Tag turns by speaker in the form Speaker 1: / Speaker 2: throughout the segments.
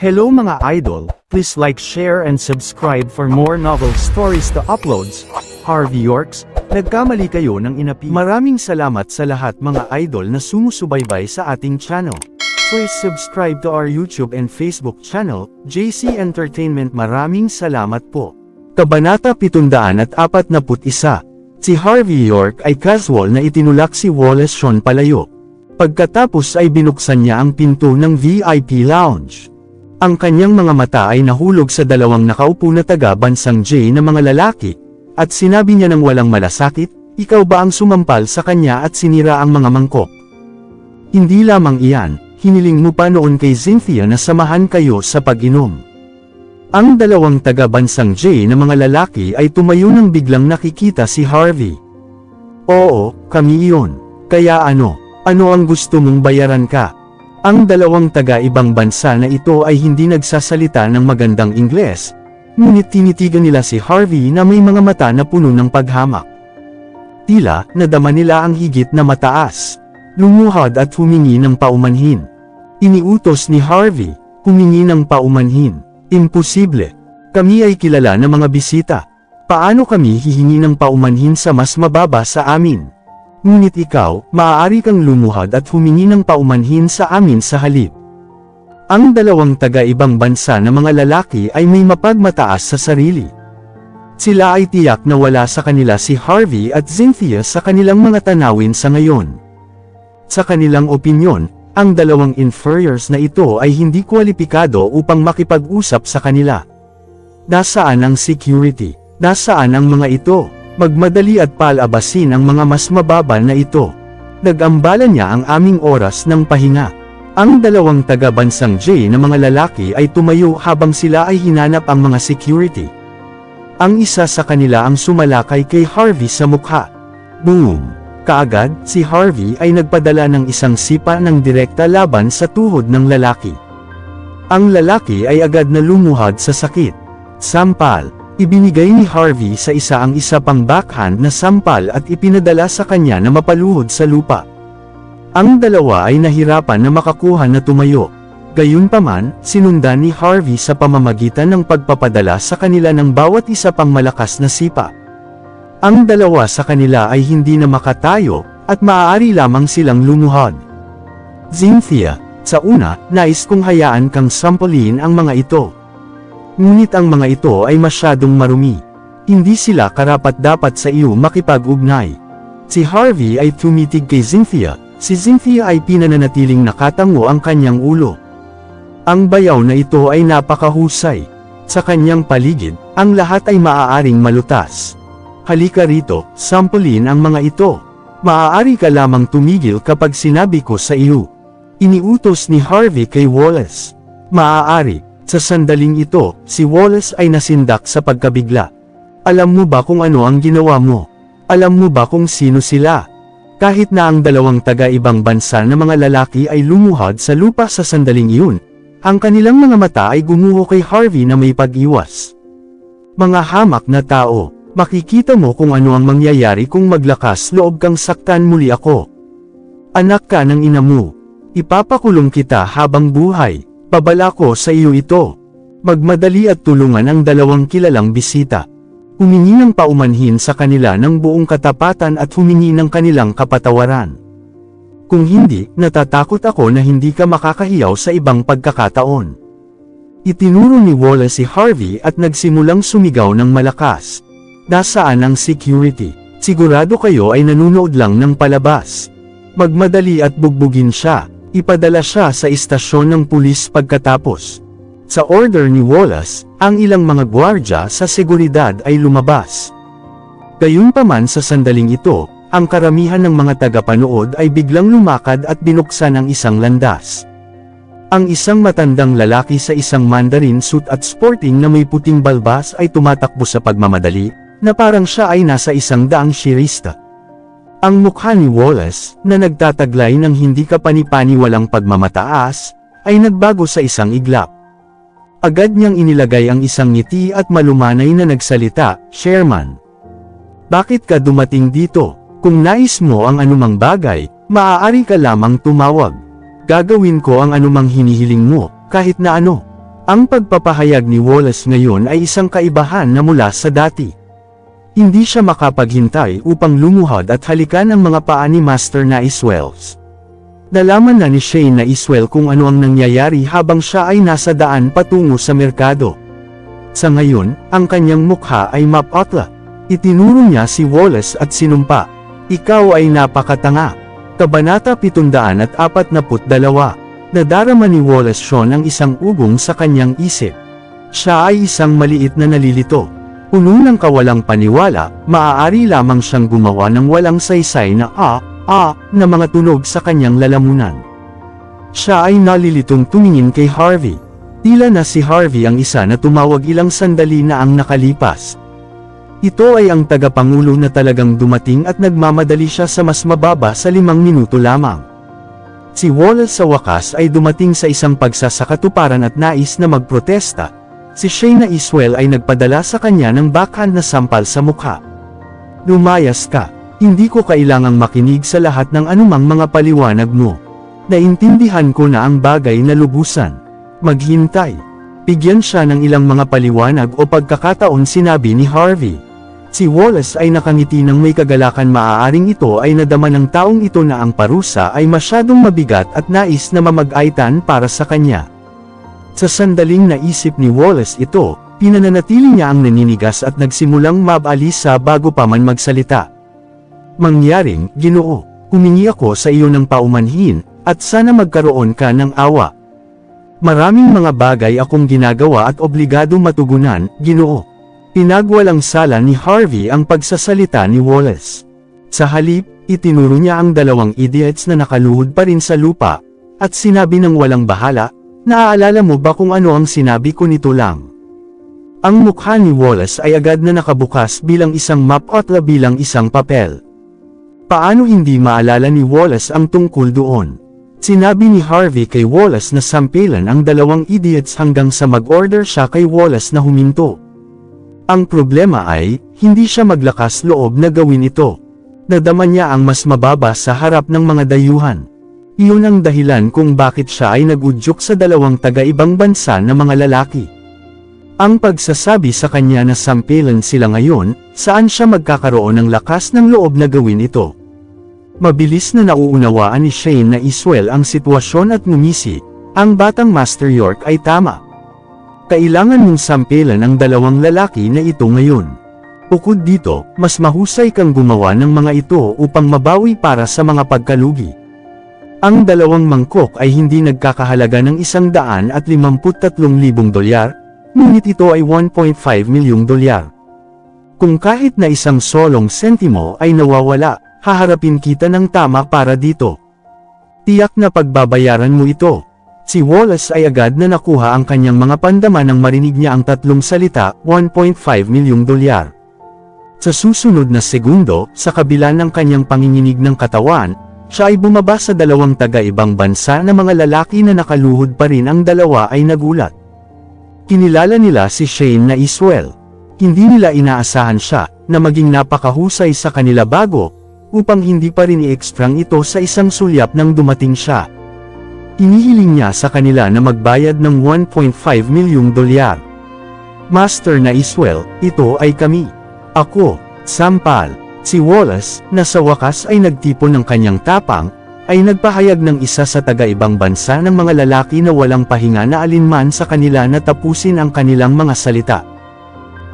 Speaker 1: Hello mga idol, please like, share and subscribe for more novel stories to uploads. Harvey Yorks, nagkamali kayo ng inapi. Maraming salamat sa lahat mga idol na sumusubaybay sa ating channel. Please subscribe to our YouTube and Facebook channel, JC Entertainment. Maraming salamat po. Kabanata 741. Si Harvey York ay casual na itinulak si Wallace Shawn palayo. Pagkatapos ay binuksan niya ang pinto ng VIP lounge. Ang kanyang mga mata ay nahulog sa dalawang nakaupo na taga-bansang J na mga lalaki, at sinabi niya ng walang malasakit, "Ikaw ba ang sumampal sa kanya at sinira ang mga mangkok?" Hindi lamang iyan, hiniling mo pa noon kay Cynthia na samahan kayo sa pag-inom. Ang dalawang taga-bansang J na mga lalaki ay tumayo nang biglang nakikita si Harvey. "Oo, kami iyon. Kaya ano ang gusto mong bayaran ka?" Ang dalawang taga-ibang bansa na ito ay hindi nagsasalita ng magandang Ingles, ngunit tinitigan nila si Harvey na may mga mata na puno ng paghamak. Tila, nadama nila ang higit na mataas. Lumuhod at humingi ng paumanhin. Iniutos ni Harvey, humingi ng paumanhin. "Imposible. Kami ay kilala ng mga bisita. Paano kami hihingi ng paumanhin sa mas mababa sa amin? Ngunit ikaw, maaari kang lumuhod at humingi ng paumanhin sa amin sa halip." Ang dalawang taga-ibang bansa na mga lalaki ay may mapagmataas sa sarili. Sila ay tiyak na wala sa kanila si Harvey at Cynthia sa kanilang mga tanawin sa ngayon. Sa kanilang opinyon, ang dalawang inferiors na ito ay hindi kwalipikado upang makipag-usap sa kanila. Nasaan ang security? Nasaan ang mga ito? Magmadali at palabasin ang mga mas mababa na ito. Nag-ambalan niya ang aming oras ng pahinga. Ang dalawang taga-bansang J na mga lalaki ay tumayo habang sila ay hinanap ang mga security. Ang isa sa kanila ang sumalakay kay Harvey sa mukha. Boom! Kaagad, si Harvey ay nagpadala ng isang sipa ng direkta laban sa tuhod ng lalaki. Ang lalaki ay agad na lumuhod sa sakit. Sampal. Ibinigay ni Harvey sa isa ang isa pang backhand na sampal at ipinadala sa kanya na mapaluhod sa lupa. Ang dalawa ay nahirapan na makakuha na tumayo. Gayunpaman, sinundan ni Harvey sa pamamagitan ng pagpapadala sa kanila ng bawat isa pang malakas na sipa. Ang dalawa sa kanila ay hindi na makatayo, at maaari lamang silang lumuhod. "Cynthia, sa una, nais kong hayaan kang sampulin ang mga ito. Ngunit ang mga ito ay masyadong marumi. Hindi sila karapat-dapat sa iyo makipag-ugnay." Si Harvey ay tumitig kay Cynthia, si Cynthia ay pinananatiling nakatango ang kanyang ulo. Ang bayaw na ito ay napakahusay. Sa kanyang paligid, ang lahat ay maaaring malutas. "Halika rito, sampulin ang mga ito. Maaari ka lamang tumigil kapag sinabi ko sa iyo." Iniutos ni Harvey kay Wallace. "Maaari." Sa sandaling ito, si Wallace ay nasindak sa pagkabigla. "Alam mo ba kung ano ang ginawa mo? Alam mo ba kung sino sila?" Kahit na ang dalawang taga-ibang bansa na mga lalaki ay lumuhod sa lupa sa sandaling iyon, ang kanilang mga mata ay gumuho kay Harvey na may pag-iwas. "Mga hamak na tao, makikita mo kung ano ang mangyayari kung maglakas loob kang saktan muli ako. Anak ka ng ina mo. Ipapakulong kita habang buhay. Babala ko sa iyo ito." Magmadali at tulungan ang dalawang kilalang bisita. Humingi ng paumanhin sa kanila ng buong katapatan at humingi ng kanilang kapatawaran. "Kung hindi, natatakot ako na hindi ka makakahiyaw sa ibang pagkakataon." Itinuro ni Wallace si Harvey at nagsimulang sumigaw ng malakas. "Nasaan ang security? Sigurado kayo ay nanonood lang ng palabas. Magmadali at bugbugin siya." Ipadala siya sa istasyon ng pulis pagkatapos. Sa order ni Wallace, ang ilang mga gwardya sa seguridad ay lumabas. Gayunpaman sa sandaling ito, ang karamihan ng mga tagapanood ay biglang lumakad at binuksan ang isang landas. Ang isang matandang lalaki sa isang mandarin suit at sporting na may puting balbas ay tumatakbo sa pagmamadali, na parang siya ay nasa 100 siyerista. Ang mukha ni Wallace, na nagtataglay ng hindi kapani-paniwalang pagmamataas, ay nagbago sa isang iglap. Agad niyang inilagay ang isang ngiti at malumanay na nagsalita, "Chairman, bakit ka dumating dito? Kung nais mo ang anumang bagay, maaari ka lamang tumawag. Gagawin ko ang anumang hinihiling mo, kahit na ano. Ang pagpapahayag ni Wallace ngayon ay isang kaibahan na mula sa dati. Hindi siya makapaghintay upang lumuhod at halikan ang mga paa ni Master na Iswells. Nalaman na ni Shane na Iswell kung ano ang nangyayari habang siya ay nasa daan patungo sa merkado. Sa ngayon, ang kanyang mukha ay mapotla. Itinuro niya si Wallace at sinumpa, "Ikaw ay napakatanga." Kabanata 742. Nadarama ni Wallace Shawn ang isang ugong sa kanyang isip. Siya ay isang maliit na nalilito. Puno ng kawalang paniwala, maaari lamang siyang gumawa ng walang saysay na na mga tunog sa kanyang lalamunan. Siya ay nalilitong tumingin kay Harvey. Tila na si Harvey ang isa na tumawag ilang sandali na ang nakalipas. Ito ay ang tagapangulo na talagang dumating at nagmamadali siya sa mas mababa sa 5 minuto lamang. Si Wallace sa wakas ay dumating sa isang pagsasakatuparan at nais na magprotesta. Si Shane na Iswell ay nagpadala sa kanya ng backhand na sampal sa mukha. "Lumayas ka. Hindi ko kailangang makinig sa lahat ng anumang mga paliwanag mo. Naintindihan ko na ang bagay na lubusan. Maghintay." Bigyan siya ng ilang mga paliwanag o pagkakataon, sinabi ni Harvey. Si Wallace ay nakangiti ng may kagalakan. Maaaring ito ay nadama ng taong ito na ang parusa ay masyadong mabigat at nais na mamag-aitan para sa kanya. Sa sandaling naisip ni Wallace ito, pinananatili niya ang naninigas at nagsimulang mabalisa bago pa man magsalita. "Mangyaring, Ginoo, humingi ako sa iyo ng paumanhin, at sana magkaroon ka ng awa. Maraming mga bagay akong ginagawa at obligadong matugunan, Ginoo." Pinagwalang sala ni Harvey ang pagsasalita ni Wallace. Sa halip, itinuro niya ang 2 idiots na nakaluhod pa rin sa lupa, at sinabi ng walang bahala, "Naaalala mo ba kung ano ang sinabi ko nito lang?" Ang mukha ni Wallace ay agad na nakabukas bilang isang map at bilang isang papel. Paano hindi maalala ni Wallace ang tungkol doon? Sinabi ni Harvey kay Wallace na sampilan ang 2 idiots hanggang sa mag-order siya kay Wallace na huminto. Ang problema ay, hindi siya maglakas loob na gawin ito. Nadama niya ang mas mababa sa harap ng mga dayuhan. Iyon ang dahilan kung bakit siya ay nag-udyok sa 2 taga-ibang bansa na mga lalaki. Ang pagsasabi sa kanya na sampilan sila ngayon, saan siya magkakaroon ng lakas ng loob na gawin ito? Mabilis na nauunawaan ni Shane na Iswell ang sitwasyon at ngumisi, ang batang Master York ay tama. Kailangan mong sampilan ang 2 lalaki na ito ngayon. Bukod dito, mas mahusay kang gumawa ng mga ito upang mabawi para sa mga pagkalugi. Ang 2 mangkok ay hindi nagkakahalaga ng $153,000, ngunit ito ay $1.5 milyong. Kung kahit na isang solong sentimo ay nawawala, haharapin kita ng tama para dito. Tiyak na pagbabayaran mo ito. Si Wallace ay agad na nakuha ang kanyang mga pandama nang marinig niya ang 3 salita, $1.5 milyong. Sa susunod na segundo, sa kabila ng kanyang panginginig ng katawan, siya ay bumaba sa 2 taga-ibang bansa na mga lalaki na nakaluhod pa rin. Ang 2 ay nagulat. Kinilala nila si Shane na Iswell. Hindi nila inaasahan siya, na maging napakahusay sa kanila bago, upang hindi pa rin i-extrang ito sa isang sulyap nang dumating siya. Inihiling niya sa kanila na magbayad ng $1.5 milyong. "Master na Iswell, ito ay kami. Ako, sampal." Si Wallace, na sa wakas ay nagtipon ng kanyang tapang, ay nagpahayag ng isa sa taga-ibang bansa ng mga lalaki na walang pahinga na alinman sa kanila na tapusin ang kanilang mga salita.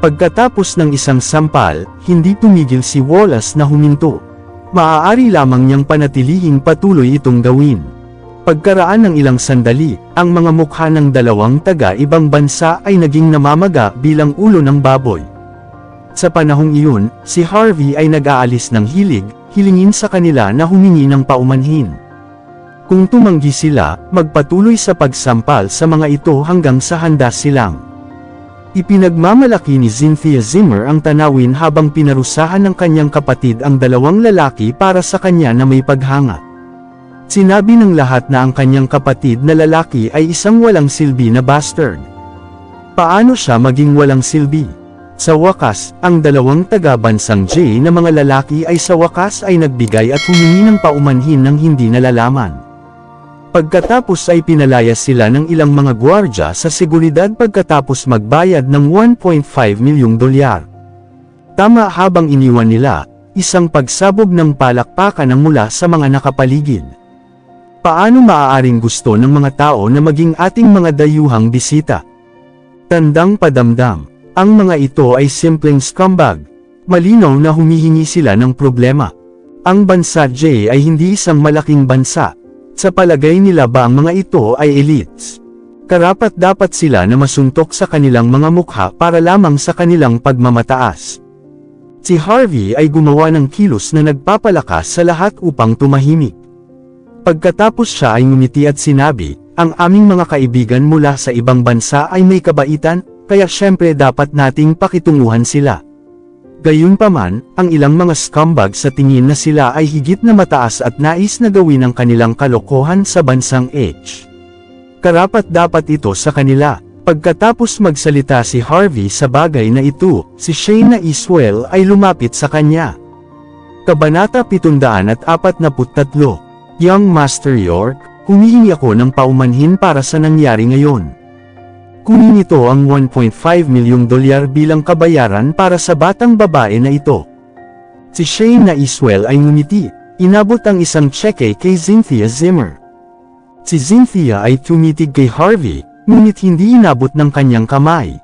Speaker 1: Pagkatapos ng isang sampal, hindi tumigil si Wallace na huminto. Maaari lamang niyang panatilihing patuloy itong gawin. Pagkaraan ng ilang sandali, ang mga mukha ng 2 taga-ibang bansa ay naging namamaga bilang ulo ng baboy. Sa panahong iyon, si Harvey ay nag-aalis ng hilingin sa kanila na humingi ng paumanhin. Kung tumanggi sila, magpatuloy sa pagsampal sa mga ito hanggang sa handa silang. Ipinagmamalaki ni Cynthia Zimmer ang tanawin habang pinarusahan ng kanyang kapatid ang 2 lalaki para sa kanya na may paghanga. Sinabi ng lahat na ang kanyang kapatid na lalaki ay isang walang silbi na bastard. Paano siya maging walang silbi? Sa wakas, ang 2 taga-bansang J na mga lalaki ay sa wakas ay nagbigay at humingi ng paumanhin ng hindi nalalaman. Pagkatapos ay pinalayas sila ng ilang mga gwardya sa seguridad pagkatapos magbayad ng $1.5 milyong. Tama habang iniwan nila, isang pagsabog ng palakpakan ang mula sa mga nakapaligid. Paano maaaring gusto ng mga tao na maging ating mga dayuhang bisita? Tandang padamdam, ang mga ito ay simpleng scumbag. Malinaw na humihingi sila ng problema. Ang bansa J ay hindi isang malaking bansa. Sa palagay nila ba ang mga ito ay elites? Karapat-dapat sila na masuntok sa kanilang mga mukha para lamang sa kanilang pagmamataas. Si Harvey ay gumawa ng kilos na nagpapalakas sa lahat upang tumahimik. Pagkatapos siya ay ngumiti at sinabi, ang aming mga kaibigan mula sa ibang bansa ay may kabaitan, kaya syempre dapat nating pakitunguhan sila. Gayunpaman, ang ilang mga scumbag sa tingin na sila ay higit na mataas at nais na gawin ang kanilang kalokohan sa bansang H. Karapat-dapat ito sa kanila. Pagkatapos magsalita si Harvey sa bagay na ito, si Shayna Iswell ay lumapit sa kanya. Kabanata 743. Young Master York, humihingi ako ng paumanhin para sa nangyari ngayon. Kunin ito ang $1.5 milyong bilang kabayaran para sa batang babae na ito. Si Shayna Iswell ay ngumiti, inabot ang isang tseke kay Cynthia Zimmer. Si Cynthia ay tumitig kay Harvey, ngunit hindi inabot ng kanyang kamay.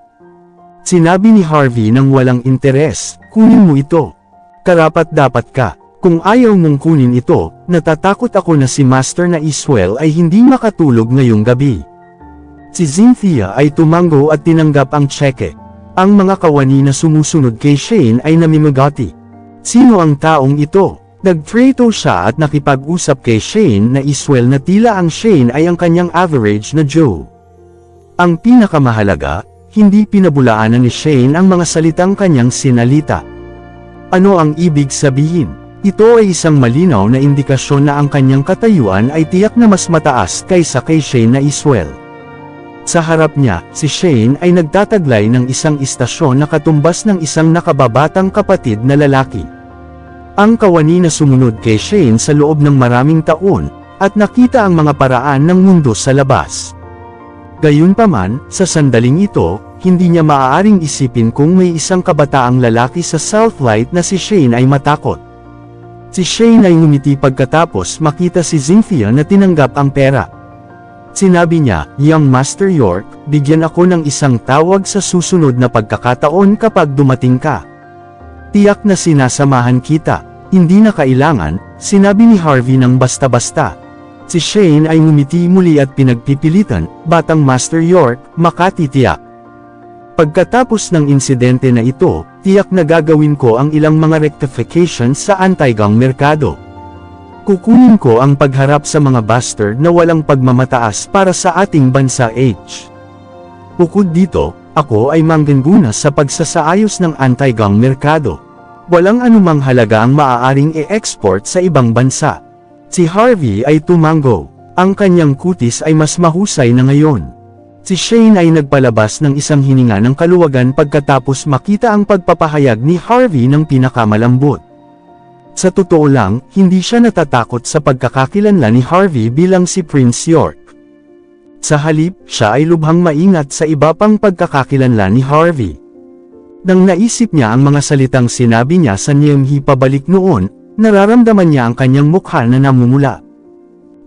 Speaker 1: Sinabi ni Harvey ng walang interes, kunin mo ito. Karapat-dapat ka. Kung ayaw mong kunin ito, natatakot ako na si Master na Iswell ay hindi makatulog ngayong gabi. Si Cynthia ay tumango at tinanggap ang tseke. Ang mga kawani na sumusunod kay Shane ay namimigati. Sino ang taong ito? Nagtreto siya at nakipag-usap kay Shane na Iswell na tila ang Shane ay ang kanyang average na Joe. Ang pinakamahalaga, hindi pinabulaanan ni Shane ang mga salitang kanyang sinalita. Ano ang ibig sabihin? Ito ay isang malinaw na indikasyon na ang kanyang katayuan ay tiyak na mas mataas kaysa kay Shane na Iswell. Sa harap niya, si Shane ay nagtataglay ng isang istasyon na katumbas ng isang nakababatang kapatid na lalaki. Ang kawani na sumunod kay Shane sa loob ng maraming taon, at nakita ang mga paraan ng mundo sa labas. Gayunpaman, sa sandaling ito, hindi niya maaaring isipin kung may isang kabataang lalaki sa Southlight na si Shane ay matakot. Si Shane ay ngumiti pagkatapos makita si Cynthia na tinanggap ang pera. Sinabi niya, Young Master York, bigyan ako ng isang tawag sa susunod na pagkakataon kapag dumating ka. Tiyak na sinasamahan kita. Hindi na kailangan, sinabi ni Harvey ng basta-basta. Si Shane ay ngumiti muli at pinagpipilitan, Batang Master York, makatitiyak. Pagkatapos ng insidente na ito, tiyak na gagawin ko ang ilang mga rectifications sa anti-gang merkado. Kukunin ko ang pagharap sa mga bastard na walang pagmamataas para sa ating bansa H. Bukod dito, ako ay manggana sa pagsasaayos ng anti-gang merkado. Walang anumang halaga ang maaaring i-export sa ibang bansa. Si Harvey ay tumango. Ang kanyang kutis ay mas mahusay na ngayon. Si Shane ay nagpalabas ng isang hininga ng kaluwagan pagkatapos makita ang pagpapahayag ni Harvey ng pinakamalambot. Sa totoo lang, hindi siya natatakot sa pagkakakilanlan ni Harvey bilang si Prince York. Sa halip, siya ay lubhang maingat sa iba pang pagkakakilanlan ni Harvey. Nang naisip niya ang mga salitang sinabi niya sa Niamhi pabalik noon, nararamdaman niya ang kanyang mukha na namumula.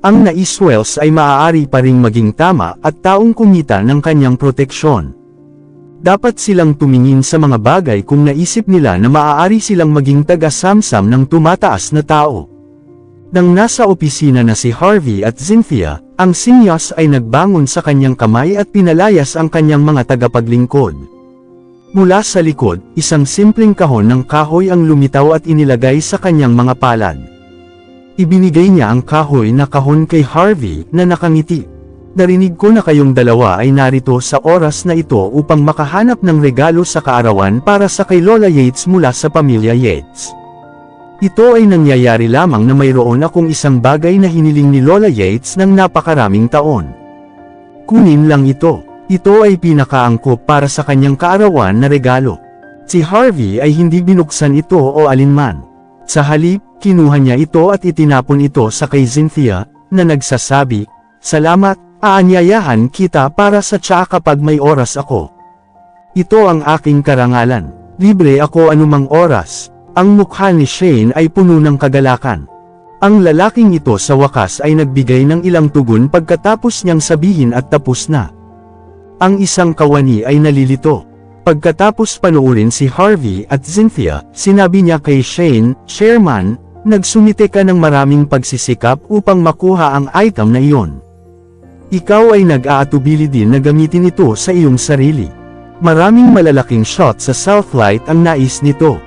Speaker 1: Ang na-Iswells ay maaari pa ring maging tama at taong kumita ng kanyang proteksyon. Dapat silang tumingin sa mga bagay kung naisip nila na maaari silang maging taga-samsam ng tumataas na tao. Nang nasa opisina na si Harvey at Cynthia, ang sinyas ay nagbangon sa kanyang kamay at pinalayas ang kanyang mga tagapaglingkod. Mula sa likod, isang simpleng kahon ng kahoy ang lumitaw at inilagay sa kanyang mga palad. Ibinigay niya ang kahoy na kahon kay Harvey na nakangiti. Narinig ko na kayong dalawa ay narito sa oras na ito upang makahanap ng regalo sa kaarawan para sa kay Lola Yates mula sa pamilya Yates. Ito ay nangyayari lamang na mayroon akong isang bagay na hiniling ni Lola Yates ng napakaraming taon. Kunin lang ito. Ito ay pinakaangkop para sa kanyang kaarawan na regalo. Si Harvey ay hindi binuksan ito o alinman. Sa halip, kinuha niya ito at itinapon ito sa kay Cynthia, na nagsasabi, Salamat, aanyayahan kita para sa tsa kapag may oras ako. Ito ang aking karangalan. Libre ako anumang oras. Ang mukha ni Shane ay puno ng kagalakan. Ang lalaking ito sa wakas ay nagbigay ng ilang tugon pagkatapos niyang sabihin at tapos na. Ang isang kawani ay nalilito. Pagkatapos panuurin si Harvey at Cynthia, sinabi niya kay Shane, "Chairman, nagsumite ka ng maraming pagsisikap upang makuha ang item na iyon. Ikaw ay nag-aatubili din na gamitin ito sa iyong sarili. Maraming malalaking shot sa Southlight ang nais nito.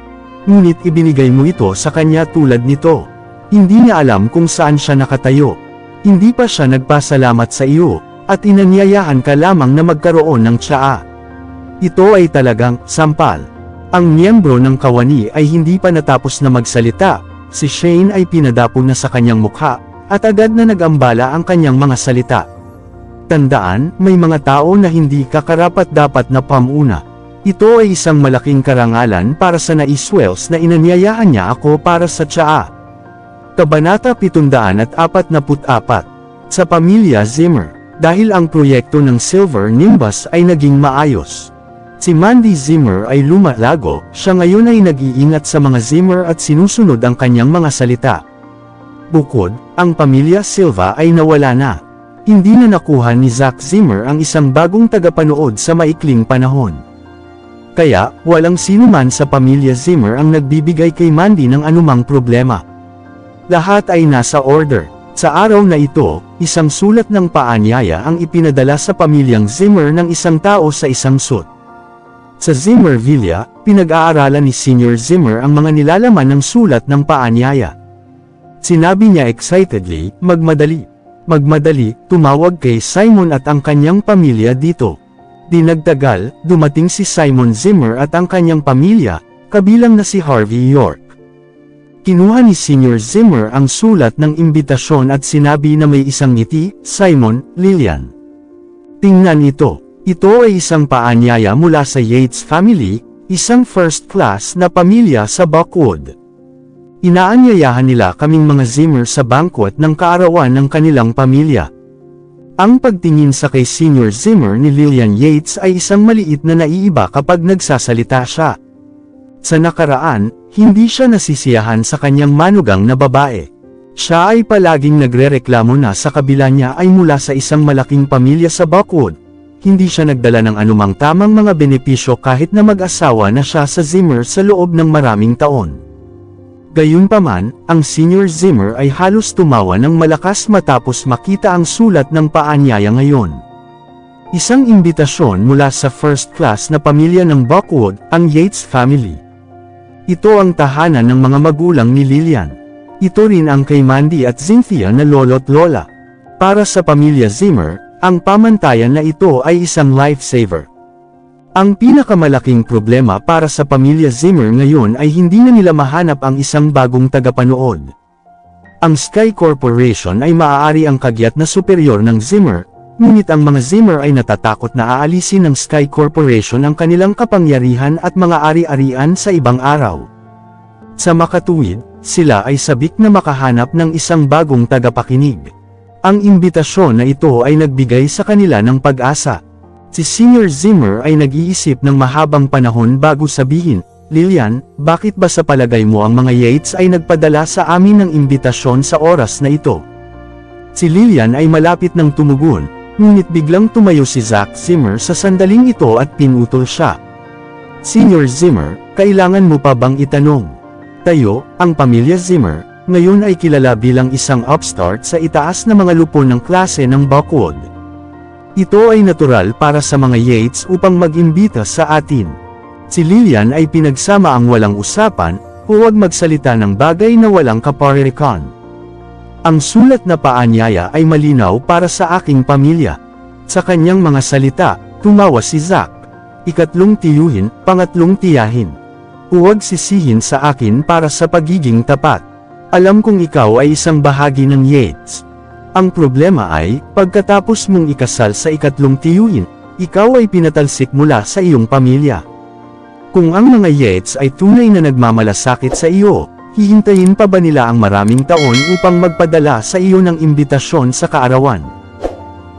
Speaker 1: Ngunit ibinigay mo ito sa kanya tulad nito. Hindi niya alam kung saan siya nakatayo. Hindi pa siya nagpasalamat sa iyo, at inanyayahan ka lamang na magkaroon ng tsaa. Ito ay talagang sampal." Ang miyembro ng kawani ay hindi pa natapos na magsalita. Si Shane ay pinadapon na sa kanyang mukha, at agad na nag-ambala ang kanyang mga salita. Tandaan, may mga tao na hindi kakarapat-dapat na pamuna. Ito ay isang malaking karangalan para sa naiswells na inanyayahan niya ako para sa tsaa. Kabanata 744. Sa pamilya Zimmer, dahil ang proyekto ng Silver Nimbus ay naging maayos. Si Mandy Zimmer ay lumalago, siya ngayon ay nag-iingat sa mga Zimmer at sinusunod ang kanyang mga salita. Bukod, ang pamilya Silva ay nawala na. Hindi na nakuha ni Zack Zimmer ang isang bagong tagapanood sa maikling panahon. Kaya, walang sinuman sa pamilya Zimmer ang nagbibigay kay Mandy ng anumang problema. Lahat ay nasa order. Sa araw na ito, isang sulat ng paanyaya ang ipinadala sa pamilyang Zimmer ng isang tao sa isang suit. Sa Zimmer Villa, pinag-aaralan ni Senior Zimmer ang mga nilalaman ng sulat ng paanyaya. Sinabi niya excitedly, magmadali, tumawag kay Simon at ang kanyang pamilya dito. Di nagtagal, dumating si Simon Zimmer at ang kanyang pamilya, kabilang na si Harvey York. Kinuha ni Senior Zimmer ang sulat ng imbitasyon at sinabi na may isang ngiti, "Simon, Lillian. Tingnan ito. Ito ay isang paanyaya mula sa Yates family, isang first class na pamilya sa Buckwood. Inaanyayahan nila kaming mga Zimmer sa banquet ng kaarawan ng kanilang pamilya." Ang pagtingin sa kay Senior Zimmer ni Lillian Yates ay isang maliit na naiiba kapag nagsasalita siya. Sa nakaraan, hindi siya nasisiyahan sa kanyang manugang na babae. Siya ay palaging nagrereklamo na sa kabila niya ay mula sa isang malaking pamilya sa Buckwood. Hindi siya nagdala ng anumang tamang mga benepisyo kahit na mag-asawa na siya sa Zimmer sa loob ng maraming taon. Gayunpaman, ang Senior Zimmer ay halos tumawa ng malakas matapos makita ang sulat ng paanyaya ngayon. Isang imbitasyon mula sa first class na pamilya ng Buckwood, ang Yates family. Ito ang tahanan ng mga magulang ni Lillian. Ito rin ang kay Mandy at Cynthia na lolo't lola. Para sa pamilya Zimmer, ang pamantayan na ito ay isang lifesaver. Ang pinakamalaking problema para sa pamilya Zimmer ngayon ay hindi na nila mahanap ang isang bagong tagapanood. Ang Sky Corporation ay maaari ang kagyat na superior ng Zimmer, ngunit ang mga Zimmer ay natatakot na aalisin ng Sky Corporation ang kanilang kapangyarihan at mga ari-arian sa ibang araw. Sa makatuwid, sila ay sabik na makahanap ng isang bagong tagapakinig. Ang imbitasyon na ito ay nagbigay sa kanila ng pag-asa. Si Senior Zimmer ay nag-iisip ng mahabang panahon bago sabihin, "Lillian, bakit ba sa palagay mo ang mga Yates ay nagpadala sa amin ng imbitasyon sa oras na ito?" Si Lillian ay malapit ng tumugon, ngunit biglang tumayo si Zack Zimmer sa sandaling ito at pinutol siya. "Senior Zimmer, kailangan mo pa bang itanong?" Tayo, ang pamilya Zimmer, ngayon ay kilala bilang isang upstart sa itaas na mga lupon ng klase ng Buckwood. Ito ay natural para sa mga Yates upang mag-imbita sa atin. Si Lillian ay pinagsama ang walang usapan, huwag magsalita ng bagay na walang kaparirikan. Ang sulat na paanyaya ay malinaw para sa aking pamilya. Sa kanyang mga salita, tumawa si Zack. Ikatlong tiyuhin, pangatlong tiyahin. Huwag sisihin sa akin para sa pagiging tapat. Alam kong ikaw ay isang bahagi ng Yates. Ang problema ay, pagkatapos mong ikasal sa ikatlong tiyuhin, ikaw ay pinatalsik mula sa iyong pamilya. Kung ang mga Yates ay tunay na nagmamalasakit sa iyo, hihintayin pa ba nila ang maraming taon upang magpadala sa iyo ng imbitasyon sa kaarawan?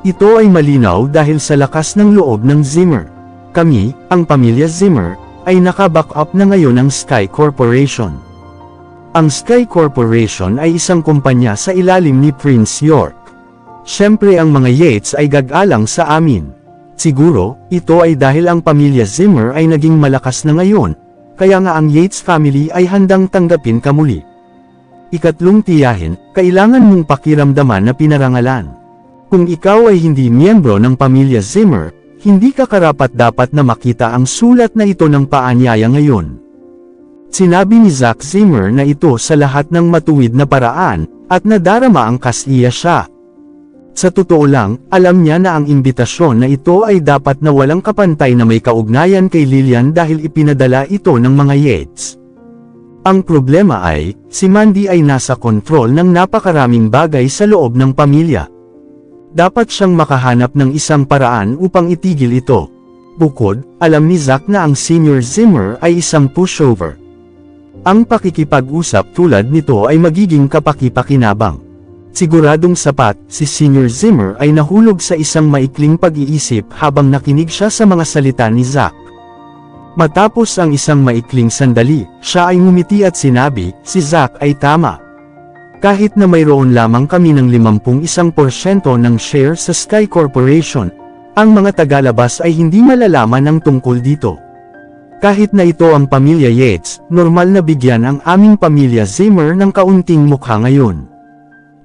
Speaker 1: Ito ay malinaw dahil sa lakas ng loob ng Zimmer. Kami, ang pamilya Zimmer, ay naka-back up na ngayon ng Sky Corporation. Ang Sky Corporation ay isang kumpanya sa ilalim ni Prince York. Siyempre ang mga Yates ay gag-alang sa amin. Siguro, ito ay dahil ang pamilya Zimmer ay naging malakas na ngayon, kaya nga ang Yates family ay handang tanggapin ka muli. Ikatlong tiyahin, kailangan mong pakiramdaman na pinarangalan. Kung ikaw ay hindi miyembro ng pamilya Zimmer, hindi ka karapat-dapat na makita ang sulat na ito ng paanyaya ngayon. Sinabi ni Zack Zimmer na ito sa lahat ng matuwid na paraan, at nadarama ang kasiya siya. Sa totoo lang, alam niya na ang imbitasyon na ito ay dapat na walang kapantay na may kaugnayan kay Lillian dahil ipinadala ito ng mga Yates. Ang problema ay, si Mandy ay nasa kontrol ng napakaraming bagay sa loob ng pamilya. Dapat siyang makahanap ng isang paraan upang itigil ito. Bukod, alam ni Zack na ang Senior Zimmer ay isang pushover. Ang pakikipag-usap tulad nito ay magiging kapaki-pakinabang. Siguradong sapat, si Senior Zimmer ay nahulog sa isang maikling pag-iisip habang nakinig siya sa mga salita ni Zack. Matapos ang isang maikling sandali, siya ay ngumiti at sinabi, si Zack ay tama. Kahit na mayroon lamang kami ng 51% ng share sa Sky Corporation, ang mga tagalabas ay hindi malalaman ng tungkol dito. Kahit na ito ang pamilya Yates, normal na bigyan ang aming pamilya Zimmer ng kaunting mukha ngayon.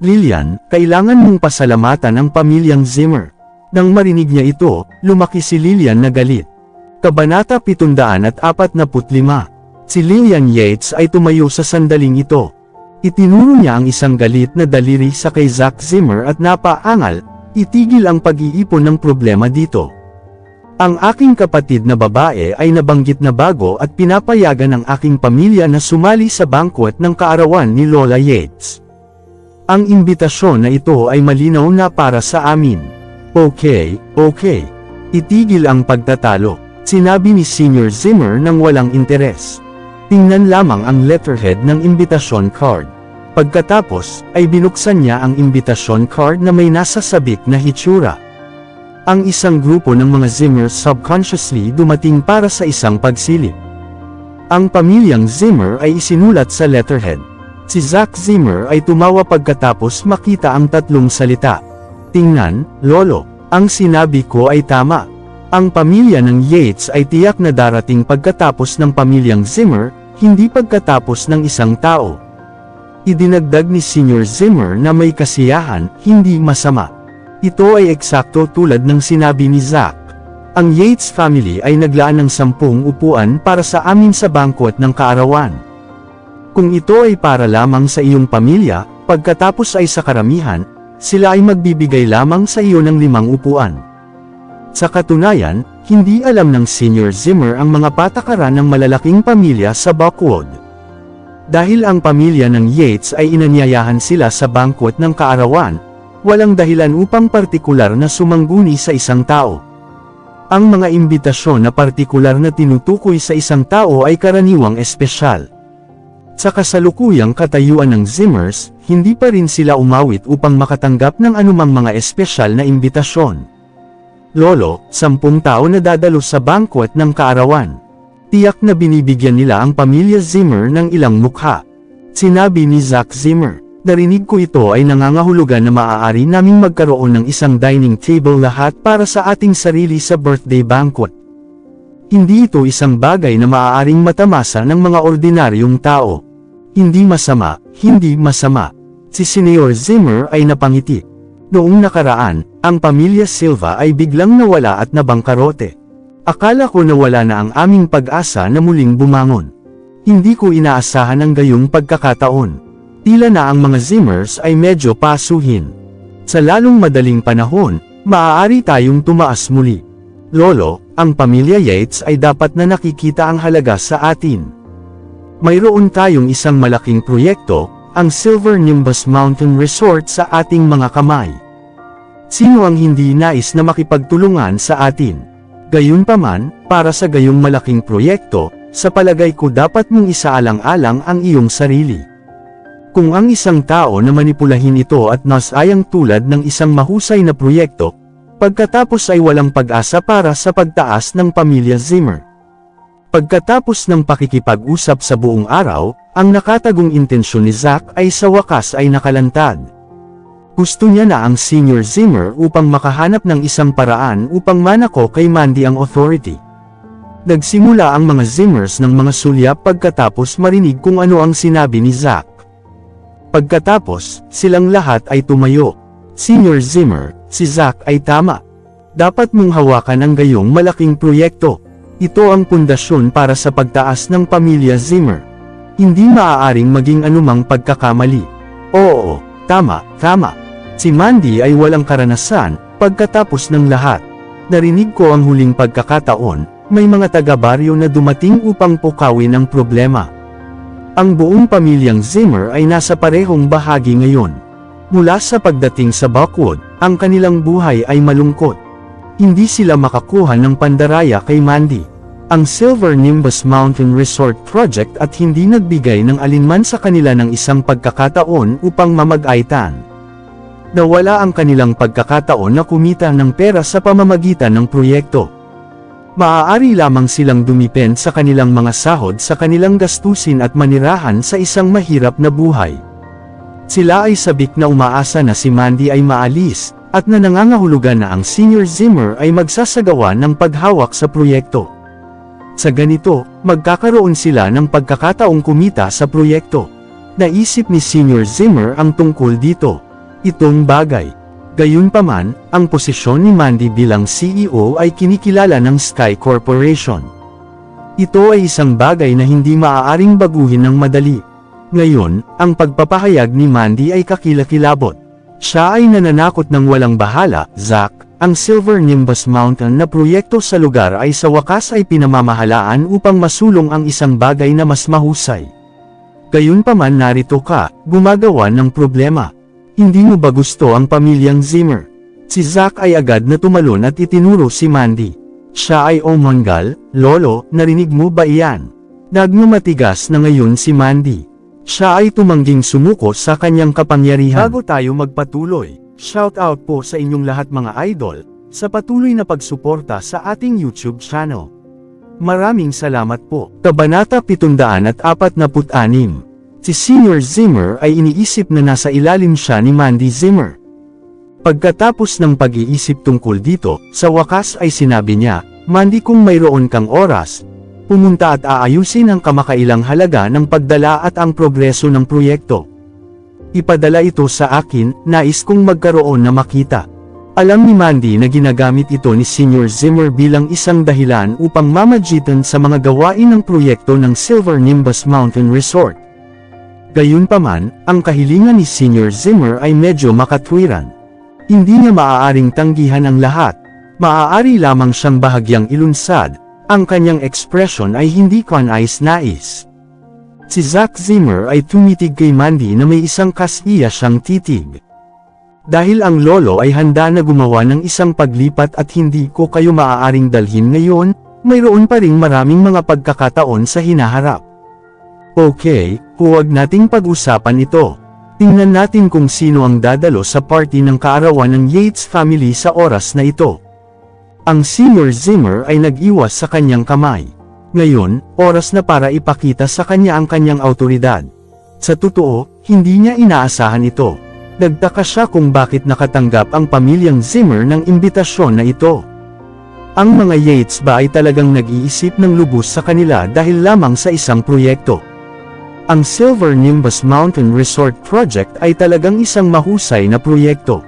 Speaker 1: Lillian, kailangan mong pasalamatan ang pamilyang Zimmer. Nang marinig niya ito, lumaki si Lillian na galit. Kabanata 745. Si Lillian Yates ay tumayo sa sandaling ito. Itinuro niya ang isang galit na daliri sa kay Zack Zimmer at napaangal, itigil ang pag-iipon ng problema dito. Ang aking kapatid na babae ay nabanggit na bago at pinapayagan ng aking pamilya na sumali sa banquet ng kaarawan ni Lola Yates. Ang imbitasyon na ito ay malinaw na para sa amin. Okay. Itigil ang pagtatalo, sinabi ni Senior Zimmer nang walang interes. Tingnan lamang ang letterhead ng imbitasyon card. Pagkatapos, ay binuksan niya ang imbitasyon card na may nasasabik na hitsura. Ang isang grupo ng mga Zimmer subconsciously dumating para sa isang pagsilip. Ang pamilyang Zimmer ay isinulat sa letterhead. Si Zack Zimmer ay tumawa pagkatapos makita ang tatlong salita. Tingnan, Lolo, ang sinabi ko ay tama. Ang pamilya ng Yates ay tiyak na darating pagkatapos ng pamilyang Zimmer, hindi pagkatapos ng isang tao. Idinagdag ni Senior Zimmer na may kasiyahan, hindi masama. Ito ay eksakto tulad ng sinabi ni Zack. Ang Yates family ay naglaan ng 10 upuan para sa amin sa banquet ng kaarawan. Kung ito ay para lamang sa iyong pamilya, pagkatapos ay sa karamihan, sila ay magbibigay lamang sa iyo ng 5 upuan. Sa katunayan, hindi alam ng Senior Zimmer ang mga patakaran ng malalaking pamilya sa Buckwood. Dahil ang pamilya ng Yates ay inanyayahan sila sa banquet ng kaarawan, walang dahilan upang partikular na sumangguni sa isang tao. Ang mga imbitasyon na partikular na tinutukoy sa isang tao ay karaniwang espesyal. Sa kasalukuyang katayuan ng Zimmers, hindi pa rin sila umawit upang makatanggap ng anumang mga espesyal na imbitasyon. Lolo, 10 tao na dadalo sa banquet ng kaarawan. Tiyak na binibigyan nila ang pamilya Zimmer ng ilang mukha. Sinabi ni Zack Zimmer. Narinig ko ito ay nangangahulugan na maaari naming magkaroon ng isang dining table lahat para sa ating sarili sa birthday banquet. Hindi ito isang bagay na maaaring matamasa ng mga ordinaryong tao. Hindi masama, hindi masama. Si Senior Zimmer ay napangiti. Noong nakaraan, ang pamilya Silva ay biglang nawala at nabangkarote. Akala ko nawala na ang aming pag-asa na muling bumangon. Hindi ko inaasahan ang gayong pagkakataon. Tila na ang mga Zimmers ay medyo pasuhin. Sa lalong madaling panahon, maaari tayong tumaas muli. Lolo, ang pamilya Yates ay dapat na nakikita ang halaga sa atin. Mayroon tayong isang malaking proyekto, ang Silver Nimbus Mountain Resort sa ating mga kamay. Sino ang hindi nais na makipagtulungan sa atin? Gayunpaman, para sa gayong malaking proyekto, sa palagay ko dapat mong isaalang-alang ang iyong sarili. Kung ang isang tao na manipulahin ito at nasayang tulad ng isang mahusay na proyekto, Pagkatapos ay walang pag-asa para sa pagtaas ng pamilya Zimmer. Pagkatapos ng pakikipag-usap sa buong araw, ang nakatagong intensyon ni Zack ay sa wakas ay nakalantad. Gusto niya na ang Senior Zimmer upang makahanap ng isang paraan upang manako kay Mandy ang authority. Nagsimula ang mga Zimmers ng mga sulyap pagkatapos marinig kung ano ang sinabi ni Zack. Pagkatapos, silang lahat ay tumayo. Senior Zimmer, si Zack ay tama. Dapat mong hawakan ang gayong malaking proyekto. Ito ang pundasyon para sa pagtaas ng pamilya Zimmer. Hindi maaaring maging anumang pagkakamali. Oo, tama. Si Mandy ay walang karanasan. Pagkatapos ng lahat, narinig ko ang huling pagkakataon, may mga taga-baryo na dumating upang pukawin ang problema. Ang buong pamilyang Zimmer ay nasa parehong bahagi ngayon. Mula sa pagdating sa Buckwood, ang kanilang buhay ay malungkot. Hindi sila makakuha ng pandaraya kay Mandy, ang Silver Nimbus Mountain Resort Project, at hindi nagbigay ng alinman sa kanila ng isang pagkakataon upang mamag-aitan. Nawala ang kanilang pagkakataon na kumita ng pera sa pamamagitan ng proyekto. Maaari lamang silang dumipend sa kanilang mga sahod sa kanilang gastusin at manirahan sa isang mahirap na buhay. Sila ay sabik na umaasa na si Mandy ay maalis, at na nangangahulugan na ang Senior Zimmer ay magsasagawa ng paghawak sa proyekto. Sa ganito, magkakaroon sila ng pagkakataong kumita sa proyekto. Naisip ni Senior Zimmer ang tungkol dito. Itong bagay. Gayunpaman, ang posisyon ni Mandy bilang CEO ay kinikilala ng Sky Corporation. Ito ay isang bagay na hindi maaaring baguhin ng madali. Ngayon, ang pagpapahayag ni Mandy ay kakilakilabot. Siya ay nananakot ng walang bahala. Zack, ang Silver Nimbus Mountain na proyekto sa lugar ay sa wakas ay pinamamahalaan upang masulong ang isang bagay na mas mahusay. Gayunpaman, narito ka, gumagawa ng problema. Hindi mo ba gusto ang pamilyang Zimmer? Si Zack ay agad na tumalon at itinuro si Mandy. Siya ay umanggal. Lolo, narinig mo ba iyan? Nagmamatigas na ngayon si Mandy. Siya ay tumangging sumuko sa kanyang kapangyarihan. Bago tayo magpatuloy, shout out po sa inyong lahat mga idol, sa patuloy na pagsuporta sa ating YouTube channel. Maraming salamat po. Kabanata 746. Si Senior Zimmer ay iniisip na nasa ilalim siya ni Mandy Zimmer. Pagkatapos ng pag-iisip tungkol dito, sa wakas ay sinabi niya, Mandy, kung mayroon kang oras, pumunta at aayusin ang kamakailang halaga ng pagdala at ang progreso ng proyekto. Ipadala ito sa akin, nais kong magkaroon na makita. Alam ni Mandy na ginagamit ito ni Senior Zimmer bilang isang dahilan upang mamagitan sa mga gawain ng proyekto ng Silver Nimbus Mountain Resort. Gayunpaman, ang kahilingan ni Senior Zimmer ay medyo makatwiran. Hindi niya maaaring tanggihan ang lahat. Maaari lamang siyang bahagyang ilunsad. Ang kanyang ekspresyon ay hindi kanais-nais. Si Zack Zimmer ay tumitig kay Mandy na may isang kasiya siyang titig. Dahil ang lolo ay handa na gumawa ng isang paglipat at hindi ko kayo maaaring dalhin ngayon, mayroon pa ring maraming mga pagkakataon sa hinaharap. Okay, huwag nating pag-usapan ito. Tingnan natin kung sino ang dadalo sa party ng kaarawan ng Yates family sa oras na ito. Ang Senior Zimmer ay nag-iwas sa kanyang kamay. Ngayon, oras na para ipakita sa kanya ang kanyang autoridad. Sa totoo, hindi niya inaasahan ito. Nagtaka siya kung bakit nakatanggap ang pamilyang Zimmer ng imbitasyon na ito. Ang mga Yates ba ay talagang nag-iisip ng lubos sa kanila dahil lamang sa isang proyekto? Ang Silver Nimbus Mountain Resort Project ay talagang isang mahusay na proyekto.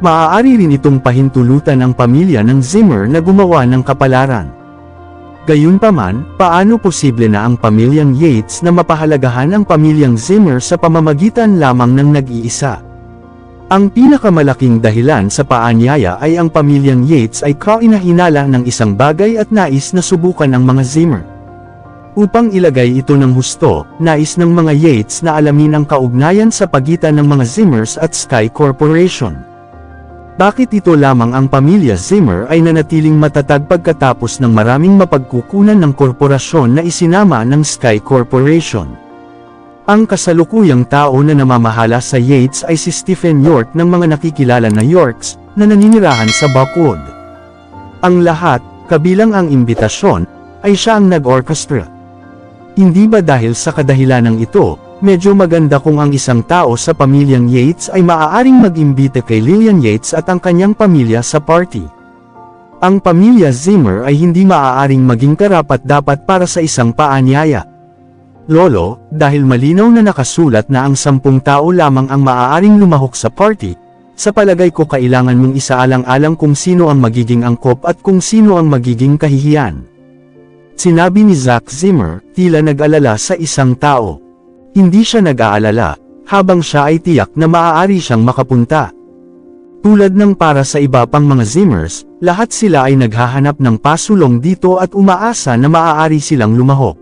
Speaker 1: Maaari rin itong pahintulutan ang pamilya ng Zimmer na gumawa ng kapalaran. Gayunpaman, paano posible na ang pamilyang Yates na mapahalagahan ang pamilyang Zimmer sa pamamagitan lamang ng nag-iisa? Ang pinakamalaking dahilan sa paanyaya ay ang pamilyang Yates ay kainahinala ng isang bagay at nais na subukan ng mga Zimmer. Upang ilagay ito ng husto, nais ng mga Yates na alamin ang kaugnayan sa pagitan ng mga Zimmers at Sky Corporation. Bakit ito lamang ang pamilya Zimmer ay nanatiling matatag pagkatapos ng maraming mapagkukunan ng korporasyon na isinama ng Sky Corporation? Ang kasalukuyang tao na namamahala sa Yates ay si Stephen York ng mga nakikilala na Yorks, na naninirahan sa Buckwood. Ang lahat, kabilang ang imbitasyon, ay siya ang nag-orchestra. Hindi ba dahil sa kadahilanang ito, medyo maganda kung ang isang tao sa pamilyang Yates ay maaaring mag-imbita kay Lillian Yates at ang kanyang pamilya sa party. Ang pamilya Zimmer ay hindi maaaring maging karapat-dapat para sa isang paanyaya. Lolo, dahil malinaw na nakasulat na ang 10 tao lamang ang maaaring lumahok sa party, sa palagay ko kailangan mong isaalang-alang kung sino ang magiging angkop at kung sino ang magiging kahihiyan. Sinabi ni Zack Zimmer, tila nag-alala sa isang tao. Hindi siya nag-aalala, habang siya ay tiyak na maaari siyang makapunta. Tulad ng para sa iba pang mga Zimmers, lahat sila ay naghahanap ng pasulong dito at umaasa na maaari silang lumahok.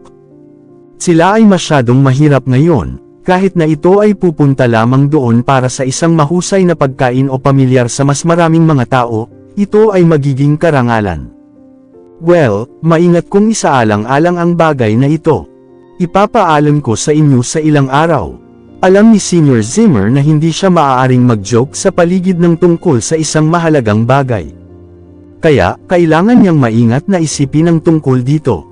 Speaker 1: Sila ay masyadong mahirap ngayon, kahit na ito ay pupunta lamang doon para sa isang mahusay na pagkain o pamilyar sa mas maraming mga tao, ito ay magiging karangalan. Well, maingat kong isaalang-alang ang bagay na ito. Ipapaalam ko sa inyo sa ilang araw. Alam ni Senior Zimmer na hindi siya maaaring mag-joke sa paligid ng tungkol sa isang mahalagang bagay. Kaya, kailangan niyang maingat na isipin ang tungkol dito.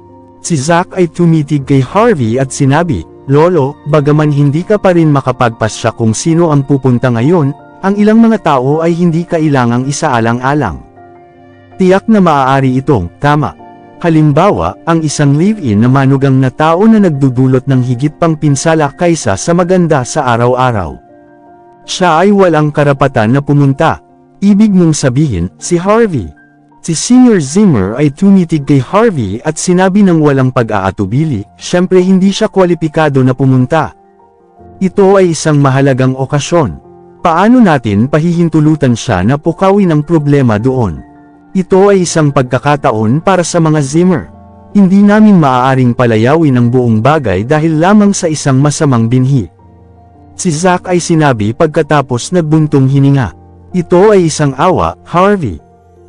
Speaker 1: Si Zack ay tumitig kay Harvey at sinabi, Lolo, bagaman hindi ka pa rin makapagpasya kung sino ang pupunta ngayon, ang ilang mga tao ay hindi kailangang isaalang-alang. Tiyak na maaari itong, tama. Halimbawa, ang isang live-in na manugang na tao na nagdudulot ng higit pang pinsala kaysa sa maganda sa araw-araw. Siya ay walang karapatan na pumunta. Ibig mong sabihin, si Harvey. Si Senior Zimmer ay tumitig kay Harvey at sinabi ng walang pag-aatubili, syempre hindi siya kwalipikado na pumunta. Ito ay isang mahalagang okasyon. Paano natin pahihintulutan siya na pukawin ang problema doon? Ito ay isang pagkakataon para sa mga Zimmer. Hindi namin maaaring palayawin ang buong bagay dahil lamang sa isang masamang binhi. Si Zack ay sinabi pagkatapos nagbuntong hininga. Ito ay isang awa, Harvey.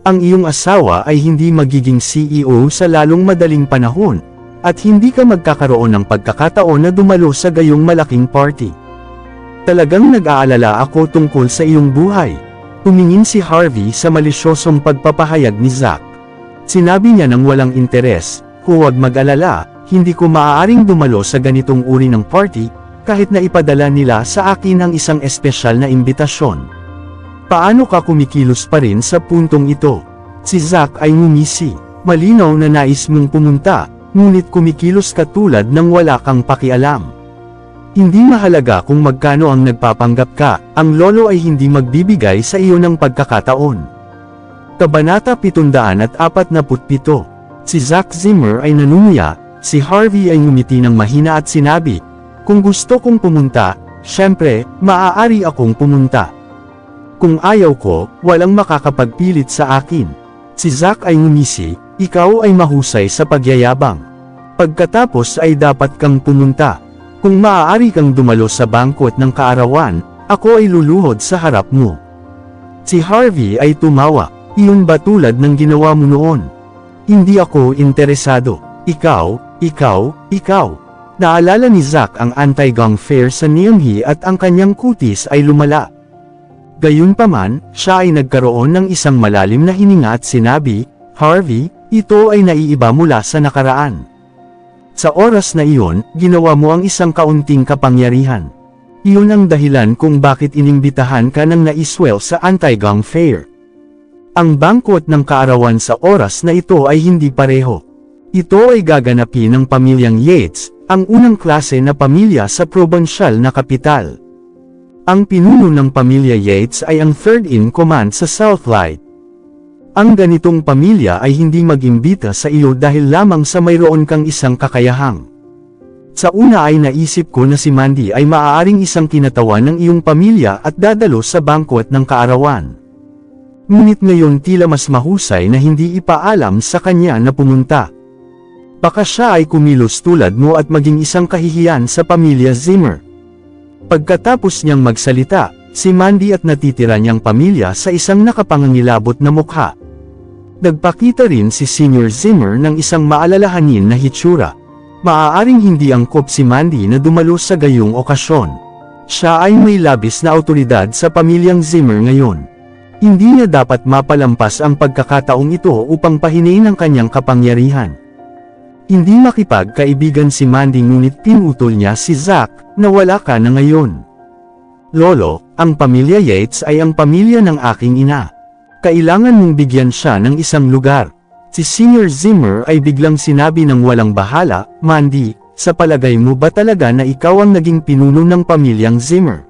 Speaker 1: Ang iyong asawa ay hindi magiging CEO sa lalong madaling panahon, at hindi ka magkakaroon ng pagkakataon na dumalo sa gayong malaking party. Talagang nag-aalala ako tungkol sa iyong buhay. Tumingin si Harvey sa malisyosong pagpapahayag ni Zack. Sinabi niya ng walang interes, huwag mag-alala, hindi ko maaaring dumalo sa ganitong uri ng party, kahit na ipadala nila sa akin ang isang espesyal na imbitasyon. Paano ka kumikilos pa rin sa puntong ito? Si Zack ay ngumisi. Malinaw na nais mong pumunta, ngunit kumikilos ka tulad ng wala kang pakialam. Hindi mahalaga kung magkano ang nagpapanggap ka, ang lolo ay hindi magbibigay sa iyo ng pagkakataon. Kabanata 747. Si Zack Zimmer ay nanunguya, si Harvey ay ngumiti ng mahina at sinabi, kung gusto kong pumunta, syempre, maaari akong pumunta. Kung ayaw ko, walang makakapagpilit sa akin. Si Zack ay ngumisi, ikaw ay mahusay sa pagyayabang. Pagkatapos ay dapat kang pumunta. Kung maaari kang dumalo sa bangkot ng kaarawan, ako ay luluhod sa harap mo. Si Harvey ay tumawa, iyon ba tulad ng ginawa mo noon? Hindi ako interesado. Ikaw. Naalala ni Zack ang anti-gang fair sa Niamey at ang kanyang kutis ay lumala. Gayunpaman, siya ay nagkaroon ng isang malalim na hininga at sinabi, Harvey, ito ay naiiba mula sa nakaraan. Sa oras na iyon, ginawa mo ang isang kaunting kapangyarihan. Iyon ang dahilan kung bakit inimbitahan ka ng naiswell sa anti-gang fair. Ang bangkot ng kaarawan sa oras na ito ay hindi pareho. Ito ay gaganapin ng pamilyang Yates, ang unang klase na pamilya sa probinsyal na kapital. Ang pinuno ng pamilya Yates ay ang third in command sa Southlight. Ang ganitong pamilya ay hindi mag-imbita sa iyo dahil lamang sa mayroon kang isang kakayahang. Sa una ay naisip ko na si Mandy ay maaaring isang kinatawan ng iyong pamilya at dadalo sa bangkot ng kaarawan. Ngunit ngayon tila mas mahusay na hindi ipaalam sa kanya na pumunta. Baka siya ay kumilos tulad mo at maging isang kahihiyan sa pamilya Zimmer. Pagkatapos niyang magsalita, si Mandy at natitira niyang pamilya sa isang nakapangangilabot na mukha. Nagpakita rin si Senior Zimmer ng isang maalalahanin na hitsura. Maaaring hindi angkop si Mandy na dumalo sa gayong okasyon. Siya ay may labis na awtoridad sa pamilyang Zimmer ngayon. Hindi niya dapat mapalampas ang pagkakataong ito upang pahinain ang kanyang kapangyarihan. Hindi makipagkaibigan si Mandy ngunit pinutol niya si Zack, na wala ka na ngayon. Lolo, ang pamilya Yates ay ang pamilya ng aking ina. Kailangan mong bigyan siya ng isang lugar. Si Senior Zimmer ay biglang sinabi ng walang bahala, Mandy, sa palagay mo ba talaga na ikaw ang naging pinuno ng pamilyang Zimmer?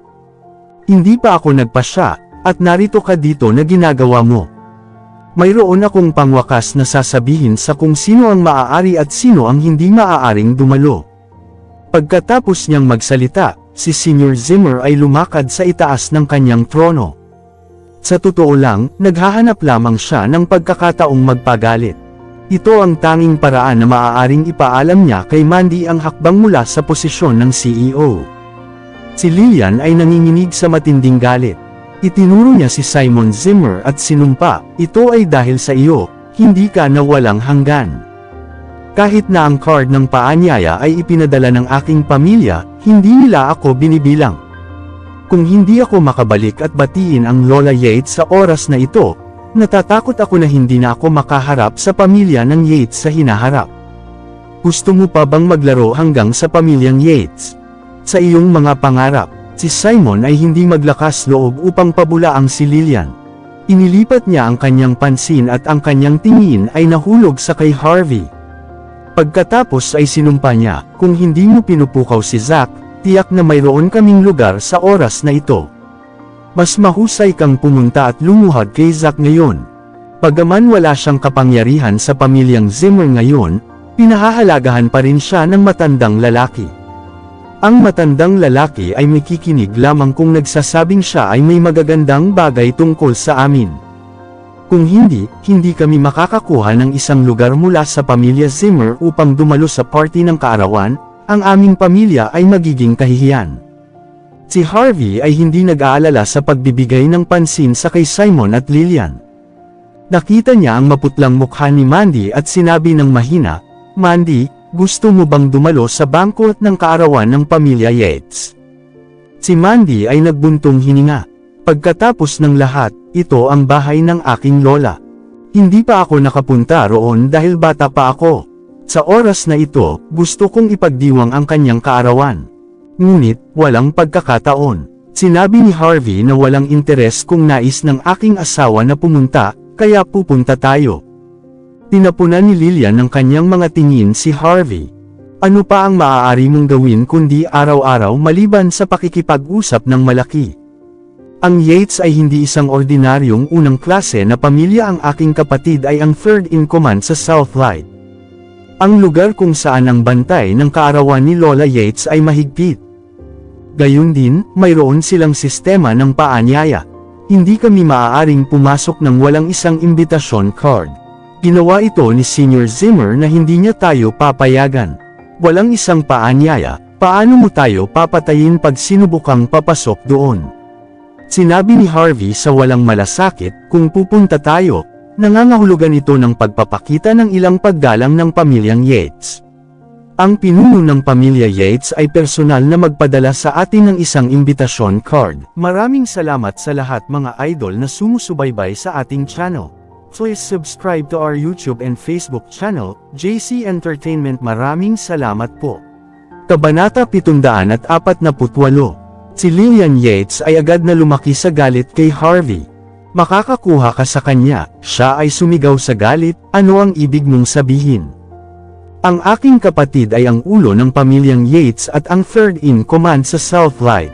Speaker 1: Hindi pa ako nagpasya, at narito ka dito na ginagawa mo. Mayroon akong pangwakas na sasabihin sa kung sino ang maaari at sino ang hindi maaaring dumalo. Pagkatapos niyang magsalita, si Senior Zimmer ay lumakad sa itaas ng kanyang trono. Sa totoo lang, naghahanap lamang siya ng pagkakataong magpagalit. Ito ang tanging paraan na maaaring ipaalam niya kay Mandy ang hakbang mula sa posisyon ng CEO. Si Lillian ay nanginginig sa matinding galit. Itinuro niya si Simon Zimmer at sinumpa, ito ay dahil sa iyo, hindi ka na walang hanggan. Kahit na ang card ng paanyaya ay ipinadala ng aking pamilya, hindi nila ako binibilang. Kung hindi ako makabalik at batiin ang Lola Yates sa oras na ito, natatakot ako na hindi na ako makaharap sa pamilya ng Yates sa hinaharap. Gusto mo pa bang maglaro hanggang sa pamilyang Yates? Sa iyong mga pangarap, si Simon ay hindi maglakas loob upang pabulaang si Lillian. Inilipat niya ang kanyang pansin at ang kanyang tingin ay nahulog sa kay Harvey. Pagkatapos ay sinumpa niya, kung hindi mo pinupukaw si Zack, tiyak na mayroon kaming lugar sa oras na ito. Mas mahusay kang pumunta at lumuhad kay Zack ngayon. Bagaman wala siyang kapangyarihan sa pamilyang Zimmer ngayon, pinahahalagahan pa rin siya ng matandang lalaki. Ang matandang lalaki ay may kikinig lamang kung nagsasabing siya ay may magagandang bagay tungkol sa amin. Kung hindi, hindi kami makakakuha ng isang lugar mula sa pamilya Zimmer upang dumalo sa party ng kaarawan, ang aming pamilya ay magiging kahihiyan. Si Harvey ay hindi nag-aalala sa pagbibigay ng pansin sa kay Simon at Lillian. Nakita niya ang maputlang mukha ni Mandy at sinabi ng mahina, Mandy, gusto mo bang dumalo sa bangkot ng kaarawan ng pamilya Yates? Si Mandy ay nagbuntong hininga. Pagkatapos ng lahat, ito ang bahay ng aking lola. Hindi pa ako nakapunta roon dahil bata pa ako. Sa oras na ito, gusto kong ipagdiwang ang kanyang kaarawan. Ngunit, walang pagkakataon. Sinabi ni Harvey na walang interes kung nais ng aking asawa na pumunta, kaya pupunta tayo. Tinapunan ni Lillian ng kanyang mga tingin si Harvey. Ano pa ang maaari mong gawin kundi araw-araw maliban sa pakikipag-usap ng malaki? Ang Yates ay hindi isang ordinaryong unang klase na pamilya, ang aking kapatid ay ang third in command sa Southlight. Ang lugar kung saan ang bantay ng kaarawan ni Lola Yates ay mahigpit. Gayun din, mayroon silang sistema ng paanyaya. Hindi kami maaaring pumasok ng walang isang imbitasyon card. Ginawa ito ni Senior Zimmer na hindi niya tayo papayagan. Walang isang paanyaya, paano mo tayo papatayin pag sinubukang papasok doon? Sinabi ni Harvey sa walang malasakit, kung pupunta tayo, nangangahulugan ito ng pagpapakita ng ilang paggalang ng pamilyang Yates. Ang pinuno ng pamilya Yates ay personal na magpadala sa atin ng isang imbitasyon card. Maraming salamat sa lahat mga idol na sumusubaybay sa ating channel. Please subscribe to our YouTube and Facebook channel, JC Entertainment. Maraming salamat po. Kabanata 748. Si Lillian Yates ay agad na lumaki sa galit kay Harvey. Makakakuha ka sa kanya, siya ay sumigaw sa galit, ano ang ibig mong sabihin? Ang aking kapatid ay ang ulo ng pamilyang Yates at ang third in command sa Southlight.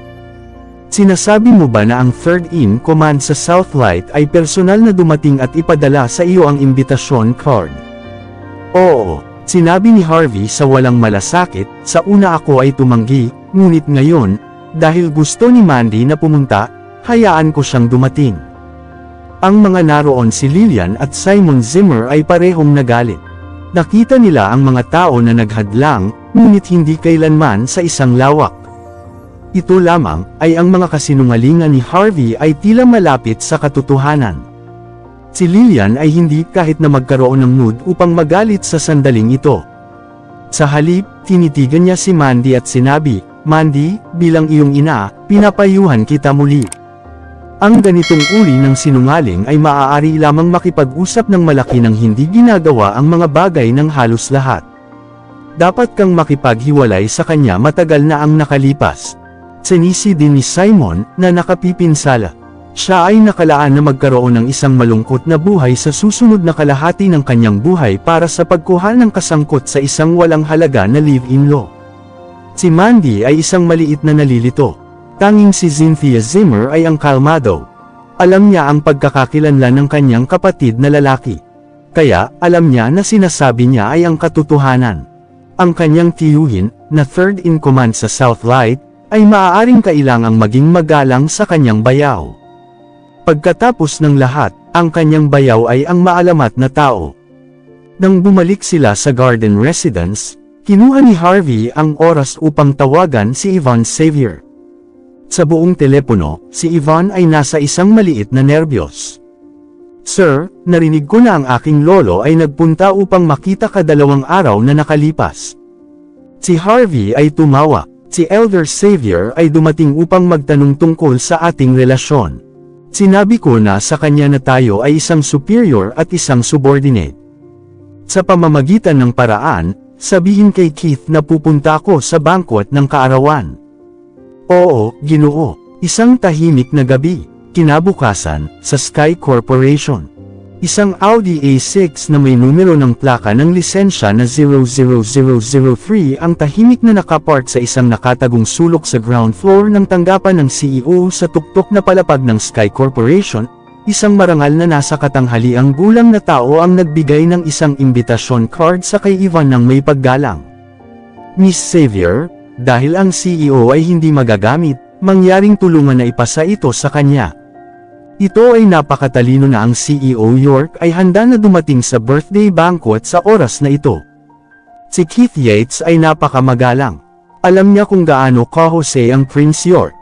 Speaker 1: Sinasabi mo ba na ang third in command sa Southlight ay personal na dumating at ipadala sa iyo ang imbitasyon card? Oo, sinabi ni Harvey sa walang malasakit. Sa una ako ay tumanggi, ngunit ngayon, dahil gusto ni Mandy na pumunta, hayaan ko siyang dumating. Ang mga naroon si Lillian at Simon Zimmer ay parehong nagalit. Nakita nila ang mga tao na naghadlang, ngunit hindi kailanman sa isang lawak. Ito lamang, ay ang mga kasinungalingan ni Harvey ay tila malapit sa katotohanan. Si Lillian ay hindi kahit na magkaroon ng mood upang magalit sa sandaling ito. Sa halip, tinitigan niya si Mandy at sinabi, Mandy, bilang iyong ina, pinapayuhan kita muli. Ang ganitong uri ng sinungaling ay maaari lamang makipag-usap ng malaki nang hindi ginagawa ang mga bagay ng halos lahat. Dapat kang makipaghiwalay sa kanya matagal na ang nakalipas. Sinisi din ni Simon, na nakapipinsala. Siya ay nakalaan na magkaroon ng isang malungkot na buhay sa susunod na kalahati ng kanyang buhay para sa pagkuha ng kasangkot sa isang walang halaga na live-in law. Si Mandy ay isang maliit na nalilito. Tanging si Cynthia Zimmer ay ang kalmado. Alam niya ang pagkakakilanlan ng kanyang kapatid na lalaki. Kaya, alam niya na sinasabi niya ay ang katotohanan. Ang kanyang tiyuhin, na third in command sa Southlight, ay maaaring kailangang maging magalang sa kanyang bayaw. Pagkatapos ng lahat, ang kanyang bayaw ay ang maalamat na tao. Nang bumalik sila sa Garden Residence, kinuha ni Harvey ang oras upang tawagan si Yvonne Xavier. Sa buong telepono, si Yvonne ay nasa isang maliit na nerbiyos. "Sir, narinig ko na ang aking lolo ay nagpunta upang makita ka 2 araw na nakalipas." Si Harvey ay tumawa. Si Elder Xavier ay dumating upang magtanong tungkol sa ating relasyon. Sinabi ko na sa kanya na tayo ay isang superior at isang subordinate. Sa pamamagitan ng paraan, sabihin kay Keith na pupunta ako sa banquet ng kaarawan. Oo, Ginoo. Isang tahimik na gabi, kinabukasan, sa Sky Corporation. Isang Audi A6 na may numero ng plaka ng lisensya na 00003 ang tahimik na nakapark sa isang nakatagong sulok sa ground floor ng tanggapan ng CEO sa tuktok na palapag ng Sky Corporation. Isang marangal na nasa katanghaliang gulang na tao ang nagbigay ng isang imbitasyon card sa kay Yvonne ng may paggalang. "Miss Xavier, dahil ang CEO ay hindi magagamit, mangyaring tulungan na ipasa ito sa kanya. Ito ay napakatalino na ang CEO York ay handa na dumating sa birthday banquet sa oras na ito." Si Keith Yates ay napakamagalang. Alam niya kung gaano kahose ang Prince York.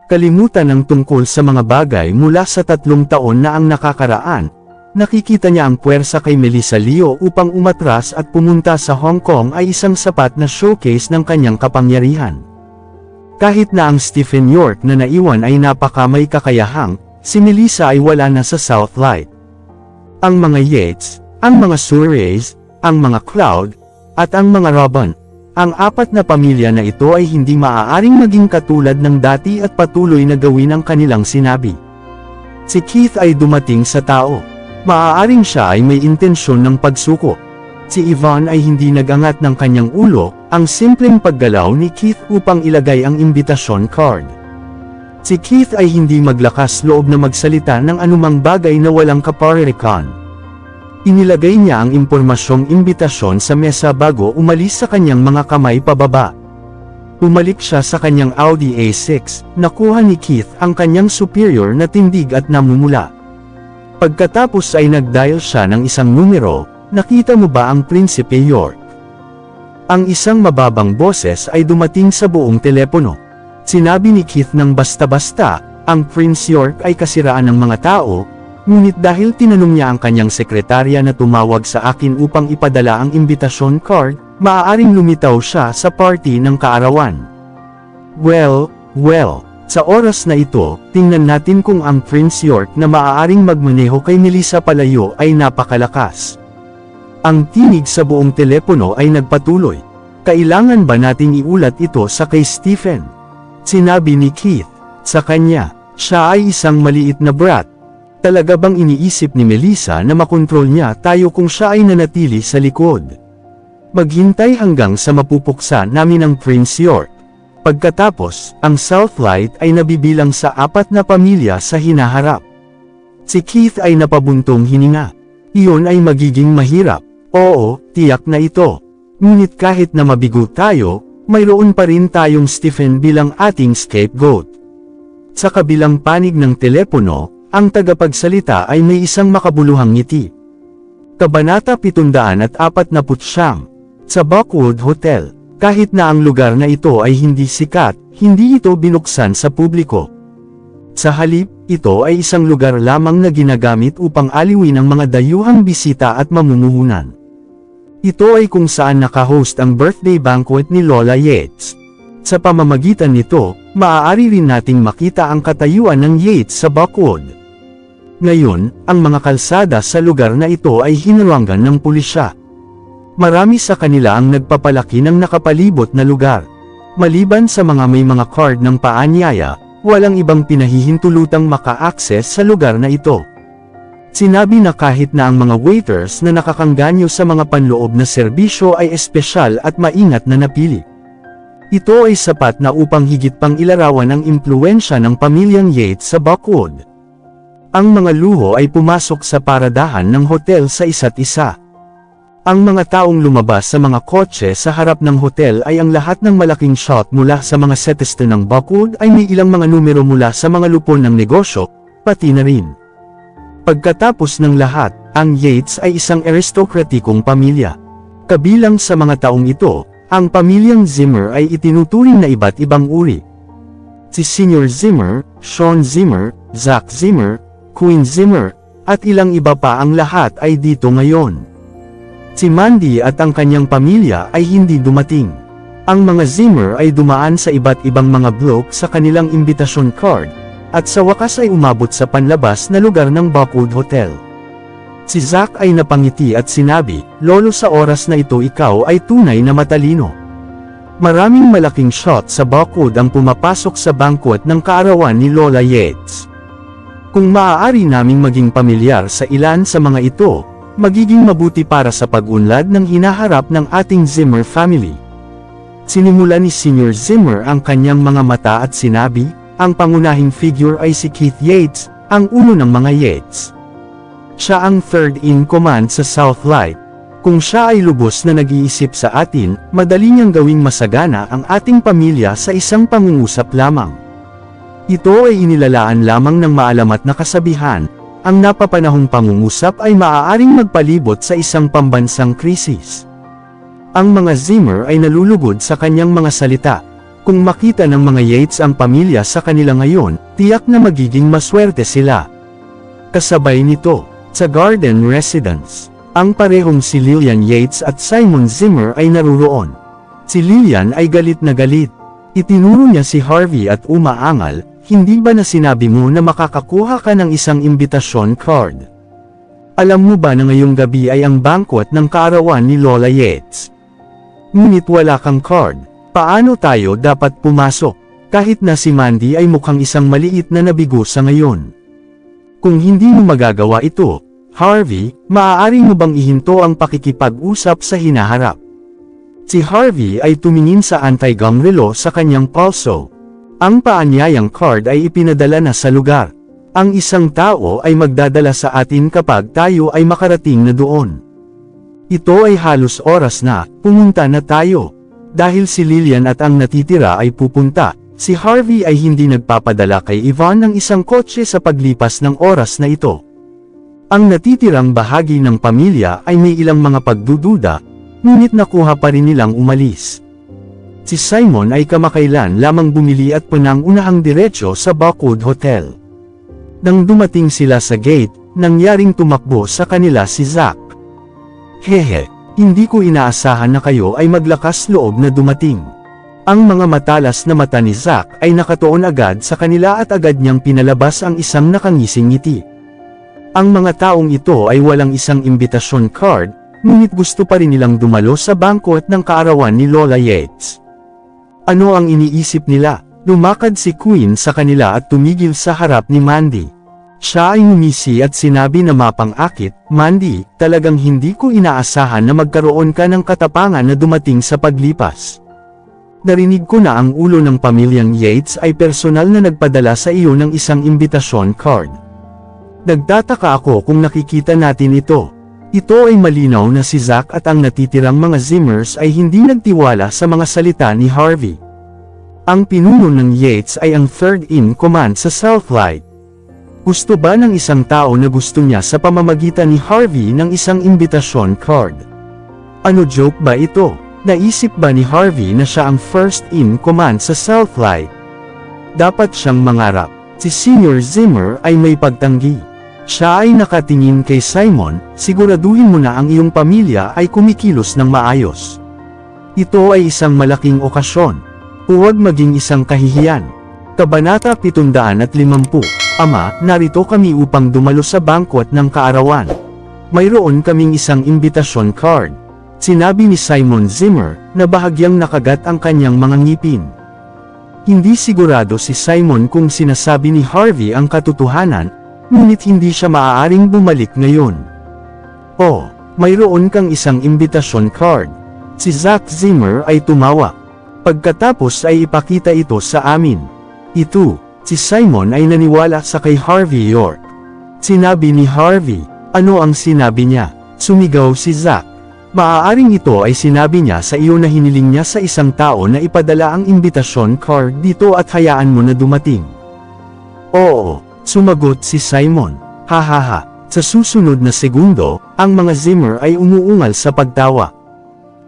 Speaker 1: Kalimutan ang tungkol sa mga bagay mula sa 3 taon na ang nakakaraan. Nakikita niya ang puwersa kay Melissa Leo upang umatras at pumunta sa Hong Kong ay isang sapat na showcase ng kanyang kapangyarihan. Kahit na ang Stephen York na naiwan ay napakamay kakayahang, si Melissa ay wala na sa Southlight. Ang mga Yates, ang mga Suarez, ang mga Cloud, at ang mga Robin, ang 4 na pamilya na ito ay hindi maaaring maging katulad ng dati at patuloy na gawin ang kanilang sinabi. Si Keith ay dumating sa tao. Maaaring siya ay may intensyon ng pagsuko. Si Yvonne ay hindi nagangat ng kanyang ulo, ang simpleng paggalaw ni Keith upang ilagay ang imbitasyon card. Si Keith ay hindi maglakas loob na magsalita ng anumang bagay na walang kaparirikan. Inilagay niya ang impormasyong imbitasyon sa mesa bago umalis sa kanyang mga kamay pababa. Umalik siya sa kanyang Audi A6, nakuha ni Keith ang kanyang superior na tindig at namumula. Pagkatapos ay nag-dial siya ng isang numero. "Nakita mo ba ang Prinsipe York?" Ang isang mababang boses ay dumating sa buong telepono. Sinabi ni Keith ng basta-basta, "Ang Prince York ay kasiraan ng mga tao," ngunit dahil tinanong niya ang kanyang sekretarya na tumawag sa akin upang ipadala ang imbitasyon card, maaaring lumitaw siya sa party ng kaarawan. Well, sa oras na ito, tingnan natin kung ang Prince York na maaaring magmaneho kay Melissa palayo ay napakalakas. Ang tinig sa buong telepono ay nagpatuloy. "Kailangan ba nating iulat ito sa kay Stephen?" Sinabi ni Keith. Sa kanya, siya ay isang maliit na brat. Talaga bang iniisip ni Melissa na makontrol niya tayo kung siya ay nanatili sa likod? Maghintay hanggang sa mapupuksa namin ang Prince York. Pagkatapos, ang Southlight ay nabibilang sa 4 na pamilya sa hinaharap. Si Keith ay napabuntong hininga. Iyon ay magiging mahirap. Oo, tiyak na ito. Ngunit kahit na mabigo tayo, mayroon pa rin tayong Stephen bilang ating scapegoat. Sa kabilang panig ng telepono, ang tagapagsalita ay may isang makabuluhang ngiti. Kabanata 749. Sa Buckwood Hotel. Kahit na ang lugar na ito ay hindi sikat, hindi ito binuksan sa publiko. Sa halip, ito ay isang lugar lamang na ginagamit upang aliwin ang mga dayuhang bisita at mamumuhunan. Ito ay kung saan nakahost ang birthday banquet ni Lola Yates. Sa pamamagitan nito, maaari rin nating makita ang katayuan ng Yates sa Buckwood. Ngayon, ang mga kalsada sa lugar na ito ay hinarangan ng pulisya. Marami sa kanila ang nagpapalaki ng nakapalibot na lugar. Maliban sa mga may mga card ng paanyaya, walang ibang pinahihintulutang maka-access sa lugar na ito. Sinabi na kahit na ang mga waiters na nakakangganyo sa mga panloob na serbisyo ay espesyal at maingat na napili. Ito ay sapat na upang higit pang ilarawan ang impluwensya ng pamilyang Yates sa Buckwood. Ang mga luho ay pumasok sa paradahan ng hotel sa isa't isa. Ang mga taong lumabas sa mga kotse sa harap ng hotel ay ang lahat ng malaking shot mula sa mga seteste ng Buckwood ay may ilang mga numero mula sa mga lupon ng negosyo, pati na rin. Pagkatapos ng lahat, ang Yates ay isang aristokratikong pamilya. Kabilang sa mga taong ito, ang pamilyang Zimmer ay itinuturing na iba't ibang uri. Si Senior Zimmer, Sean Zimmer, Zach Zimmer, Queen Zimmer, at ilang iba pa ang lahat ay dito ngayon. Si Mandy at ang kanyang pamilya ay hindi dumating. Ang mga Zimmer ay dumaan sa iba't ibang mga bloke sa kanilang imbitasyon card, at sa wakas ay umabot sa panlabas na lugar ng Buckwood Hotel. Si Zach ay napangiti at sinabi, "Lolo, sa oras na ito ikaw ay tunay na matalino." Maraming malaking shot sa Buckwood ang pumapasok sa banquet ng kaarawan ni Lola Yates. Kung maaari naming maging pamilyar sa ilan sa mga ito, magiging mabuti para sa pag-unlad ng hinaharap ng ating Zimmer family. Sinimula ni Senior Zimmer ang kanyang mga mata at sinabi, "Ang pangunahing figure ay si Keith Yates, ang ulo ng mga Yates. Siya ang third in command sa Southlight. Kung siya ay lubos na nag-iisip sa atin, madali niyang gawing masagana ang ating pamilya sa isang pangungusap lamang." Ito ay inilalaan lamang ng maalamat na kasabihan, ang napapanahong pangungusap ay maaaring magpalibot sa isang pambansang krisis. Ang mga Zimmer ay nalulugod sa kanyang mga salita. Kung makita ng mga Yates ang pamilya sa kanila ngayon, tiyak na magiging maswerte sila. Kasabay nito, sa Garden Residence, ang parehong si Lillian Yates at Simon Zimmer ay naruroon. Si Lillian ay galit na galit. Itinuro niya si Harvey at umaangal, "Hindi ba na sinabi mo na makakakuha ka ng isang imbitasyon card? Alam mo ba na ngayong gabi ay ang banquet ng kaarawan ni Lola Yates? Ngunit wala kang card. Paano tayo dapat pumasok? Kahit na si Mandy ay mukhang isang maliit na nabigo sa ngayon. Kung hindi mo magagawa ito, Harvey, maaari mo bang ihinto ang pakikipag-usap sa hinaharap?" Si Harvey ay tumingin sa anti-gong relo sa kanyang pulso. Ang paanyayang card ay ipinadala na sa lugar. Ang isang tao ay magdadala sa atin kapag tayo ay makarating na doon. Ito ay halos oras na, pumunta na tayo. Dahil si Lillian at ang natitira ay pupunta, si Harvey ay hindi nagpapadala kay Yvonne ng isang kotse sa paglipas ng oras na ito. Ang natitirang bahagi ng pamilya ay may ilang mga pagdududa, ngunit nakuha pa rin nilang umalis. Si Simon ay kamakailan lamang bumili at punang-unahang diretsyo sa Buckwood Hotel. Nang dumating sila sa gate, nangyaring tumakbo sa kanila si Zach. "Hehe, hindi ko inaasahan na kayo ay maglakas loob na dumating." Ang mga matalas na mata ni Zach ay nakatuon agad sa kanila at agad niyang pinalabas ang isang nakangising ngiti. Ang mga taong ito ay walang isang imbitasyon card, ngunit gusto pa rin nilang dumalo sa banquet ng kaarawan ni Lola Yates. Ano ang iniisip nila? Lumakad si Queen sa kanila at tumigil sa harap ni Mandy. Siya ay ngumisi at sinabi na mapang-akit, "Mandy, talagang hindi ko inaasahan na magkaroon ka ng katapangan na dumating sa paglipas. Narinig ko na ang ulo ng pamilyang Yates ay personal na nagpadala sa iyo ng isang imbitasyon card. Nagtataka ako kung nakikita natin ito. Ito ay malinaw na si Zach at ang natitirang mga Zimmers ay hindi nagtiwala sa mga salita ni Harvey. Ang pinuno ng Yates ay ang third in command sa Southlight. Gusto ba ng isang tao na gusto niya sa pamamagitan ni Harvey ng isang imbitasyon card? Ano joke ba ito? Naisip ba ni Harvey na siya ang first in command sa Southlight? Dapat siyang mangarap. Si Senior Zimmer ay may pagtanggi. Siya ay nakatingin kay Simon, "Siguraduhin mo na ang iyong pamilya ay kumikilos ng maayos. Ito ay isang malaking okasyon. Huwag maging isang kahihiyan. Kabanata 750. Ama, narito kami upang dumalo sa bangkwat ng kaarawan. Mayroon kaming isang imbitasyon card. Sinabi ni Simon Zimmer, na bahagyang nakagat ang kanyang mga ngipin. Hindi sigurado si Simon kung sinasabi ni Harvey ang katotohanan, ngunit hindi siya maaaring bumalik ngayon. Oh, mayroon kang isang imbitasyon card. Si Zack Zimmer ay tumawa. Pagkatapos ay ipakita ito sa amin. Ito, si Simon ay naniwala sa kay Harvey York. Sinabi ni Harvey, ano ang sinabi niya? Sumigaw si Zack. Maaaring ito ay sinabi niya sa iyo na hiniling niya sa isang tao na ipadala ang imbitasyon card dito at hayaan mo na dumating. Oo, sumagot si Simon. Hahaha, sa susunod na segundo, ang mga Zimmer ay umuungal sa pagtawa.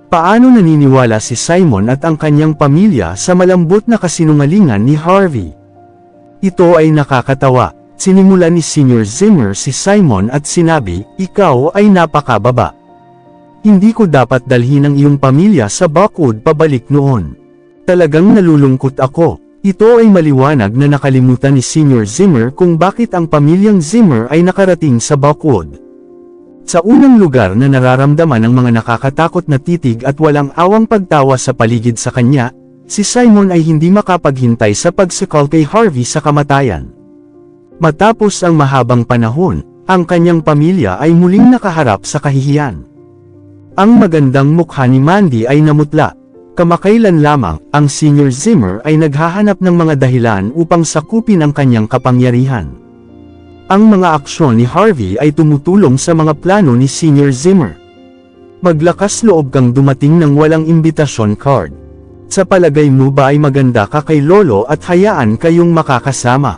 Speaker 1: Paano naniniwala si Simon at ang kanyang pamilya sa malambot na kasinungalingan ni Harvey? Ito ay nakakatawa. Sinimulan ni Senior Zimmer si Simon at sinabi, ikaw ay napakababa. Hindi ko dapat dalhin ang iyong pamilya sa Buckwood pabalik noon. Talagang nalulungkot ako. Ito ay maliwanag na nakalimutan ni Senior Zimmer kung bakit ang pamilyang Zimmer ay nakarating sa Buckwood. Sa unang lugar na nararamdaman ng mga nakakatakot na titig at walang awang pagtawa sa paligid sa kanya, si Simon ay hindi makapaghintay sa pagsakal kay Harvey sa kamatayan. Matapos ang mahabang panahon, ang kanyang pamilya ay muling nakaharap sa kahihiyan. Ang magandang mukha ni Mandy ay namutla. Kamakailan lamang, ang Senior Zimmer ay naghahanap ng mga dahilan upang sakupin ang kanyang kapangyarihan. Ang mga aksyon ni Harvey ay tumutulong sa mga plano ni Senior Zimmer. Maglakas loob kang dumating ng walang imbitasyon card. Sa palagay mo ba ay maganda ka kay Lolo at hayaan kayong makakasama?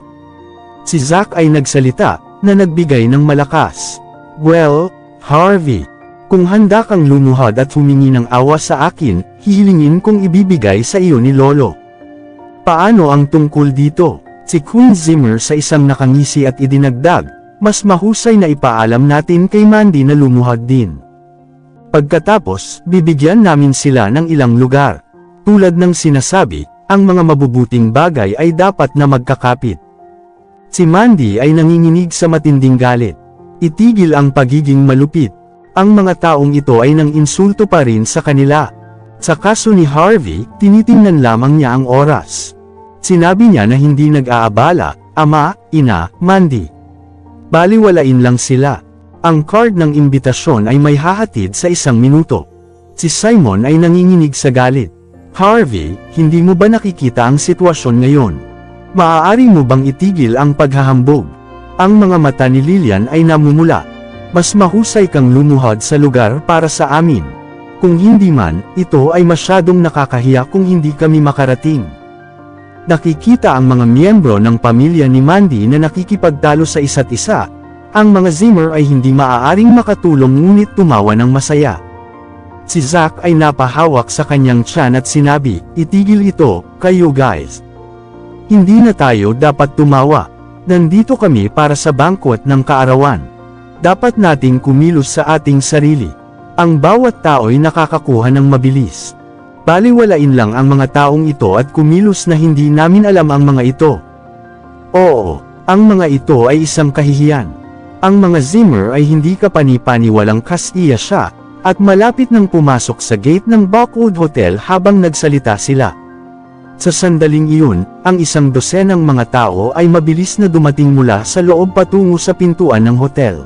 Speaker 1: Si Zack ay nagsalita, na nagbigay ng malakas. Well, Harvey, kung handa kang lumuhad at humingi ng awa sa akin, hihilingin kong ibibigay sa iyo ni Lolo. Paano ang tungkol dito? Si Queen Zimmer sa isang nakangisi at idinagdag, mas mahusay na ipaalam natin kay Mandy na lumuhad din. Pagkatapos, bibigyan namin sila ng ilang lugar. Tulad ng sinasabi, ang mga mabubuting bagay ay dapat na magkakapit. Si Mandy ay nanginginig sa matinding galit. Itigil ang pagiging malupit. Ang mga taong ito ay nang insulto pa rin sa kanila. Sa kaso ni Harvey, tinitingnan lamang niya ang oras. Sinabi niya na hindi nag-aabala, ama, ina, Mandy. Baliwalain lang sila. Ang card ng imbitasyon ay may hahatid sa 1 minuto. Si Simon ay nanginginig sa galit. Harvey, hindi mo ba nakikita ang sitwasyon ngayon? Maaari mo bang itigil ang paghahambog? Ang mga mata ni Lillian ay namumula. Mas mahusay kang lumuhad sa lugar para sa amin. Kung hindi man, ito ay masyadong nakakahiya kung hindi kami makarating. Nakikita ang mga miyembro ng pamilya ni Mandy na nakikipagtalo sa isa't isa. Ang mga Zimmer ay hindi maaaring makatulong ngunit tumawa ng masaya. Si Zack ay napahawak sa kanyang tiyan at sinabi, itigil ito, kayo guys. Hindi na tayo dapat tumawa. Nandito kami para sa bangkwat ng kaarawan. Dapat nating kumilos sa ating sarili. Ang bawat tao'y nakakakuha ng mabilis. Baliwalain lang ang mga taong ito at kumilos na hindi namin alam ang mga ito. Oo, ang mga ito ay isang kahihiyan. Ang mga Zimmer ay hindi kapani-pani walang kasiya siya, at malapit nang pumasok sa gate ng Buckwood Hotel habang nagsalita sila. Sa sandaling iyon, ang 100 mga tao ay mabilis na dumating mula sa loob patungo sa pintuan ng hotel.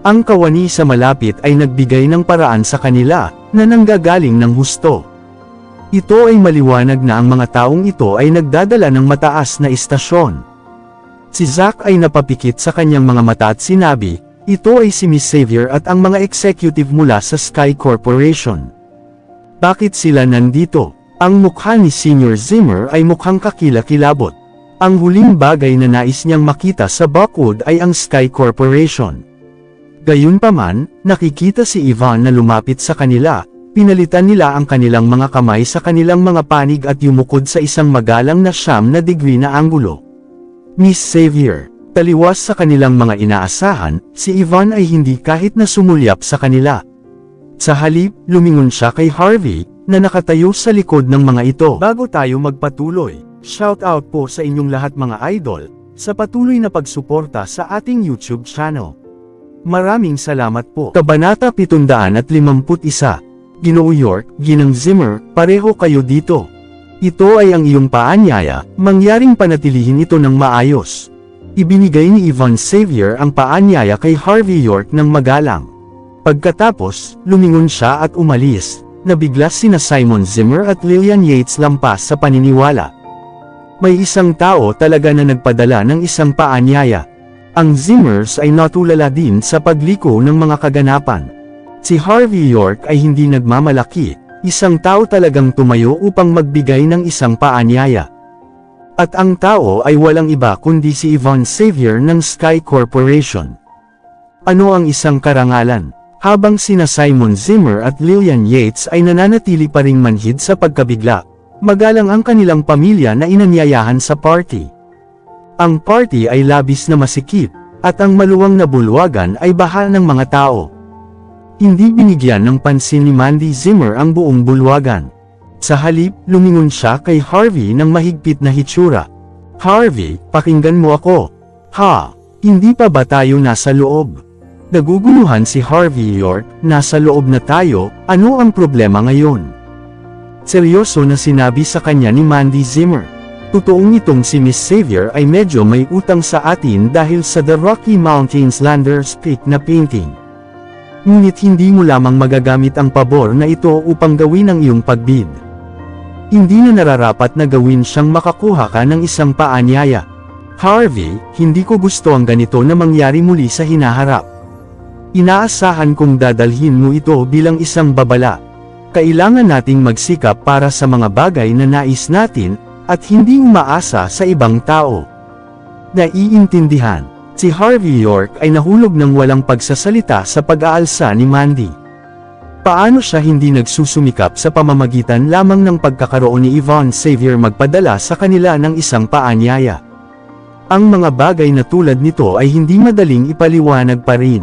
Speaker 1: Ang kawani sa malapit ay nagbigay ng paraan sa kanila, na nanggagaling ng husto. Ito ay maliwanag na ang mga taong ito ay nagdadala ng mataas na istasyon. Si Zack ay napapikit sa kanyang mga mata at sinabi, ito ay si Miss Xavier at ang mga executive mula sa Sky Corporation. Bakit sila nandito? Ang mukha ni Senior Zimmer ay mukhang kakilakilabot. Ang huling bagay na nais niyang makita sa Buckwood ay ang Sky Corporation. Gayunpaman, nakikita si Ivan na lumapit sa kanila. Pinalitan nila ang kanilang mga kamay sa kanilang mga panig at yumukod sa isang magalang na 9 degree na anggulo. Miss Xavier, taliwas sa kanilang mga inaasahan, si Ivan ay hindi kahit na sumulyap sa kanila. Sa halip, lumingon siya kay Harvey, na nakatayo sa likod ng mga ito. Bago tayo magpatuloy, shoutout po sa inyong lahat mga idol, sa patuloy na pagsuporta sa ating YouTube channel. Maraming salamat po. Kabanata 751. Ginoo York, Ginang Zimmer, pareho kayo dito. Ito ay ang iyong paanyaya, mangyaring panatilihin ito ng maayos. Ibinigay ni Yvonne Xavier ang paanyaya kay Harvey York ng magalang. Pagkatapos, lumingon siya at umalis. Nabigla sina Simon Zimmer at Lillian Yates lampas sa paniniwala. May isang tao talaga na nagpadala ng isang paanyaya. Ang Zimmers ay natulala din sa pagliko ng mga kaganapan. Si Harvey York ay hindi nagmamalaki, isang tao talagang tumayo upang magbigay ng isang paanyaya. At ang tao ay walang iba kundi si Yvonne Xavier ng Sky Corporation. Ano ang isang karangalan? Habang sina Simon Zimmer at Lillian Yates ay nananatili pa ring manhid sa pagkabigla, magalang ang kanilang pamilya na inanyayahan sa party. Ang party ay labis na masikip, at ang maluwang na bulwagan ay baha ng mga tao. Hindi binigyan ng pansin ni Mandy Zimmer ang buong bulwagan. Sa halip, lumingon siya kay Harvey ng mahigpit na hitsura. "Harvey, pakinggan mo ako. Ha? Hindi pa ba tayo nasa loob?" Naguguluhan si Harvey York, "Nasa loob na tayo, ano ang problema ngayon?" Seryoso na sinabi sa kanya ni Mandy Zimmer. "Totoong itong si Miss Xavier ay medyo may utang sa atin dahil sa The Rocky Mountains Landers Peak na painting. Ngunit hindi mo lamang magagamit ang pabor na ito upang gawin ang iyong pagbid. Hindi na nararapat na gawin siyang makakuha ka ng isang paanyaya. Harvey, hindi ko gusto ang ganito na mangyari muli sa hinaharap. Inaasahan kong dadalhin mo ito bilang isang babala. Kailangan nating magsikap para sa mga bagay na nais natin, at hindi umaasa sa ibang tao." Naiintindihan. Si Harvey York ay nahulog ng walang pagsasalita sa pag-aalsa ni Mandy. Paano siya hindi nagsusumikap sa pamamagitan lamang ng pagkakaroon ni Yvonne Xavier magpadala sa kanila ng isang paanyaya? Ang mga bagay na tulad nito ay hindi madaling ipaliwanag pa rin.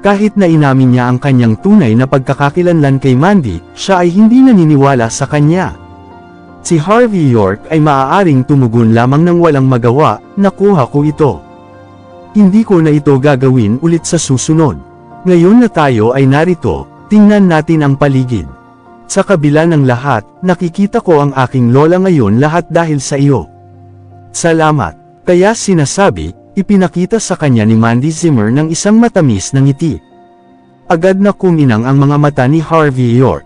Speaker 1: Kahit na inamin niya ang kanyang tunay na pagkakakilanlan kay Mandy, siya ay hindi naniniwala sa kanya. Si Harvey York ay maaaring tumugon lamang ng walang magawa, "Nakuha ko ito. Hindi ko na ito gagawin ulit sa susunod. Ngayon na tayo ay narito, tingnan natin ang paligid. Sa kabila ng lahat, nakikita ko ang aking lola ngayon lahat dahil sa iyo. Salamat." Kaya sinasabi, ipinakita sa kanya ni Mandy Zimmer ng isang matamis na ngiti. Agad na kuminang ang mga mata ni Harvey York.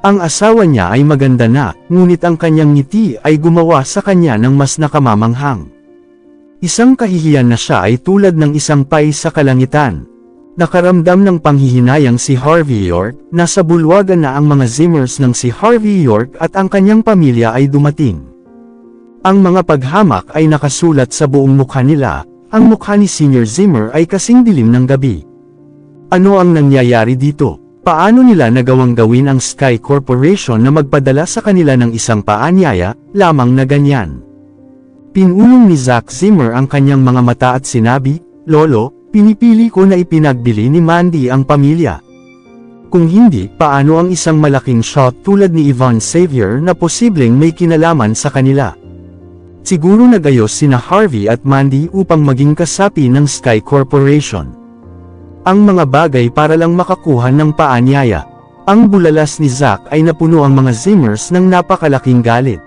Speaker 1: Ang asawa niya ay maganda na, ngunit ang kanyang ngiti ay gumawa sa kanya ng mas nakamamanghang. Isang kahihiyan na siya ay tulad ng isang pay sa kalangitan. Nakaramdam ng panghihinayang si Harvey York, nasa bulwagan na ang mga Zimmers ng si Harvey York at ang kanyang pamilya ay dumating. Ang mga paghamak ay nakasulat sa buong mukha nila, ang mukha ni Senior Zimmer ay kasing dilim ng gabi. Ano ang nangyayari dito? Paano nila nagawang gawin ang Sky Corporation na magpadala sa kanila ng isang paanyaya, lamang na ganyan? Pinulong ni Zack Zimmer ang kanyang mga mata at sinabi, "Lolo, pinipili ko na ipinagbili ni Mandy ang pamilya. Kung hindi, paano ang isang malaking shot tulad ni Yvonne Xavier na posibleng may kinalaman sa kanila?" Siguro nagayos sina Harvey at Mandy upang maging kasapi ng Sky Corporation. Ang mga bagay para lang makakuha ng paanyaya. Ang bulalas ni Zack ay napuno ang mga Zimmers ng napakalaking galit.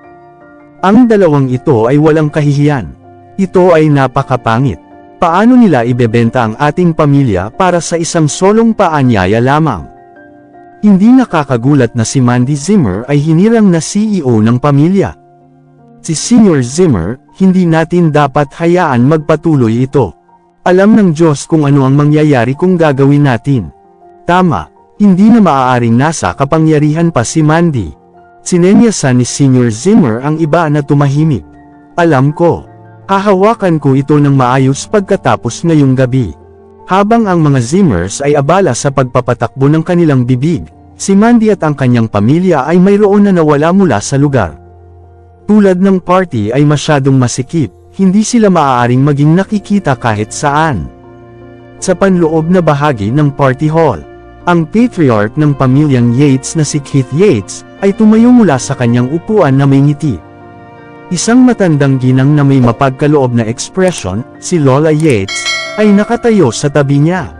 Speaker 1: Ang dalawang ito ay walang kahihiyan. Ito ay napakapangit. Paano nila ibebenta ang ating pamilya para sa isang solong paanyaya lamang? Hindi nakakagulat na si Mandy Zimmer ay hinirang na CEO ng pamilya. Si Senior Zimmer, hindi natin dapat hayaan magpatuloy ito. Alam ng Diyos kung ano ang mangyayari kung gagawin natin. Tama, hindi na maaaring nasa kapangyarihan pa si Mandy. Sinenyasan ni Senior Zimmer ang iba na tumahimik. Alam ko. Hahawakan ko ito ng maayos pagkatapos ngayong gabi. Habang ang mga Zimmers ay abala sa pagpapatakbo ng kanilang bibig, si Mandy at ang kanyang pamilya ay mayroon na nawala mula sa lugar. Tulad ng party ay masyadong masikip, hindi sila maaaring maging nakikita kahit saan. Sa panloob na bahagi ng party hall, Ang patriarch ng pamilyang Yates na si Keith Yates, ay tumayo mula sa kanyang upuan na may ngiti. Isang matandang ginang na may mapagkaloob na ekspresyon, si Lola Yates, ay nakatayo sa tabi niya.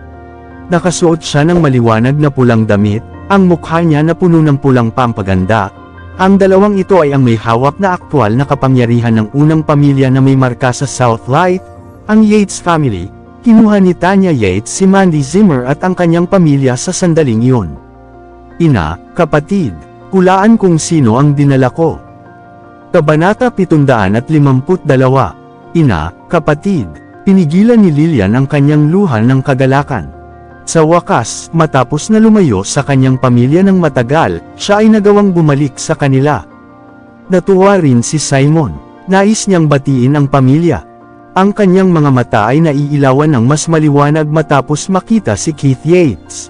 Speaker 1: Nakasuot siya ng maliwanag na pulang damit, ang mukha niya na puno ng pulang pampaganda. Ang dalawang ito ay ang may hawak na aktwal na kapangyarihan ng unang pamilya na may marka sa South Light, ang Yates family. Kinuha ni Tanya Yates si Mandy Zimmer at ang kanyang pamilya sa sandaling iyon. Ina, kapatid, hulaan kung sino ang dinala ko. Kabanata 752. Ina, kapatid, pinigilan ni Lillian ang kanyang luha ng kagalakan. Sa wakas, matapos na lumayo sa kanyang pamilya ng matagal, siya ay nagawang bumalik sa kanila. Natuwa rin si Simon. Nais niyang batiin ang pamilya. Ang kanyang mga mata ay naiilawan ng mas maliwanag matapos makita si Keith Yates.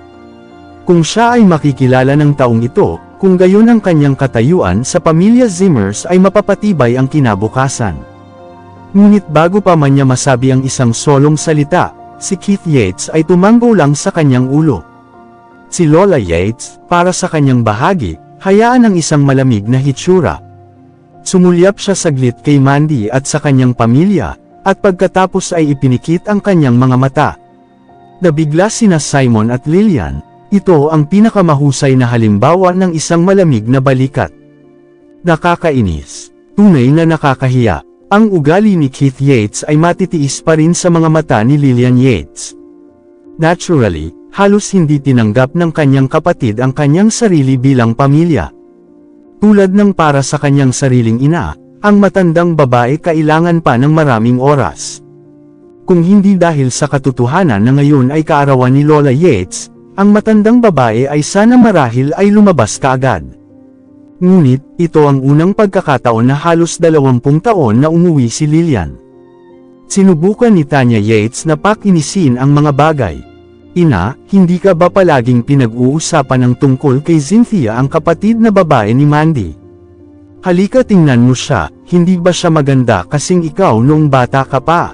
Speaker 1: Kung siya ay makikilala ng taong ito, kung gayon ang kanyang katayuan sa pamilya Zimmers ay mapapatibay ang kinabukasan. Ngunit bago pa man niya masabi ang isang solong salita, si Keith Yates ay tumanggo lang sa kanyang ulo. Si Lola Yates, para sa kanyang bahagi, hayaan ang isang malamig na hitsura. Sumulyap siya saglit kay Mandy at sa kanyang pamilya, at pagkatapos ay ipinikit ang kanyang mga mata. Nabigla sina Simon at Lillian, ito ang pinakamahusay na halimbawa ng isang malamig na balikat. Nakakainis. Tunay na nakakahiya. Ang ugali ni Keith Yates ay matitiis pa rin sa mga mata ni Lillian Yates. Naturally, halos hindi tinanggap ng kanyang kapatid ang kanyang sarili bilang pamilya. Tulad ng para sa kanyang sariling ina, ang matandang babae kailangan pa ng maraming oras. Kung hindi dahil sa katotohanan na ngayon ay kaarawan ni Lola Yates, ang matandang babae ay sana marahil ay lumabas kaagad. Ngunit, ito ang unang pagkakataon na halos 20 taon na umuwi si Lillian. Sinubukan ni Tanya Yates na pakinisin ang mga bagay. Ina, hindi ka ba palaging pinag-uusapan ng tungkol kay Cynthia ang kapatid na babae ni Mandy? Halika tingnan mo siya, hindi ba siya maganda kasing ikaw noong bata ka pa?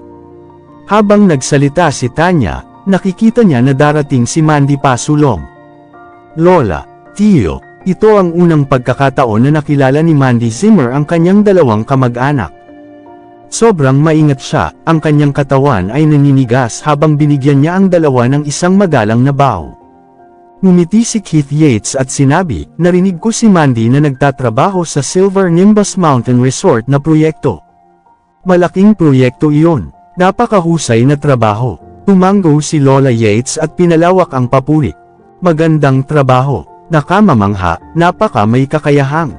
Speaker 1: Habang nagsalita si Tanya, nakikita niya na darating si Mandy pasulong. Lola, Tio, ito ang unang pagkakataon na nakilala ni Mandy Zimmer ang kanyang dalawang kamag-anak. Sobrang maingat siya, ang kanyang katawan ay naninigas habang binigyan niya ang dalawa ng isang magalang na bow. Ngumiti si Keith Yates at sinabi, narinig ko si Mandy na nagtatrabaho sa Silver Nimbus Mountain Resort na proyekto. Malaking proyekto iyon. Napakahusay na trabaho. Tumanggo si Lola Yates at pinalawak ang papuri. Magandang trabaho. Nakamamangha, napaka may kakayahang.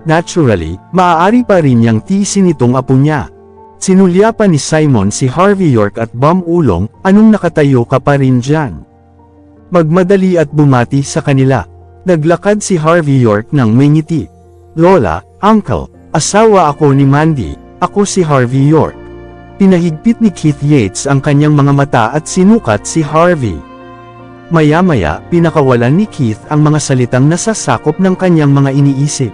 Speaker 1: Naturally, maaari pa rin niyang tiisin itong apo niya. Sinulyapan ni Simon si Harvey York at Bam Ulong, anong nakatayo ka pa rin dyan? Magmadali at bumati sa kanila. Naglakad si Harvey York ng may ngiti. Lola, Uncle, asawa ako ni Mandy, ako si Harvey York. Pinahigpit ni Keith Yates ang kanyang mga mata at sinukat si Harvey. Maya-maya, pinakawalan ni Keith ang mga salitang nasasakop ng kanyang mga iniisip.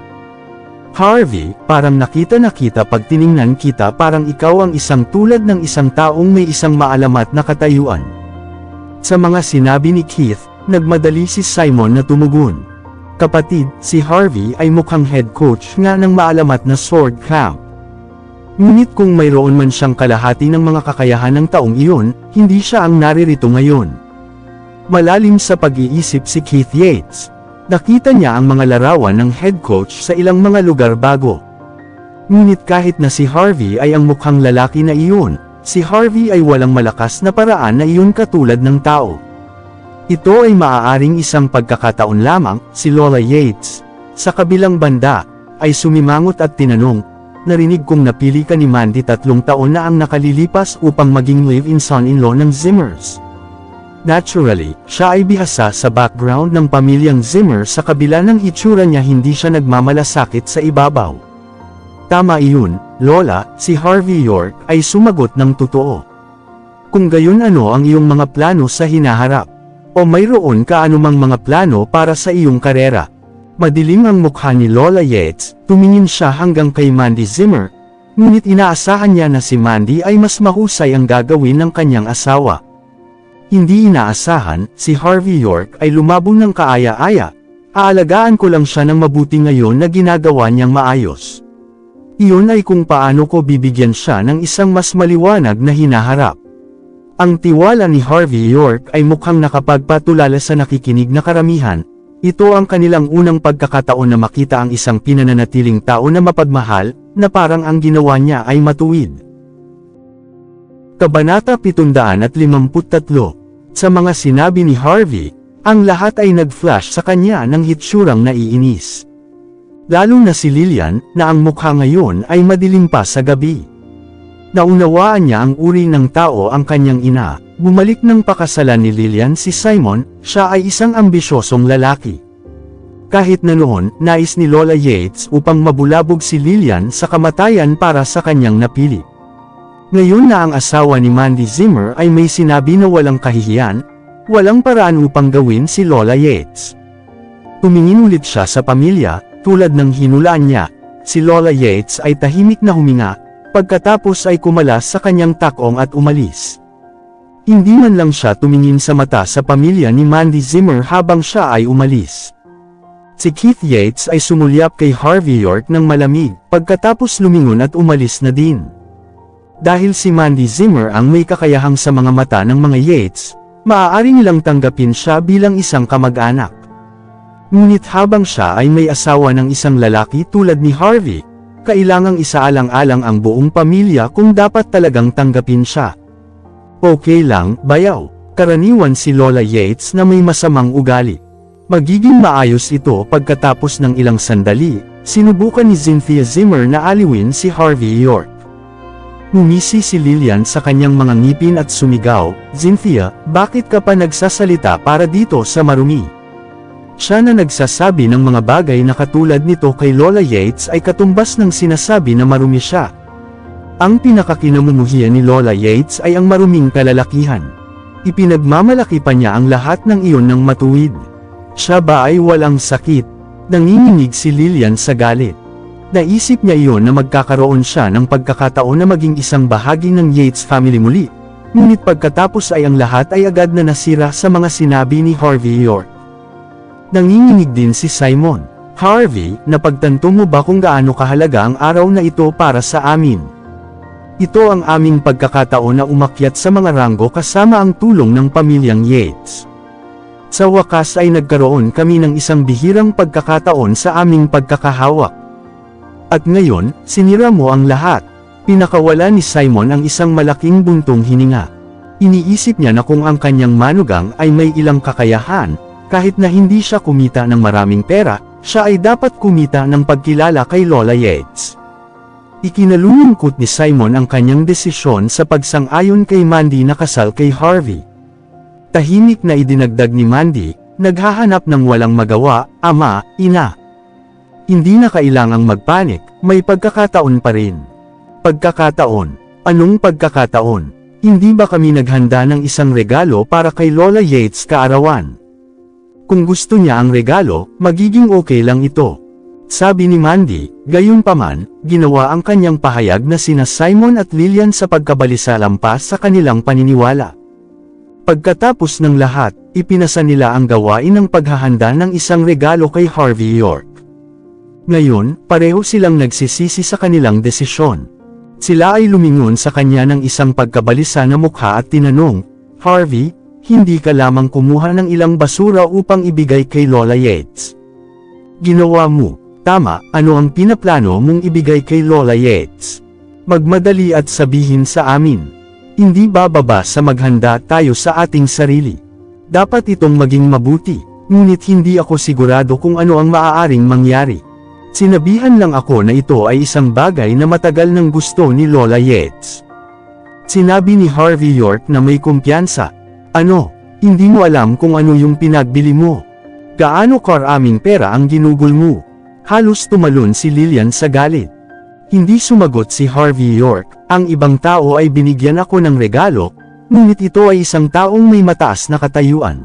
Speaker 1: Harvey, parang nakita pag tiningnan kita parang ikaw ang isang tulad ng isang taong may isang maalamat na katayuan. Sa mga sinabi ni Keith, nagmadali si Simon na tumugon. Kapatid, si Harvey ay mukhang head coach nga ng maalamat na sword camp. Ngunit kung mayroon man siyang kalahati ng mga kakayahan ng taong iyon, hindi siya ang naririto ngayon. Malalim sa pag-iisip si Keith Yates. Nakita niya ang mga larawan ng head coach sa ilang mga lugar bago. Ngunit kahit na si Harvey ay ang mukhang lalaki na iyon, si Harvey ay walang malakas na paraan na iyon katulad ng tao. Ito ay maaaring isang pagkakataon lamang, si Lola Yates. Sa kabilang banda, ay sumimangot at tinanong, narinig kong napili ka ni Mandy 3 taon na ang nakalilipas upang maging live-in son-in-law ng Zimmers. Naturally, siya ay bihasa sa background ng pamilyang Zimmer sa kabila ng itsura niya hindi siya nagmamalasakit sa ibabaw. Tama iyon, Lola, si Harvey York ay sumagot ng totoo. Kung gayon ano ang iyong mga plano sa hinaharap? O mayroon ka anumang mga plano para sa iyong karera? Madilim ang mukha ni Lola Yates, tumingin siya hanggang kay Mandy Zimmer, ngunit inaasahan niya na si Mandy ay mas mahusay ang gagawin ng kanyang asawa. Hindi inaasahan, si Harvey York ay lumabong ng kaaya-aya. Aalagaan ko lang siya ng mabuti ngayon na ginagawa niyang maayos. Iyon ay kung paano ko bibigyan siya ng isang mas maliwanag na hinaharap. Ang tiwala ni Harvey York ay mukhang nakapagpatulala sa nakikinig na karamihan. Ito ang kanilang unang pagkakataon na makita ang isang pinananatiling tao na mapagmahal, na parang ang ginawa niya ay matuwid. Kabanata 753. Sa mga sinabi ni Harvey, ang lahat ay nag-flash sa kanya ng hitsurang naiinis. Lalo na si Lillian, na ang mukha ngayon ay madilim pa sa gabi. Naunawaan niya ang uri ng tao ang kanyang ina. Bumalik ng pakasalan ni Lillian si Simon, siya ay isang ambisyosong lalaki. Kahit na noon, nais ni Lola Yates upang mabulabog si Lillian sa kamatayan para sa kanyang napili. Ngayon na ang asawa ni Mandy Zimmer ay may sinabi na walang kahihiyan, walang paraan upang gawin si Lola Yates. Tumingin ulit siya sa pamilya, tulad ng hinulaan niya. Si Lola Yates ay tahimik na huminga, pagkatapos ay kumalas sa kanyang takong at umalis. Hindi man lang siya tumingin sa mata sa pamilya ni Mandy Zimmer habang siya ay umalis. Si Keith Yates ay sumulyap kay Harvey York ng malamig, pagkatapos lumingon at umalis na din. Dahil si Mandy Zimmer ang may kakayahang sa mga mata ng mga Yates, maaari nilang tanggapin siya bilang isang kamag-anak. Ngunit habang siya ay may asawa ng isang lalaki tulad ni Harvey, kailangang isaalang-alang ang buong pamilya kung dapat talagang tanggapin siya. Okay lang, bayaw. Karaniwan si Lola Yates na may masamang ugali. Magiging maayos ito pagkatapos ng ilang sandali. Sinubukan ni Cynthia Zimmer na aliwin si Harvey York. Ngumisi si Lillian sa kanyang mga ngipin at sumigaw, "Cynthia, bakit ka pa nagsasalita para dito sa marumi?" Siya na nagsasabi ng mga bagay na katulad nito kay Lola Yates ay katumbas ng sinasabi na marumi siya. Ang pinakakinamumuhian ni Lola Yates ay ang maruming kalalakihan. Ipinagmamalaki pa niya ang lahat ng iyon ng matuwid. Siya ba ay walang sakit? Nanginginig si Lillian sa galit. Naisip niya iyon na magkakaroon siya ng pagkakataon na maging isang bahagi ng Yates family muli. Ngunit pagkatapos ay ang lahat ay agad na nasira sa mga sinabi ni Harvey York. Nanginginig din si Simon. "Harvey, napagtanto mo ba kung gaano kahalaga ang araw na ito para sa amin? Ito ang aming pagkakataon na umakyat sa mga ranggo kasama ang tulong ng pamilyang Yates. Sa wakas ay nagkaroon kami ng isang bihirang pagkakataon sa aming pagkakahawak. At ngayon, sinira mo ang lahat." Pinakawala ni Simon ang isang malaking buntong hininga. Iniisip niya na kung ang kanyang manugang ay may ilang kakayahan, kahit na hindi siya kumita ng maraming pera, siya ay dapat kumita ng pagkilala kay Lola Yates. Ikinalulungkot ni Simon ang kanyang desisyon sa pagsang-ayon kay Mandy na kasal kay Harvey. Tahimik na idinagdag ni Mandy, "Naghahanap ng walang magawa, ama, ina. Hindi na kailangang magpanik, may pagkakataon pa rin." Pagkakataon? Anong pagkakataon? Hindi ba kami naghanda ng isang regalo para kay Lola Yates kaarawan? Kung gusto niya ang regalo, magiging okay lang ito. Sabi ni Mandy. Gayunpaman, ginawa ang kanyang pahayag na sina Simon at Lillian sa pagkabalisa lampas sa kanilang paniniwala. Pagkatapos ng lahat, ipinasa nila ang gawain ng paghahanda ng isang regalo kay Harvey York. Ngayon, pareho silang nagsisisi sa kanilang desisyon. Sila ay lumingon sa kanya ng isang pagkabalisa na mukha at tinanong, "Harvey, hindi ka lamang kumuha ng ilang basura upang ibigay kay Lola Yates? Ginawa mo. Tama, ano ang pinaplano mong ibigay kay Lola Yates? Magmadali at sabihin sa amin. Hindi bababa sa maghanda tayo sa ating sarili. Dapat itong maging mabuti, ngunit hindi ako sigurado kung ano ang maaaring mangyari. Sinabihan lang ako na ito ay isang bagay na matagal nang gusto ni Lola Yates." Sinabi ni Harvey York na may kumpiyansa. "Ano? Hindi mo alam kung ano yung pinagbili mo? Gaano karaming pera ang ginugol mo?" Halos tumalon si Lillian sa galit. Hindi sumagot si Harvey York, "Ang ibang tao ay binigyan ako ng regalo, ngunit ito ay isang taong may mataas na katayuan.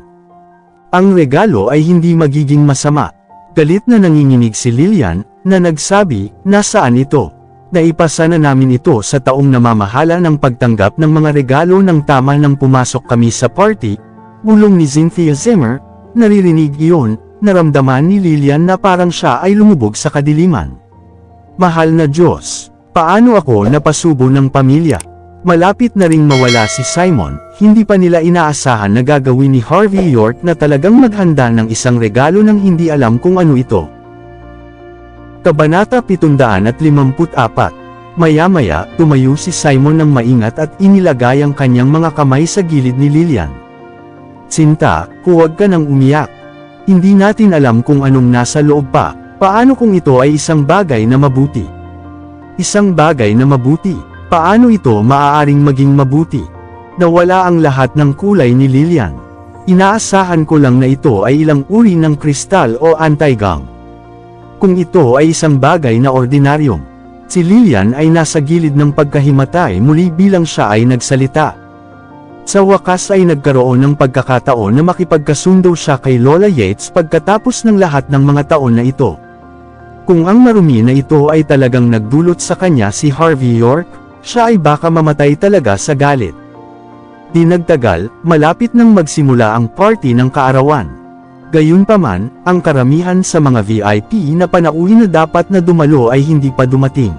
Speaker 1: Ang regalo ay hindi magiging masama." Galit na nanginginig si Lillian, na nagsabi, "Nasaan ito? Naipasa na namin ito sa taong namamahala ng pagtanggap ng mga regalo ng tama nang pumasok kami sa party, bulong ni Cynthia Zimmer. Naririnig iyon, naramdaman ni Lillian na parang siya ay lumubog sa kadiliman. Mahal na Diyos, paano ako napasubo ng pamilya? Malapit na ring mawala si Simon, hindi pa nila inaasahan na gagawin ni Harvey York na talagang maghanda ng isang regalo nang hindi alam kung ano ito. Kabanata 754. Maya-maya, tumayo si Simon ng maingat at inilagay ang kanyang mga kamay sa gilid ni Lillian. Sinta, huwag ka nang umiyak. Hindi natin alam kung anong nasa loob pa, paano kung ito ay isang bagay na mabuti? Isang bagay na mabuti, paano ito maaaring maging mabuti? Nawala ang lahat ng kulay ni Lillian. Inaasahan ko lang na ito ay ilang uri ng kristal o anti-gang. Kung ito ay isang bagay na ordinaryong, si Lillian ay nasa gilid ng pagkahimatay muli bilang siya ay nagsalita. Sa wakas ay nagkaroon ng pagkakataon na makipagkasundo siya kay Lola Yates pagkatapos ng lahat ng mga taon na ito. Kung ang marumi na ito ay talagang nagdulot sa kanya si Harvey York, siya ay baka mamatay talaga sa galit. Di nagtagal, malapit nang magsimula ang party ng kaarawan. Gayunpaman, ang karamihan sa mga VIP na panauhin na dapat na dumalo ay hindi pa dumating.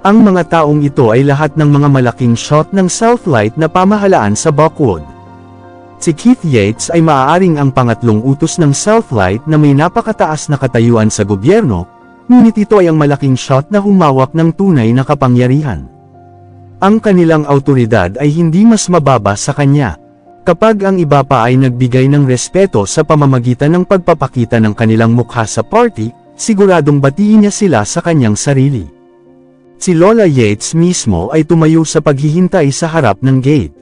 Speaker 1: Ang mga taong ito ay lahat ng mga malaking shot ng Southlight na pamahalaan sa Buckwood. Si Keith Yates ay maaaring ang pangatlong utos ng Southlight na may napakataas na katayuan sa gobyerno, ngunit ito ay ang malaking shot na humawak ng tunay na kapangyarihan. Ang kanilang awtoridad ay hindi mas mababa sa kanya. Kapag ang iba pa ay nagbigay ng respeto sa pamamagitan ng pagpapakita ng kanilang mukha sa party, siguradong batiin niya sila sa kanyang sarili. Si Lola Yates mismo ay tumayo sa paghihintay sa harap ng gate.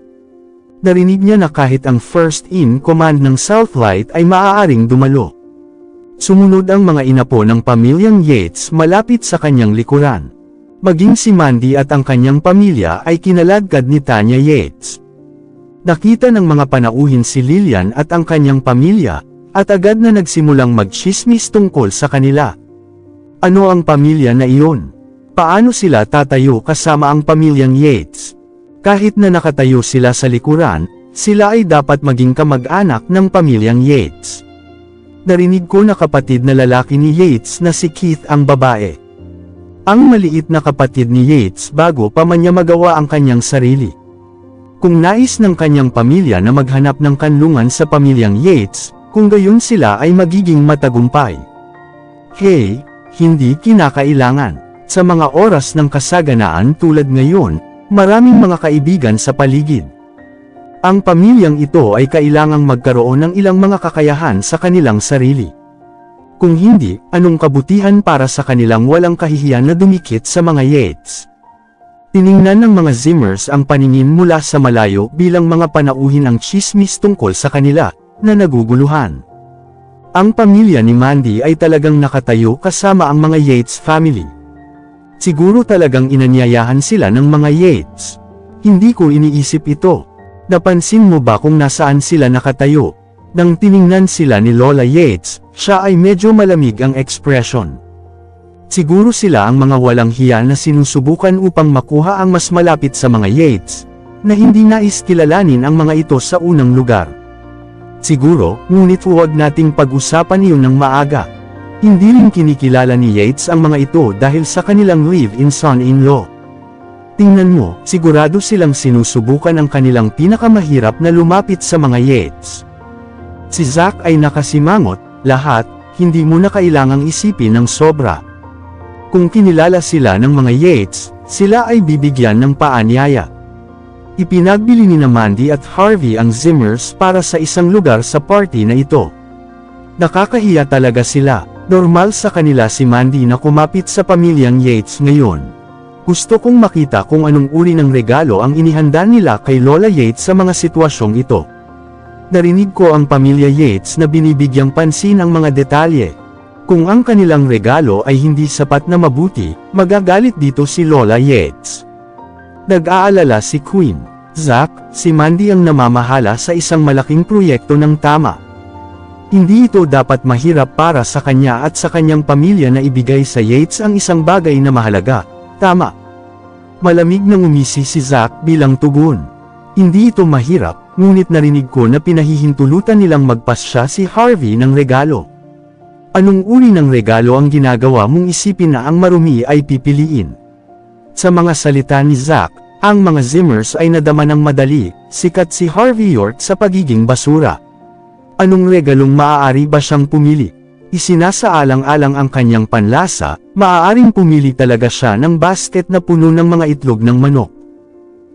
Speaker 1: Narinig niya na kahit ang first in command ng Southlight ay maaaring dumalo. Sumunod ang mga inapo ng pamilyang Yates malapit sa kanyang likuran. Maging si Mandy at ang kanyang pamilya ay kinaladkad ni Tanya Yates. Nakita ng mga panauhin si Lillian at ang kanyang pamilya, at agad na nagsimulang magchismis tungkol sa kanila. Ano ang pamilya na iyon? Paano sila tatayo kasama ang pamilyang Yates? Kahit na nakatayo sila sa likuran, sila ay dapat maging kamag-anak ng pamilyang Yates. Narinig ko na kapatid na lalaki ni Yates na si Keith ang babae. Ang maliit na kapatid ni Yates bago pa man niya magawa ang kanyang sarili. Kung nais ng kanyang pamilya na maghanap ng kanlungan sa pamilyang Yates, kung gayon sila ay magiging matagumpay. Hey, hindi kinakailangan. Sa mga oras ng kasaganaan tulad ngayon, maraming mga kaibigan sa paligid. Ang pamilyang ito ay kailangang magkaroon ng ilang mga kakayahan sa kanilang sarili. Kung hindi, anong kabutihan para sa kanilang walang kahihiyan na dumikit sa mga Yates? Tiningnan ng mga Zimmers ang paningin mula sa malayo bilang mga panauhin ang chismis tungkol sa kanila, na naguguluhan. Ang pamilya ni Mandy ay talagang nakatayo kasama ang mga Yates family. Siguro talagang inanyayahan sila ng mga Yates. Hindi ko iniisip ito. Napansin mo ba kung nasaan sila nakatayo? Nang tiningnan sila ni Lola Yates, siya ay medyo malamig ang ekspresyon. Siguro sila ang mga walang hiya na sinusubukan upang makuha ang mas malapit sa mga Yates, na hindi nais kilalanin ang mga ito sa unang lugar. Siguro, ngunit huwag nating pag-usapan iyon ng maaga. Hindi rin kinikilala ni Yates ang mga ito dahil sa kanilang live-in son-in-law. Tingnan mo, sigurado silang sinusubukan ang kanilang pinakamahirap na lumapit sa mga Yates. Si Zach ay nakasimangot, lahat, hindi mo na kailangang isipin ng sobra. Kung kinilala sila ng mga Yates, sila ay bibigyan ng paanyaya. Ipinagbili ni Mandy at Harvey ang Zimmers para sa isang lugar sa party na ito. Nakakahiya talaga sila. Normal sa kanila si Mandy na kumapit sa pamilyang Yates ngayon. Gusto kong makita kung anong uri ng regalo ang inihanda nila kay Lola Yates sa mga sitwasyong ito. Narinig ko ang pamilya Yates na binibigyang pansin ang mga detalye. Kung ang kanilang regalo ay hindi sapat na mabuti, magagalit dito si Lola Yates. Nag-aalala si Queen. Zach, si Mandy ang namamahala sa isang malaking proyekto ng tama. Hindi ito dapat mahirap para sa kanya at sa kanyang pamilya na ibigay sa Yates ang isang bagay na mahalaga, Tama. Malamig na ngumisi si Zack bilang tugon. Hindi ito mahirap, ngunit narinig ko na pinahihintulutan nilang magpasya si Harvey ng regalo. Anong uri ng regalo ang ginagawa mong isipin na ang marumi ay pipiliin? Sa mga salita ni Zack, ang mga Zimmers ay nadama ng madali, sikat si Harvey York sa pagiging basura. Anong regalong maaari ba siyang pumili? Isinasaalang-alang ang kanyang panlasa, maaaring pumili talaga siya ng basket na puno ng mga itlog ng manok.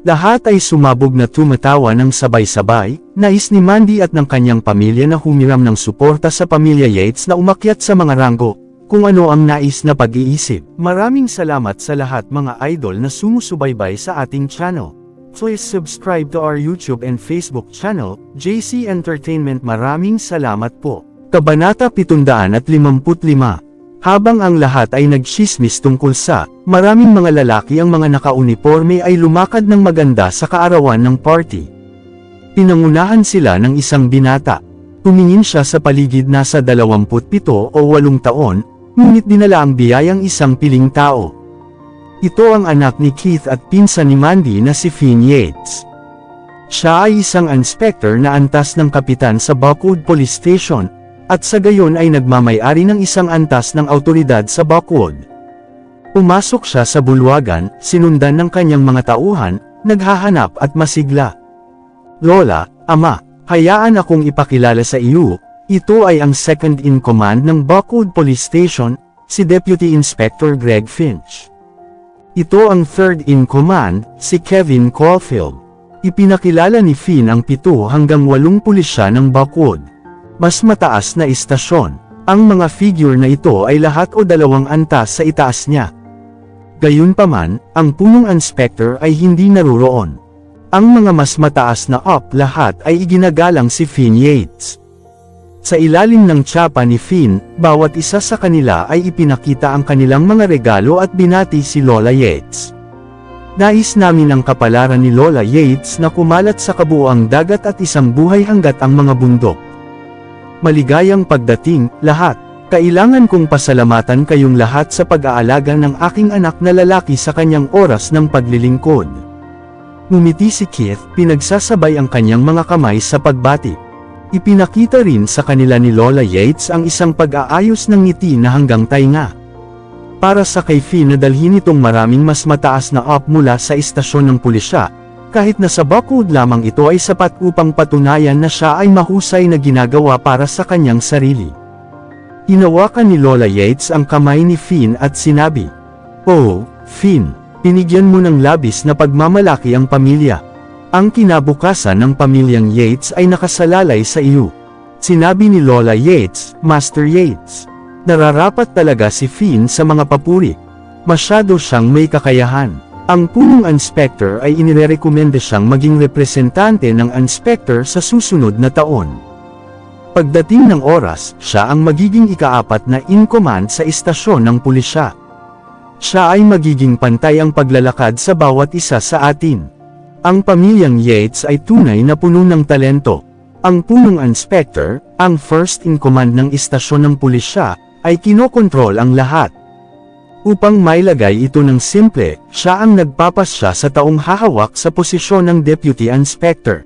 Speaker 1: Lahat ay sumabog na tumatawa ng sabay-sabay, nais ni Mandy at ng kanyang pamilya na humiram ng suporta sa pamilya Yates na umakyat sa mga ranggo, kung ano ang nais na pag-iisip. Maraming salamat sa lahat mga idol na sumusubaybay sa ating channel. Please subscribe to our YouTube and Facebook channel, JC Entertainment. Maraming salamat po. Kabanata 755. Habang ang lahat ay nagchismis tungkol sa maraming mga lalaki, ang mga nakauniporme ay lumakad ng maganda sa kaarawan ng party. Pinangunahan sila ng isang binata. Tumingin siya sa paligid, nasa 27 o 8 taon, ngunit dinala ang biyayang isang piling tao. Ito ang anak ni Keith at pinsan ni Mandy na si Finn Yates. Siya ay isang inspector na antas ng kapitan sa Buckwood Police Station, at sa gayon ay nagmamay-ari ng isang antas ng awtoridad sa Buckwood. Pumasok siya sa bulwagan, sinundan ng kanyang mga tauhan, naghahanap at masigla. Lola, Ama, hayaan akong ipakilala sa iyo, ito ay ang second in command ng Buckwood Police Station, si Deputy Inspector Greg Finch. Ito ang third in command, si Kevin Caulfield. Ipinakilala ni Finn ang 7 hanggang 8 pulisya ng Buckwood. Mas mataas na istasyon. Ang mga figure na ito ay lahat o 2 antas sa itaas niya. Gayunpaman, ang punong inspector ay hindi naruroon. Ang mga mas mataas na up lahat ay iginagalang si Finn Yates. Sa ilalim ng tsapa ni Finn, bawat isa sa kanila ay ipinakita ang kanilang mga regalo at binati si Lola Yates. Nais namin ang kapalaran ni Lola Yates na kumalat sa kabuuang dagat at isang buhay hanggat ang mga bundok. Maligayang pagdating, lahat. Kailangan kong pasalamatan kayong lahat sa pag-aalaga ng aking anak na lalaki sa kanyang oras ng paglilingkod. Ngumiti si Keith, pinagsasabay ang kanyang mga kamay sa pagbati. Ipinakita rin sa kanila ni Lola Yates ang isang pag-aayos ng ngiti na hanggang tainga. Para sa kay Finn na dalhin itong maraming mas mataas na up mula sa istasyon ng pulisya, kahit na sa Buckwood lamang ito ay sapat upang patunayan na siya ay mahusay na ginagawa para sa kanyang sarili. Hinawakan ni Lola Yates ang kamay ni Finn at sinabi, "Oh, Finn, pinigyan mo ng labis na pagmamalaki ang pamilya. Ang kinabukasan ng pamilyang Yates ay nakasalalay sa iyo." Sinabi ni Lola Yates, "Master Yates, nararapat talaga si Finn sa mga papuri. Masyado siyang may kakayahan." Ang punong inspector ay inirekomenda siyang maging representante ng inspector sa susunod na taon. Pagdating ng oras, siya ang magiging ika-4 na in command sa istasyon ng pulisya. Siya ay magiging pantay ang paglalakad sa bawat isa sa atin. Ang pamilyang Yates ay tunay na puno ng talento. Ang punong inspector, ang first in command ng istasyon ng pulisya, ay kinokontrol ang lahat. Upang mailagay ito ng simple, siya ang nagpapasya sa taong hahawak sa posisyon ng Deputy Inspector.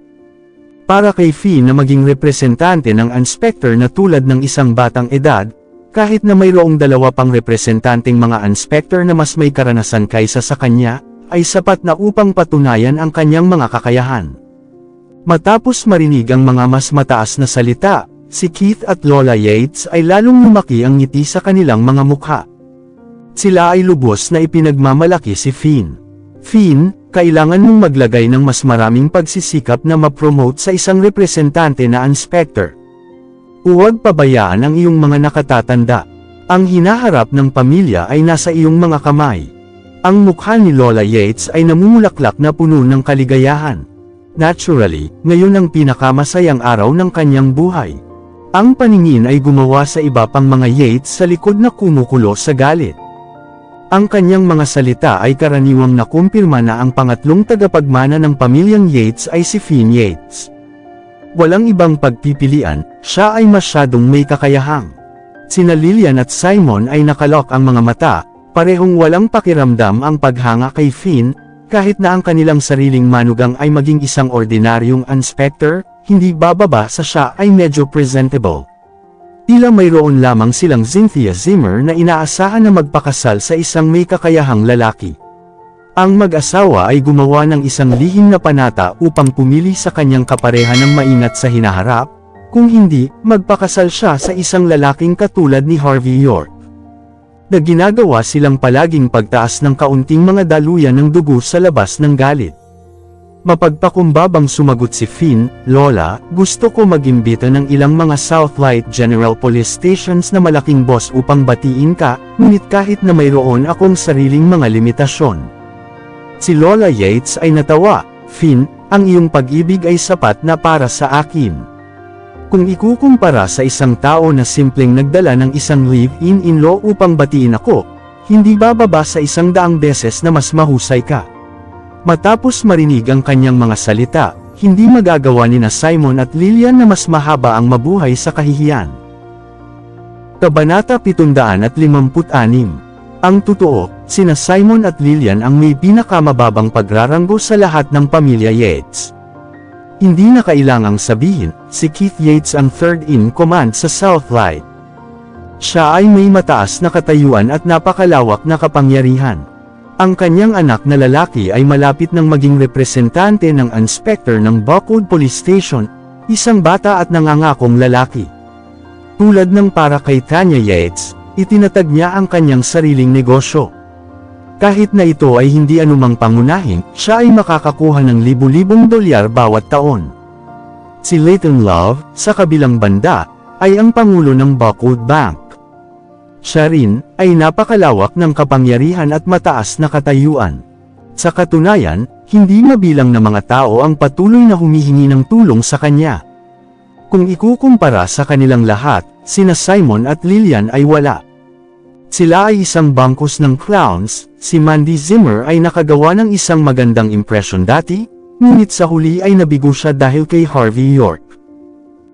Speaker 1: Para kay Finn na maging representante ng inspector na tulad ng isang batang edad, kahit na mayroong 2 pang representanteng mga inspector na mas may karanasan kaysa sa kanya, ay sapat na upang patunayan ang kanyang mga kakayahan. Matapos marinig ang mga mas mataas na salita, si Keith at Lola Yates ay lalong lumaki ang ngiti sa kanilang mga mukha. Sila ay lubos na ipinagmamalaki si Finn. "Finn, kailangan mong maglagay ng mas maraming pagsisikap na ma-promote sa isang representante na inspector. Huwag pabayaan ang iyong mga nakatatanda. Ang hinaharap ng pamilya ay nasa iyong mga kamay." Ang mukha ni Lola Yates ay namumulaklak na puno ng kaligayahan. Naturally, ngayon ang pinakamasayang araw ng kanyang buhay. Ang paningin ay gumawa sa iba pang mga Yates sa likod na kumukulo sa galit. Ang kanyang mga salita ay karaniwang nakumpirma na ang pangatlong tagapagmana ng pamilyang Yates ay si Finn Yates. Walang ibang pagpipilian, siya ay masyadong may kakayahang. Sina Lillian at Simon ay nakalok ang mga mata, Parehong walang pakiramdam ang paghanga kay Finn, kahit na ang kanilang sariling manugang ay maging isang ordinaryong inspector, hindi bababa sa siya ay medyo presentable. Tila mayroon lamang silang Cynthia Zimmer na inaasahan na magpakasal sa isang may kakayahang lalaki. Ang mag-asawa ay gumawa ng isang lihim na panata upang pumili sa kanyang kapareha ng maingat sa hinaharap, kung hindi, magpakasal siya sa isang lalaking katulad ni Harvey York. Na ginagawa silang palaging pagtaas ng kaunting mga daluyan ng dugo sa labas ng galit. Mapagpakumbabang sumagot si Finn, "Lola, gusto ko mag-imbita ng ilang mga Southlight General Police Stations na malaking boss upang batiin ka, ngunit kahit na mayroon akong sariling mga limitasyon." Si Lola Yates ay natawa, "Finn, ang iyong pag-ibig ay sapat na para sa akin. Kung ikukumpara sa isang tao na simpleng nagdala ng isang live-in-in-law upang batiin ako, hindi bababa sa 100 beses na mas mahusay ka." Matapos marinig ang kanyang mga salita, hindi magagawa ni na Simon at Lillian na mas mahaba ang mabuhay sa kahihiyan. Kabanata 756. Ang totoo, sina Simon at Lillian ang may pinakamababang pagraranggo sa lahat ng pamilya Yates. Hindi na kailangang sabihin, si Keith Yates ang third in command sa Southlight. Siya ay may mataas na katayuan at napakalawak na kapangyarihan. Ang kanyang anak na lalaki ay malapit ng maging representante ng inspector ng Buckwood Police Station, isang bata at nangangakong lalaki. Tulad ng para kay Tanya Yates, itinatag niya ang kanyang sariling negosyo. Kahit na ito ay hindi anumang pangunahin, siya ay makakakuha ng libu-libong dolyar bawat taon. Si Leighton Love, sa kabilang banda, ay ang pangulo ng Buckwood Bank. Siya rin, ay napakalawak ng kapangyarihan at mataas na katayuan. Sa katunayan, hindi mabilang na mga tao ang patuloy na humihingi ng tulong sa kanya. Kung ikukumpara sa kanilang lahat, sina Simon at Lillian ay wala. Sila ay isang bangkos ng clowns, si Mandy Zimmer ay nakagawa ng isang magandang impresyon dati, ngunit sa huli ay nabigo siya dahil kay Harvey York.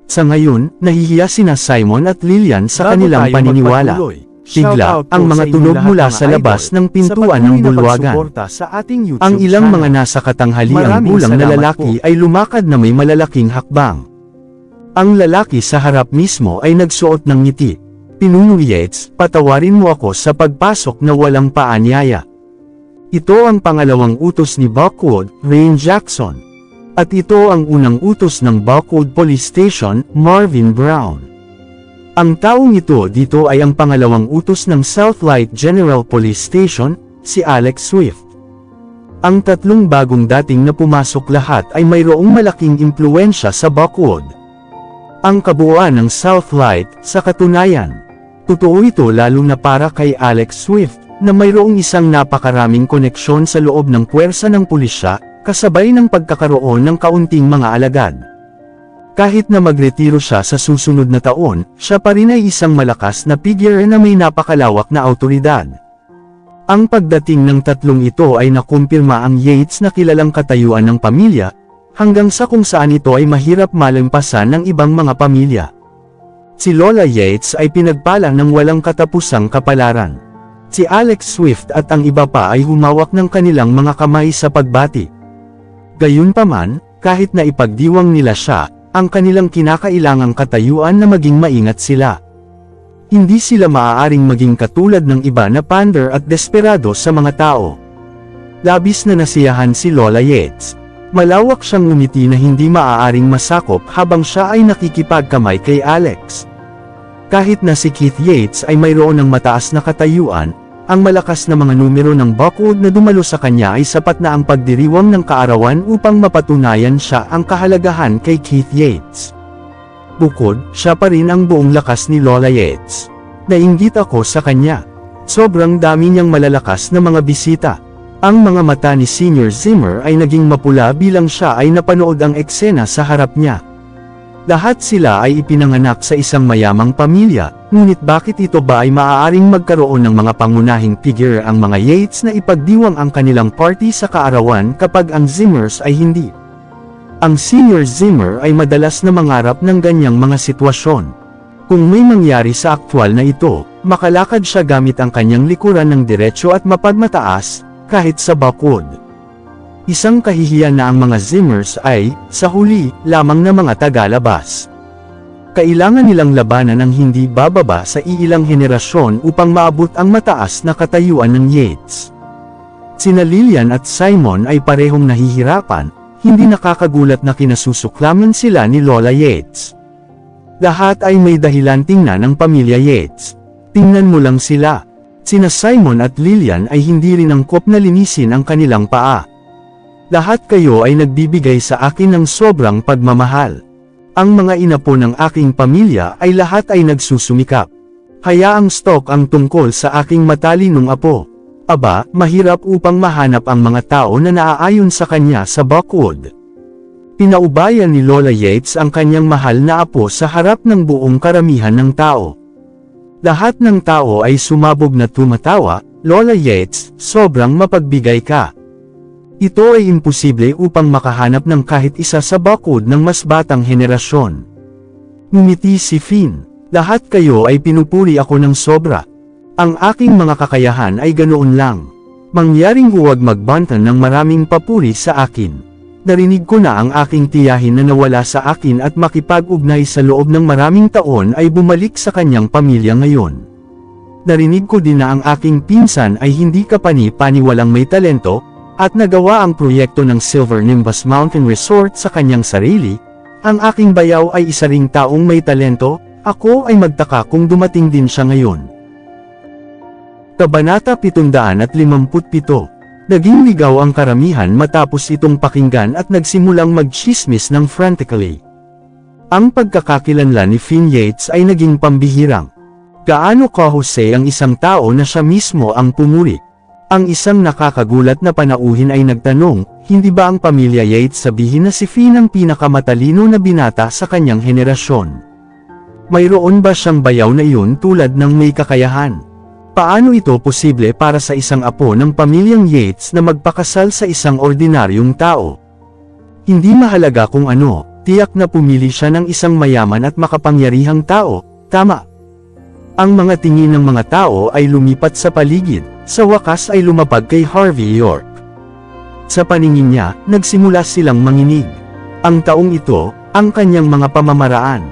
Speaker 1: Sa ngayon, nahihiya sina Simon at Lillian sa kanilang paniniwala. Bigla, ang mga tunog mula sa labas ng pintuan ng bulwagan. Ang ilang mga nasa katanghaliang gulang na lalaki ay lumakad na may malalaking hakbang. Ang lalaki sa harap mismo ay nagsuot ng ngiti. "Pinuno Yates, patawarin mo ako sa pagpasok na walang paanyaya. Ito ang pangalawang utos ni Buckwood, Rain Jackson. At ito ang unang utos ng Buckwood Police Station, Marvin Brown. Ang taong ito dito ay ang pangalawang utos ng Southlight General Police Station, si Alex Swift. Ang tatlong bagong dating na pumasok lahat ay mayroong malaking impluwensya sa Buckwood. Ang kabuuan ng Southlight, sa katunayan. Totoo ito lalo na para kay Alex Swift, na mayroong isang napakaraming koneksyon sa loob ng puwersa ng pulisya, kasabay ng pagkakaroon ng kaunting mga alagad. Kahit na magretiro siya sa susunod na taon, siya pa rin ay isang malakas na figure na may napakalawak na awtoridad. Ang pagdating ng tatlong ito ay nakumpirma ang Yates na kilalang katayuan ng pamilya, hanggang sa kung saan ito ay mahirap malampasan ng ibang mga pamilya. Si Lola Yates ay pinagpala ng walang katapusang kapalaran. Si Alex Swift at ang iba pa ay humawak ng kanilang mga kamay sa pagbati. Gayunpaman, kahit na ipagdiwang nila siya, ang kanilang kinakailangang katayuan na maging maingat sila. Hindi sila maaaring maging katulad ng iba na pander at desperado sa mga tao. Labis na nasiyahan si Lola Yates. Malawak siyang ngumiti na hindi maaaring masakop habang siya ay nakikipagkamay kay Alex. Kahit na si Keith Yates ay mayroon ng mataas na katayuan, ang malakas na mga numero ng Buckwood na dumalo sa kanya ay sapat na ang pagdiriwang ng kaarawan upang mapatunayan siya ang kahalagahan kay Keith Yates. Bukod, siya pa rin ang buong lakas ni Lola Yates. Nainggit ako sa kanya. Sobrang dami niyang malalakas na mga bisita. Ang mga mata ni Senior Zimmer ay naging mapula bilang siya ay napanood ang eksena sa harap niya. Lahat sila ay ipinanganak sa isang mayamang pamilya, ngunit bakit ito ba ay maaaring magkaroon ng mga pangunahing figure ang mga Yates na ipagdiwang ang kanilang party sa kaarawan kapag ang Zimmers ay hindi? Ang Senior Zimmer ay madalas na mangarap ng ganyang mga sitwasyon. Kung may mangyari sa aktwal na ito, makalakad siya gamit ang kanyang likuran ng diretsyo at mapagmataas, kahit sa bakod. Isang kahihiyan na ang mga Zimmers ay, sa huli, lamang na mga tagalabas. Kailangan nilang labanan ang hindi bababa sa iilang henerasyon upang maabot ang mataas na katayuan ng Yates. Sina Lillian at Simon ay parehong nahihirapan, hindi nakakagulat na kinasusuklaman sila ni Lola Yates. Lahat ay may dahilan tingnan ng pamilya Yates. Tingnan mo lang sila. Sina Simon at Lillian ay hindi rin angkop na linisin ang kanilang paa. Lahat kayo ay nagbibigay sa akin ng sobrang pagmamahal. Ang mga inapo ng aking pamilya ay lahat ay nagsusumikap. Hayaang stock ang tungkol sa aking matalinong apo. Aba, mahirap upang mahanap ang mga tao na naaayon sa kanya sa Buckwood. Pinaubayan ni Lola Yates ang kanyang mahal na apo sa harap ng buong karamihan ng tao. Lahat ng tao ay sumabog na tumatawa, Lola Yates, sobrang mapagbigay ka. Ito ay imposible upang makahanap ng kahit isa sa Buckwood ng mas batang henerasyon. Ngumiti si Finn. Lahat kayo ay pinupuri ako ng sobra. Ang aking mga kakayahan ay ganoon lang. Mangyaring huwag magbantan ng maraming papuri sa akin. Narinig ko na ang aking tiyahin na nawala sa akin at makipag-ugnay sa loob ng maraming taon ay bumalik sa kanyang pamilya ngayon. Narinig ko din na ang aking pinsan ay hindi kapani-paniwalang may talento, at nagawa ang proyekto ng Silver Nimbus Mountain Resort sa kanyang sarili. Ang aking bayaw ay isa ring taong may talento, ako ay magtaka kung dumating din siya ngayon. Kabanata 757. Naging ligaw ang karamihan matapos itong pakinggan at nagsimulang magchismis ng frantically. Ang pagkakakilanlan ni Finn Yates ay naging pambihirang. Gaano kahusay ang isang tao na siya mismo ang pumuri? Ang isang nakakagulat na panauhin ay nagtanong, hindi ba ang pamilya Yates sabihin na si Finn ang pinakamatalino na binata sa kanyang henerasyon? Mayroon ba siyang bayaw na iyon tulad ng may kakayahan? Paano ito posible para sa isang apo ng pamilyang Yates na magpakasal sa isang ordinaryong tao? Hindi mahalaga kung ano, tiyak na pumili siya ng isang mayaman at makapangyarihang tao, tama? Ang mga tingin ng mga tao ay lumipat sa paligid, sa wakas ay lumapag kay Harvey York. Sa paningin niya, nagsimula silang manginig. Ang taong ito, ang kanyang mga pamamaraan.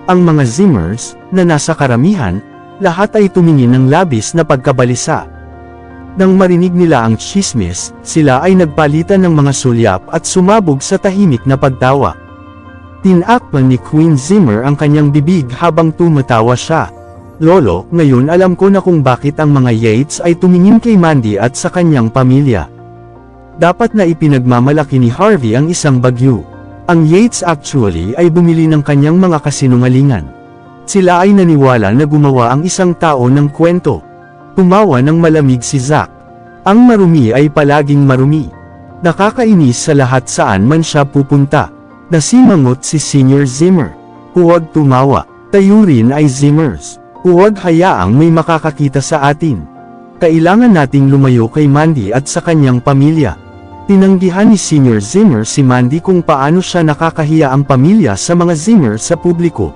Speaker 1: Ang mga Zimmers, na nasa karamihan, lahat ay tumingin ng labis na pagkabalisa. Nang marinig nila ang chismis, sila ay nagpalitan ng mga sulyap at sumabog sa tahimik na pagtawa. Tinakpan ni Queen Zimmer ang kanyang bibig habang tumatawa siya. Lolo, ngayon alam ko na kung bakit ang mga Yates ay tumingin kay Mandy at sa kanyang pamilya. Dapat na ipinagmamalaki ni Harvey ang isang bagyo. Ang Yates actually ay bumili ng kanyang mga kasinungalingan. Sila ay naniwala na gumawa ang isang tao ng kwento. Tumawa ng malamig si Zack. Ang marumi ay palaging marumi. Nakakainis sa lahat saan man siya pupunta. Nasimangot si Senior Zimmer. Huwag tumawa. Tayo rin ay Zimmers. Huwag hayaang may makakakita sa atin. Kailangan nating lumayo kay Mandy at sa kanyang pamilya. Tinanggihan ni Senior Zimmer si Mandy kung paano siya nakakahiya ang pamilya sa mga Zimmer sa publiko.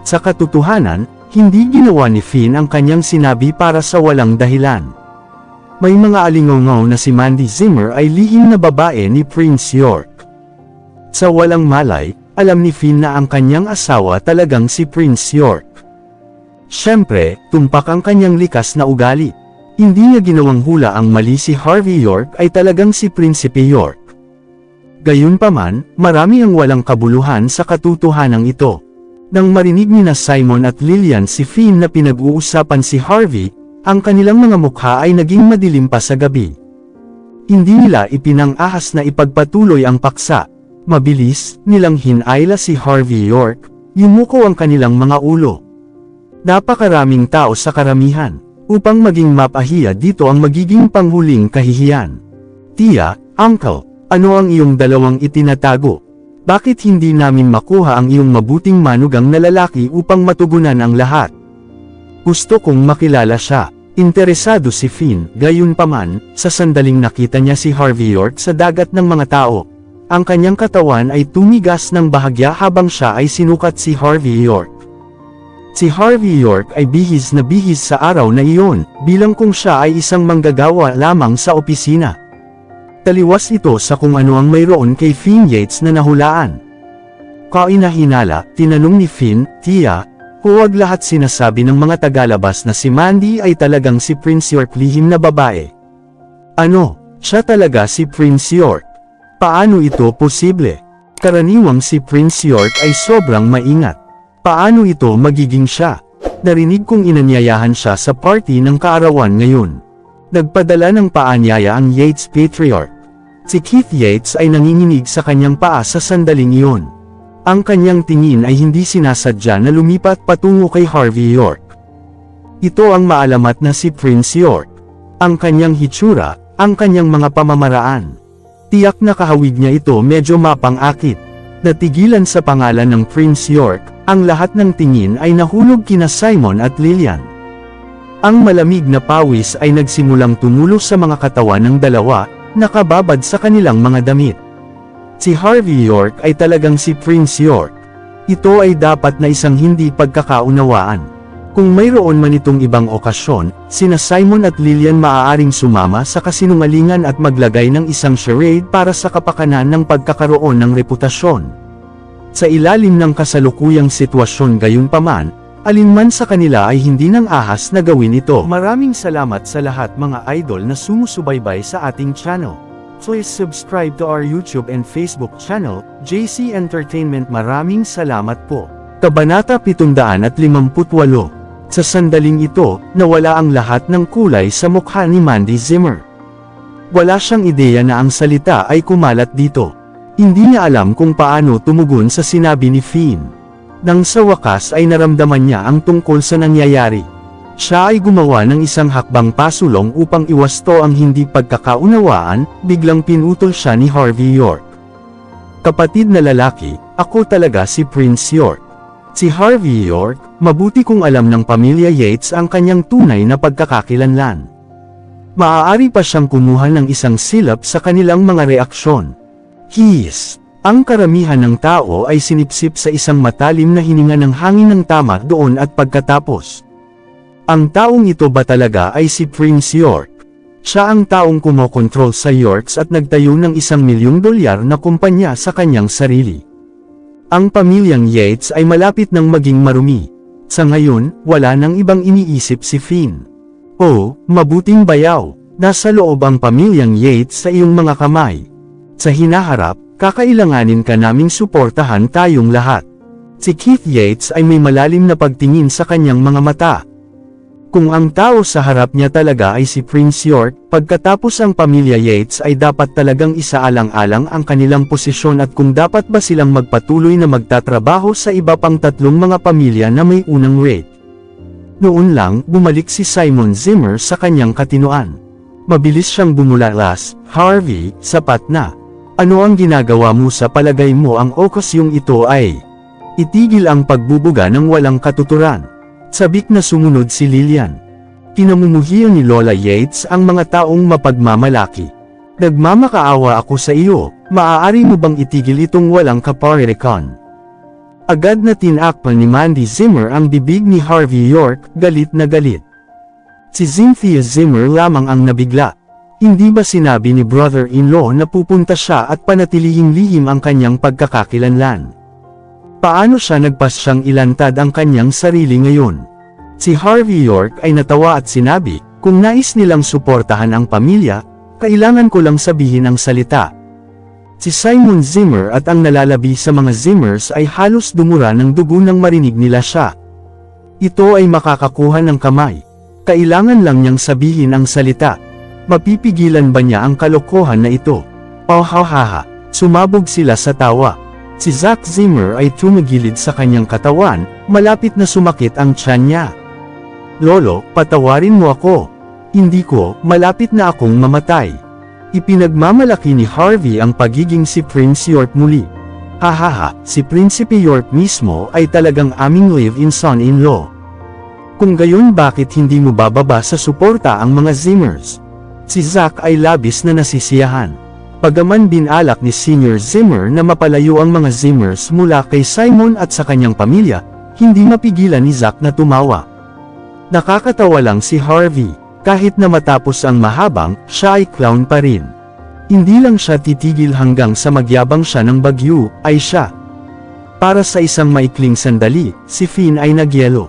Speaker 1: Sa katotohanan, hindi ginawa ni Finn ang kanyang sinabi para sa walang dahilan. May mga alingaw na si Mandy Zimmer ay lihim na babae ni Prince York. Sa walang malay, alam ni Finn na ang kanyang asawa talagang si Prince York. Siyempre, tumpak ang kanyang likas na ugali. Hindi niya ginawang hula ang mali si Harvey York ay talagang si Prinsipe York. Gayunpaman, marami ang walang kabuluhan sa katotohanan ito. Nang marinig ni na Simon at Lillian si Finn na pinag-uusapan si Harvey, ang kanilang mga mukha ay naging madilim pa sa gabi. Hindi nila ipinang-ahas na ipagpatuloy ang paksa. Mabilis, nilang hinayla si Harvey York, yumuko ang kanilang mga ulo. Napakaraming tao sa karamihan. Upang maging mapahiya dito ang magiging panghuling kahihiyan. Tia, Uncle, ano ang iyong dalawang itinatago? Bakit hindi namin makuha ang iyong mabuting manugang na lalaki upang matugunan ang lahat? Gusto kong makilala siya. Interesado si Finn, gayunpaman, sa sandaling nakita niya si Harvey York sa dagat ng mga tao. Ang kanyang katawan ay tumigas ng bahagya habang siya ay sinukat si Harvey York. Si Harvey York ay bihis na bihis sa araw na iyon, bilang kung siya ay isang manggagawa lamang sa opisina. Taliwas ito sa kung ano ang mayroon kay Finn Yates na nahulaan. Kainahinala, tinanong ni Finn, "Tia, huwag lahat sinasabi ng mga tagalabas na si Mandy ay talagang si Prince York lihim na babae." "Ano, siya talaga si Prince York? Paano ito posible? Karaniwang si Prince York ay sobrang maingat. Paano ito magiging siya?" Narinig kong inanyayahan siya sa party ng kaarawan ngayon. Nagpadala ng paanyaya ang Yates patriarch. Si Keith Yates ay nanginginig sa kanyang paa sa sandaling iyon. Ang kanyang tingin ay hindi sinasadya na lumipat patungo kay Harvey York. Ito ang maalamat na si Prince York. Ang kanyang hitsura, ang kanyang mga pamamaraan. Tiyak na kahawig niya ito medyo mapang-akit. Natigilan sa pangalan ng Prince York, ang lahat ng tingin ay nahulog kina Simon at Lillian. Ang malamig na pawis ay nagsimulang tumulo sa mga katawan ng dalawa, nakababad sa kanilang mga damit. Si Harvey York ay talagang si Prince York. Ito ay dapat na isang hindi pagkakaunawaan. Kung mayroon man itong ibang okasyon, sina Simon at Lillian maaaring sumama sa kasinungalingan at maglagay ng isang charade para sa kapakanan ng pagkakaroon ng reputasyon. Sa ilalim ng kasalukuyang sitwasyon gayunpaman, alinman sa kanila ay hindi nang ahas na gawin ito. Maraming salamat sa lahat mga idol na sumusubaybay sa ating channel. Please subscribe to our YouTube and Facebook channel, JC Entertainment. Maraming salamat po. Kabanata 758. Sa sandaling ito, nawala ang lahat ng kulay sa mukha ni Mandy Zimmer. Wala siyang ideya na ang salita ay kumalat dito. Hindi niya alam kung paano tumugon sa sinabi ni Finn. Nang sa wakas ay naramdaman niya ang tungkol sa nangyayari. Siya ay gumawa ng isang hakbang pasulong upang iwasto ang hindi pagkakaunawaan, biglang pinutol siya ni Harvey York. "Kapatid na lalaki, ako talaga si Prince York. Si Harvey York, mabuti kung alam ng pamilya Yates ang kanyang tunay na pagkakakilanlan. Maaari pa siyang kumuha ng isang silap sa kanilang mga reaksyon. His. Ang karamihan ng tao ay sinipsip sa isang matalim na hininga ng hangin ng tama doon at pagkatapos. Ang taong ito ba talaga ay si Prince York? Siya ang taong kumokontrol sa Yorks at nagtayo ng $1,000,000 na kumpanya sa kanyang sarili. Ang pamilyang Yates ay malapit nang maging marumi. Sa ngayon, wala nang ibang iniisip si Finn. "Oh, mabuting bayaw, nasa loob ang pamilyang Yates sa iyong mga kamay. Sa hinaharap, kakailanganin ka naming suportahan tayong lahat." Si Keith Yates ay may malalim na pagtingin sa kanyang mga mata. Kung ang tao sa harap niya talaga ay si Prince York, pagkatapos ang pamilya Yates ay dapat talagang isaalang-alang ang kanilang posisyon at kung dapat ba silang magpatuloy na magtatrabaho sa iba pang tatlong mga pamilya na may unang rate. Noon lang, bumalik si Simon Zimmer sa kanyang katinoan. Mabilis siyang bumulalas, "Harvey, sapat na. Ano ang ginagawa mo sa palagay mo ang okasyong ito ay? Itigil ang pagbubuga ng walang katuturan." Sabik na sumunod si Lillian. Kinamumuhian ni Lola Yates ang mga taong mapagmamalaki. "Nagmamakaawa ako sa iyo, maaari mo bang itigil itong walang kaparirikan?" Agad na tinakpan ni Mandy Zimmer ang bibig ni Harvey York, galit na galit. Si Cynthia Zimmer lamang ang nabigla. Hindi ba sinabi ni brother-in-law na pupunta siya at panatilihing lihim ang kanyang pagkakakilanlan? Paano siya nagpasyang ilantad ang kanyang sarili ngayon? Si Harvey York ay natawa at sinabi, "Kung nais nilang suportahan ang pamilya, kailangan ko lang sabihin ang salita." Si Simon Zimmer at ang nalalabi sa mga Zimmers ay halos dumura ng dugo nang marinig nila siya. Ito ay makakakuha ng kamay. Kailangan lang niyang sabihin ang salita. Mapipigilan ba niya ang kalokohan na ito? "Oh ha. Sumabog sila sa tawa. Si Zack Zimmer ay tumigilid sa kanyang katawan, malapit na sumakit ang tiyan niya. "Lolo, patawarin mo ako. Hindi ko, malapit na akong mamatay." Ipinagmamalaki ni Harvey ang pagiging si Prince York muli. "Hahaha, si Prinsipe York mismo ay talagang aming live-in son-in-law. Kung gayon bakit hindi mo bababa sa suporta ang mga Zimmers?" Si Zack ay labis na nasisiyahan. Bagaman binalak ni Senior Zimmer na mapalayo ang mga Zimmers mula kay Simon at sa kanyang pamilya, Hindi mapigilan ni Zack na tumawa. Nakakatawa lang si Harvey, kahit na matapos ang mahabang, siya ay clown pa rin. Hindi lang siya titigil hanggang sa magyabang siya ng bagyo, ay siya. Para sa isang maikling sandali, si Finn ay nagyelo.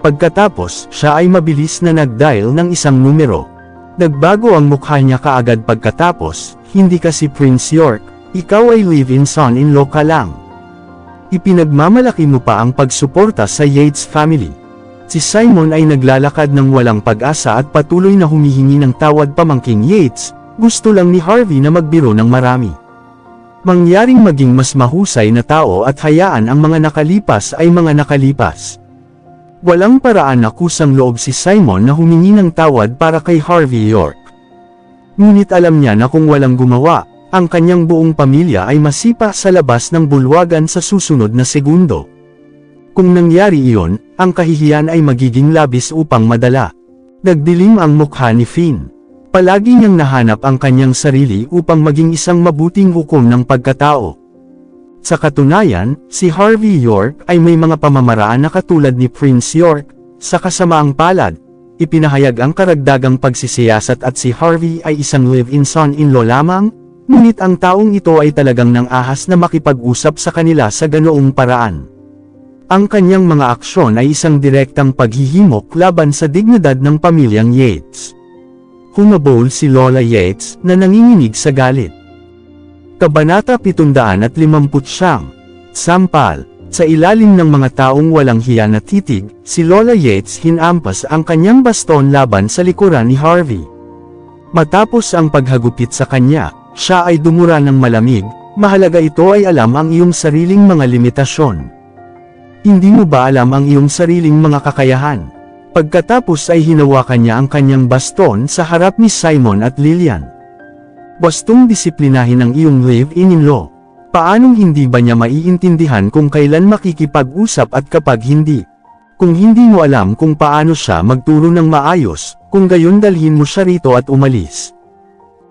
Speaker 1: Pagkatapos, siya ay mabilis na nag-dial ng isang numero. Nagbago ang mukha niya kaagad pagkatapos, hindi ka si Prince York, ikaw ay live-in son-in-law ka lang. Ipinagmamalaki mo pa ang pagsuporta sa Yates family. Si Simon ay naglalakad ng walang pag-asa at patuloy na humihingi ng tawad pamangking Yates, gusto lang ni Harvey na magbiro ng marami. Mangyaring maging mas mahusay na tao at hayaan ang mga nakalipas ay mga nakalipas. Walang paraan na kusang loob si Simon na humingi ng tawad para kay Harvey York. Ngunit alam niya na kung walang gumawa, ang kanyang buong pamilya ay masipa sa labas ng bulwagan sa susunod na segundo. Kung nangyari iyon, ang kahihiyan ay magiging labis upang madala. Nagdilim ang mukha ni Finn. Palagi niyang nahanap ang kanyang sarili upang maging isang mabuting hukom ng pagkatao. Sa katunayan, si Harvey York ay may mga pamamaraan na katulad ni Prince York. Sa kasamaang palad, ipinahayag ang karagdagang pagsisiyasat at si Harvey ay isang live-in son-in-law lamang, ngunit ang taong ito ay talagang nang-ahas na makipag-usap sa kanila sa ganoong paraan. Ang kanyang mga aksyon ay isang direktang paghihimok laban sa dignidad ng pamilyang Yates. Humabol si Lola Yates na nanginginig sa galit. Kabanata 750. Sampal. Sa ilalim ng mga taong walang hiya na titig, si Lola Yates hinampas ang kanyang baston laban sa likuran ni Harvey. Matapos ang paghagupit sa kanya, siya ay dumura ng malamig. Mahalaga ito ay alam ang iyong sariling mga limitasyon. Hindi mo ba alam ang iyong sariling mga kakayahan? Pagkatapos ay hinawakan niya ang kanyang baston sa harap ni Simon at Lillian. Bastong disiplinahin ang iyong live-in-law. Paanong hindi ba niya maiintindihan kung kailan makikipag-usap at kapag hindi? Kung hindi mo alam kung paano siya magturo ng maayos, kung gayon dalhin mo siya rito at umalis.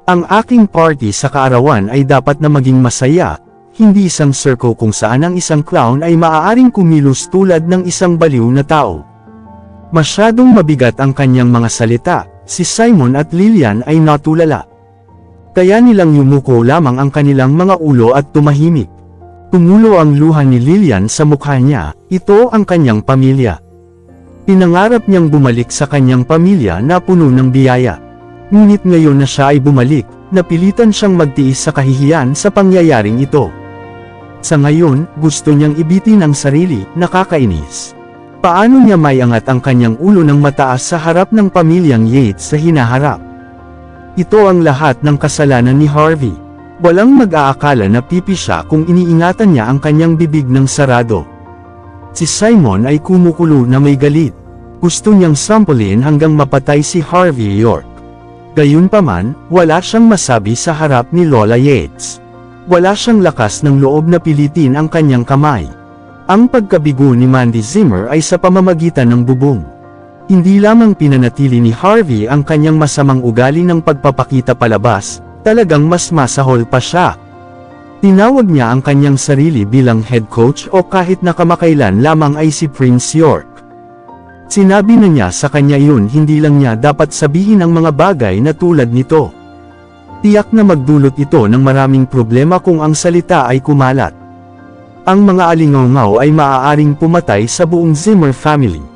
Speaker 1: Ang aking party sa kaarawan ay dapat na maging masaya, hindi isang circo kung saan ang isang clown ay maaaring kumilos tulad ng isang baliw na tao. Masyadong mabigat ang kanyang mga salita, si Simon at Lillian ay natulala. Kaya nilang yumuko lamang ang kanilang mga ulo at tumahimik. Tumulo ang luha ni Lillian sa mukha niya, ito ang kanyang pamilya. Pinangarap niyang bumalik sa kanyang pamilya na puno ng biyaya. Ngunit ngayon na siya ay bumalik, napilitan siyang magtiis sa kahihiyan sa pangyayaring ito. Sa ngayon, gusto niyang ibitin ang sarili, nakakainis. Paano niya maiangat ang kanyang ulo ng mataas sa harap ng pamilyang Yates sa hinaharap? Ito ang lahat ng kasalanan ni Harvey. Walang mag-aakala na pipi siya kung iniingatan niya ang kanyang bibig ng sarado. Si Simon ay kumukulo na may galit. Gusto niyang sampulin hanggang mapatay si Harvey York. Gayunpaman, wala siyang masabi sa harap ni Lola Yates. Wala siyang lakas ng loob na pilitin ang kanyang kamay. Ang pagkabigo ni Mandy Zimmer ay sa pamamagitan ng bubong. Hindi lamang pinanatili ni Harvey ang kanyang masamang ugali ng pagpapakita palabas, talagang mas masahol pa siya. Tinawag niya ang kanyang sarili bilang head coach o kahit na kamakailan lamang ay si Prince York. Sinabi na niya sa kanya yun, hindi lang niya dapat sabihin ang mga bagay na tulad nito. Tiyak na magdulot ito ng maraming problema kung ang salita ay kumalat. Ang mga alingaw-ngaw ay maaaring pumatay sa buong Zimmer family.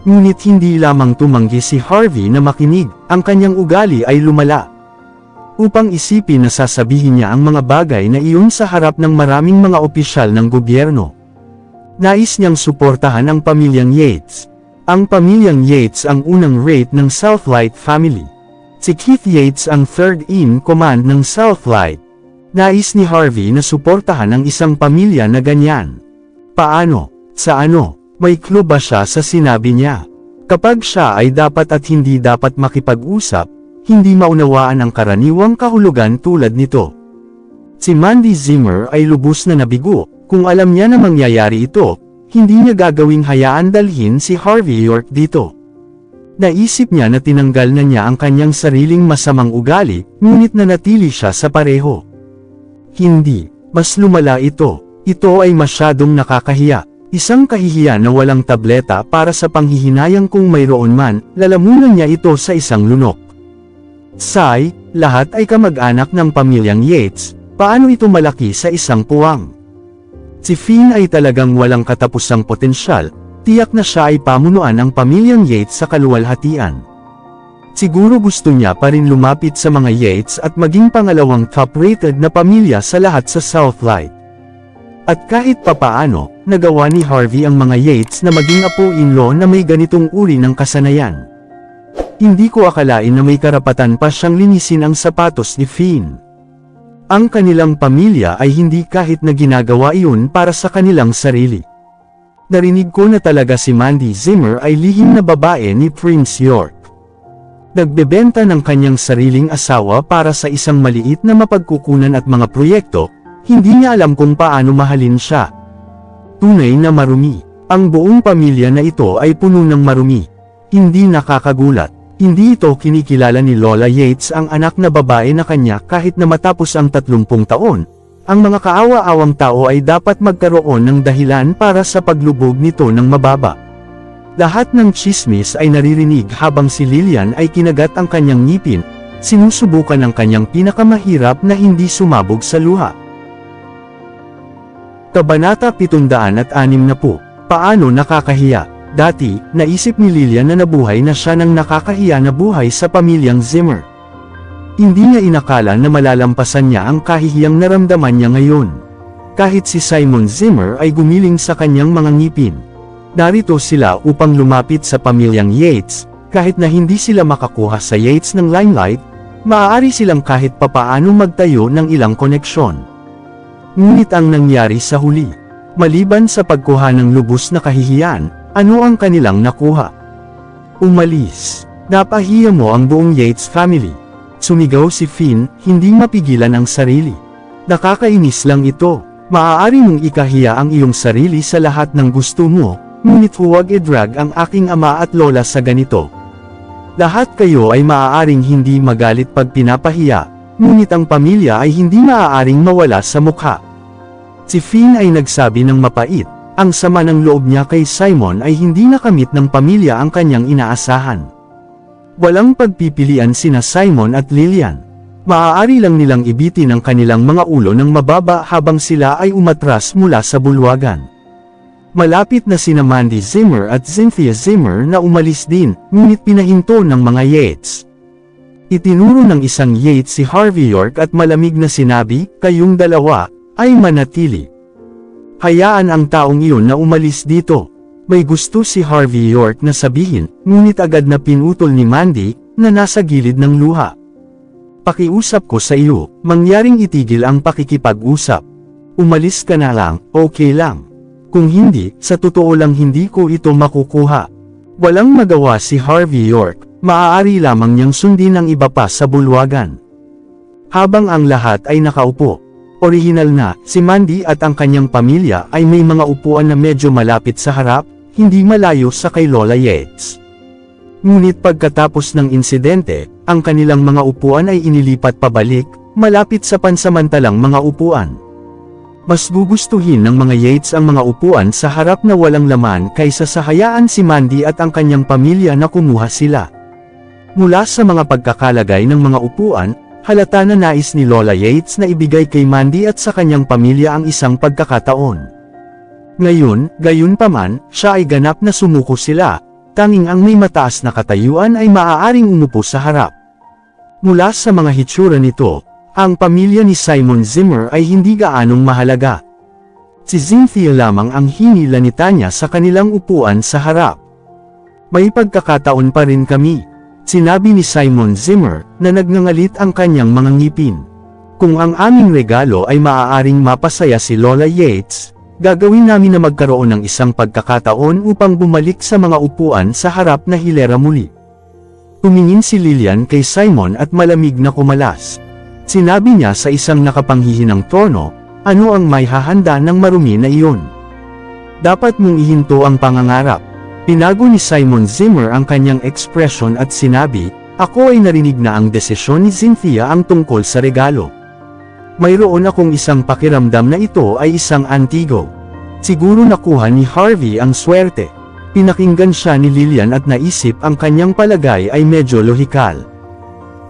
Speaker 1: Ngunit hindi lamang tumanggi si Harvey na makinig, ang kanyang ugali ay lumala. Upang isipin na sasabihin niya ang mga bagay na iyon sa harap ng maraming mga opisyal ng gobyerno. Nais niyang suportahan ang pamilyang Yates. Ang pamilyang Yates ang unang rate ng Southlight family. Si Keith Yates ang third in command ng Southlight. Nais ni Harvey na suportahan ang isang pamilya na ganyan. Paano? Sa ano? May clue ba siya sa sinabi niya? Kapag siya ay dapat at hindi dapat makipag-usap, hindi maunawaan ang karaniwang kahulugan tulad nito. Si Mandy Zimmer ay lubos na nabigo, kung alam niya na mangyayari ito, hindi niya gagawing hayaan dalhin si Harvey York dito. Naisip niya na tinanggal na niya ang kanyang sariling masamang ugali, ngunit nanatili siya sa pareho. Hindi, mas lumala ito. Ito ay masyadong nakakahiya. Isang kahihiyan na walang tableta para sa panghihinayang kung mayroon man, lalamunan niya ito sa isang lunok. Sigh, lahat ay kamag-anak ng pamilyang Yates, paano ito malaki sa isang puwang? Si Finn ay talagang walang katapusang potensyal, tiyak na siya ay pamunuan ng pamilyang Yates sa kaluwalhatian. Siguro gusto niya pa rin lumapit sa mga Yates at maging pangalawang top-rated na pamilya sa lahat sa Southlight. At kahit papaano, nagawa ni Harvey ang mga Yates na maging apo-in-law na may ganitong uri ng kasanayan. Hindi ko akalain na may karapatan pa siyang linisin ang sapatos ni Finn. Ang kanilang pamilya ay hindi kahit na ginagawa iyon para sa kanilang sarili. Narinig ko na talaga si Mandy Zimmer ay lihim na babae ni Prince York. Nagbebenta ng kanyang sariling asawa para sa isang maliit na mapagkukunan at mga proyekto, hindi niya alam kung paano mahalin siya. Tunay na marumi. Ang buong pamilya na ito ay puno ng marumi. Hindi nakakagulat. Hindi ito kinikilala ni Lola Yates ang anak na babae na kanya kahit na matapos ang 30 taon. Ang mga kaawa-awang tao ay dapat magkaroon ng dahilan para sa paglubog nito ng mababa. Lahat ng tsismis ay naririnig habang si Lillian ay kinagat ang kanyang ngipin, sinusubukan ang kanyang pinakamahirap na hindi sumabog sa luha. Kabanata 760. Paano nakakahiya? Dati, naisip ni Lillian na nabuhay na siya ng nakakahiya na buhay sa pamilyang Zimmer. Hindi niya inakala na malalampasan niya ang kahihiyang naramdaman niya ngayon. Kahit si Simon Zimmer ay gumiling sa kanyang mga ngipin. Narito sila upang lumapit sa pamilyang Yates, kahit na hindi sila makakuha sa Yates ng limelight, maaari silang kahit papaano magtayo ng ilang koneksyon. Ngunit ang nangyari sa huli, maliban sa pagkuha ng lubos na kahihiyan, ano ang kanilang nakuha? Umalis. Napahiya mo ang buong Yates family. Sumigaw si Finn, hindi mapigilan ang sarili. Nakakainis lang ito. Maaari mong ikahiya ang iyong sarili sa lahat ng gusto mo, ngunit huwag i-drag ang aking ama at lola sa ganito. Lahat kayo ay maaaring hindi magalit pag pinapahiya, ngunit ang pamilya ay hindi maaaring mawala sa mukha. Si Finn ay nagsabi ng mapait, ang sama ng loob niya kay Simon ay hindi nakamit ng pamilya ang kanyang inaasahan. Walang pagpipilian sina Simon at Lillian. Maaari lang nilang ibitin ang kanilang mga ulo ng mababa habang sila ay umatras mula sa bulwagan. Malapit na sina Mandy Zimmer at Cynthia Zimmer na umalis din, ngunit pinahinto ng mga Yates. Itinuro ng isang Yates si Harvey York at malamig na sinabi, kayong dalawa ay manatili. Hayaan ang taong iyon na umalis dito. May gusto si Harvey York na sabihin, ngunit agad na pinutol ni Mandy, na nasa gilid ng luha. Pakiusap ko sa iyo, mangyaring itigil ang pakikipag-usap. Umalis ka na lang, okay lang. Kung hindi, sa totoo lang hindi ko ito makukuha. Walang magawa si Harvey York, maaari lamang niyang sundin ang iba pa sa bulwagan. Habang ang lahat ay nakaupo, orihinal na, si Mandy at ang kanyang pamilya ay may mga upuan na medyo malapit sa harap, hindi malayo sa kay Lola Yates. Ngunit pagkatapos ng insidente, ang kanilang mga upuan ay inilipat pabalik, malapit sa pansamantalang mga upuan. Mas gugustuhin ng mga Yates ang mga upuan sa harap na walang laman kaysa sa hayaan si Mandy at ang kanyang pamilya na kumuha sila. Mula sa mga pagkakalagay ng mga upuan, halata na nais ni Lola Yates na ibigay kay Mandy at sa kanyang pamilya ang isang pagkakataon. Ngayon, gayunpaman, siya ay ganap na sumuko sila, tanging ang may mataas na katayuan ay maaaring umupo sa harap. Mula sa mga hitsura nito, ang pamilya ni Simon Zimmer ay hindi gaanong mahalaga. Si Cynthia lamang ang hinilanita niya sa kanilang upuan sa harap. May pagkakataon pa rin kami. Sinabi ni Simon Zimmer, na nagngangalit ang kanyang mga ngipin. Kung ang aming regalo ay maaaring mapasaya si Lola Yates, gagawin namin na magkaroon ng isang pagkakataon upang bumalik sa mga upuan sa harap na hilera muli. Tumingin si Lillian kay Simon at malamig na kumalas. Sinabi niya sa isang nakapanghihinang tono, ano ang may hahanda ng marumi na iyon? Dapat mong ihinto ang pangangarap. Pinago ni Simon Zimmer ang kanyang ekspresyon at sinabi, ako ay narinig na ang desisyon ni Cynthia ang tungkol sa regalo. Mayroon akong isang pakiramdam na ito ay isang antigo. Siguro nakuha ni Harvey ang swerte. Pinakinggan siya ni Lillian at naisip ang kanyang palagay ay medyo lohikal.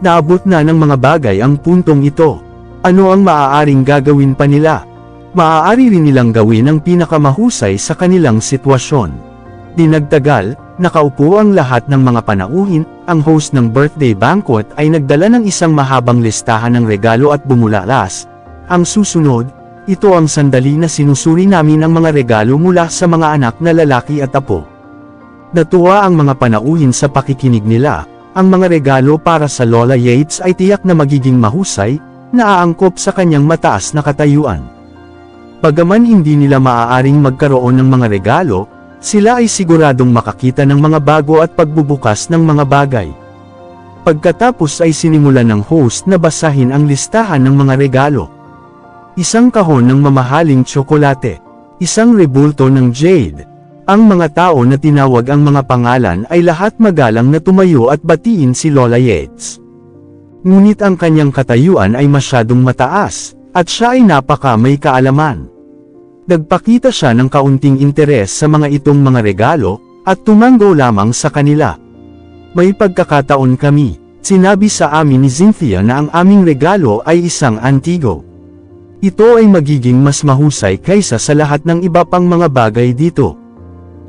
Speaker 1: Naabot na ng mga bagay ang puntong ito. Ano ang maaaring gagawin pa nila? Maaari rin nilang gawin ang pinakamahusay sa kanilang sitwasyon. Di nagtagal, nakaupo ang lahat ng mga panauhin, ang host ng birthday banquet ay nagdala ng isang mahabang listahan ng regalo at bumulalas. Ang susunod, ito ang sandali na sinusuri namin ang mga regalo mula sa mga anak na lalaki at apo. Natuwa ang mga panauhin sa pakikinig nila. Ang mga regalo para sa Lola Yates ay tiyak na magiging mahusay, naaangkop sa kanyang mataas na katayuan. Bagaman hindi nila maaaring magkaroon ng mga regalo, sila ay siguradong makakita ng mga bago at pagbubukas ng mga bagay. Pagkatapos ay sinimulan ng host na basahin ang listahan ng mga regalo. Isang kahon ng mamahaling tsokolate, isang rebulto ng jade. Ang mga tao na tinawag ang mga pangalan ay lahat magalang na tumayo at batiin si Lola Yates. Ngunit ang kanyang katayuan ay masyadong mataas, at siya ay napaka may kaalaman. Nagpakita siya ng kaunting interes sa mga itong mga regalo, at tumanggo lamang sa kanila. May pagkakataon kami, sinabi sa amin ni Cynthia na ang aming regalo ay isang antigo. Ito ay magiging mas mahusay kaysa sa lahat ng iba pang mga bagay dito.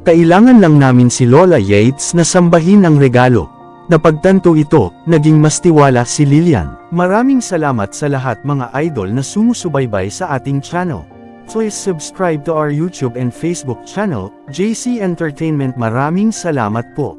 Speaker 1: Kailangan lang namin si Lola Yates na sambahin ang regalo. Napagtanto ito, naging mas tiwala si Lillian. Maraming salamat sa lahat mga idol na sumusubaybay sa ating channel. Please subscribe to our YouTube and Facebook channel, JC Entertainment. Maraming salamat po.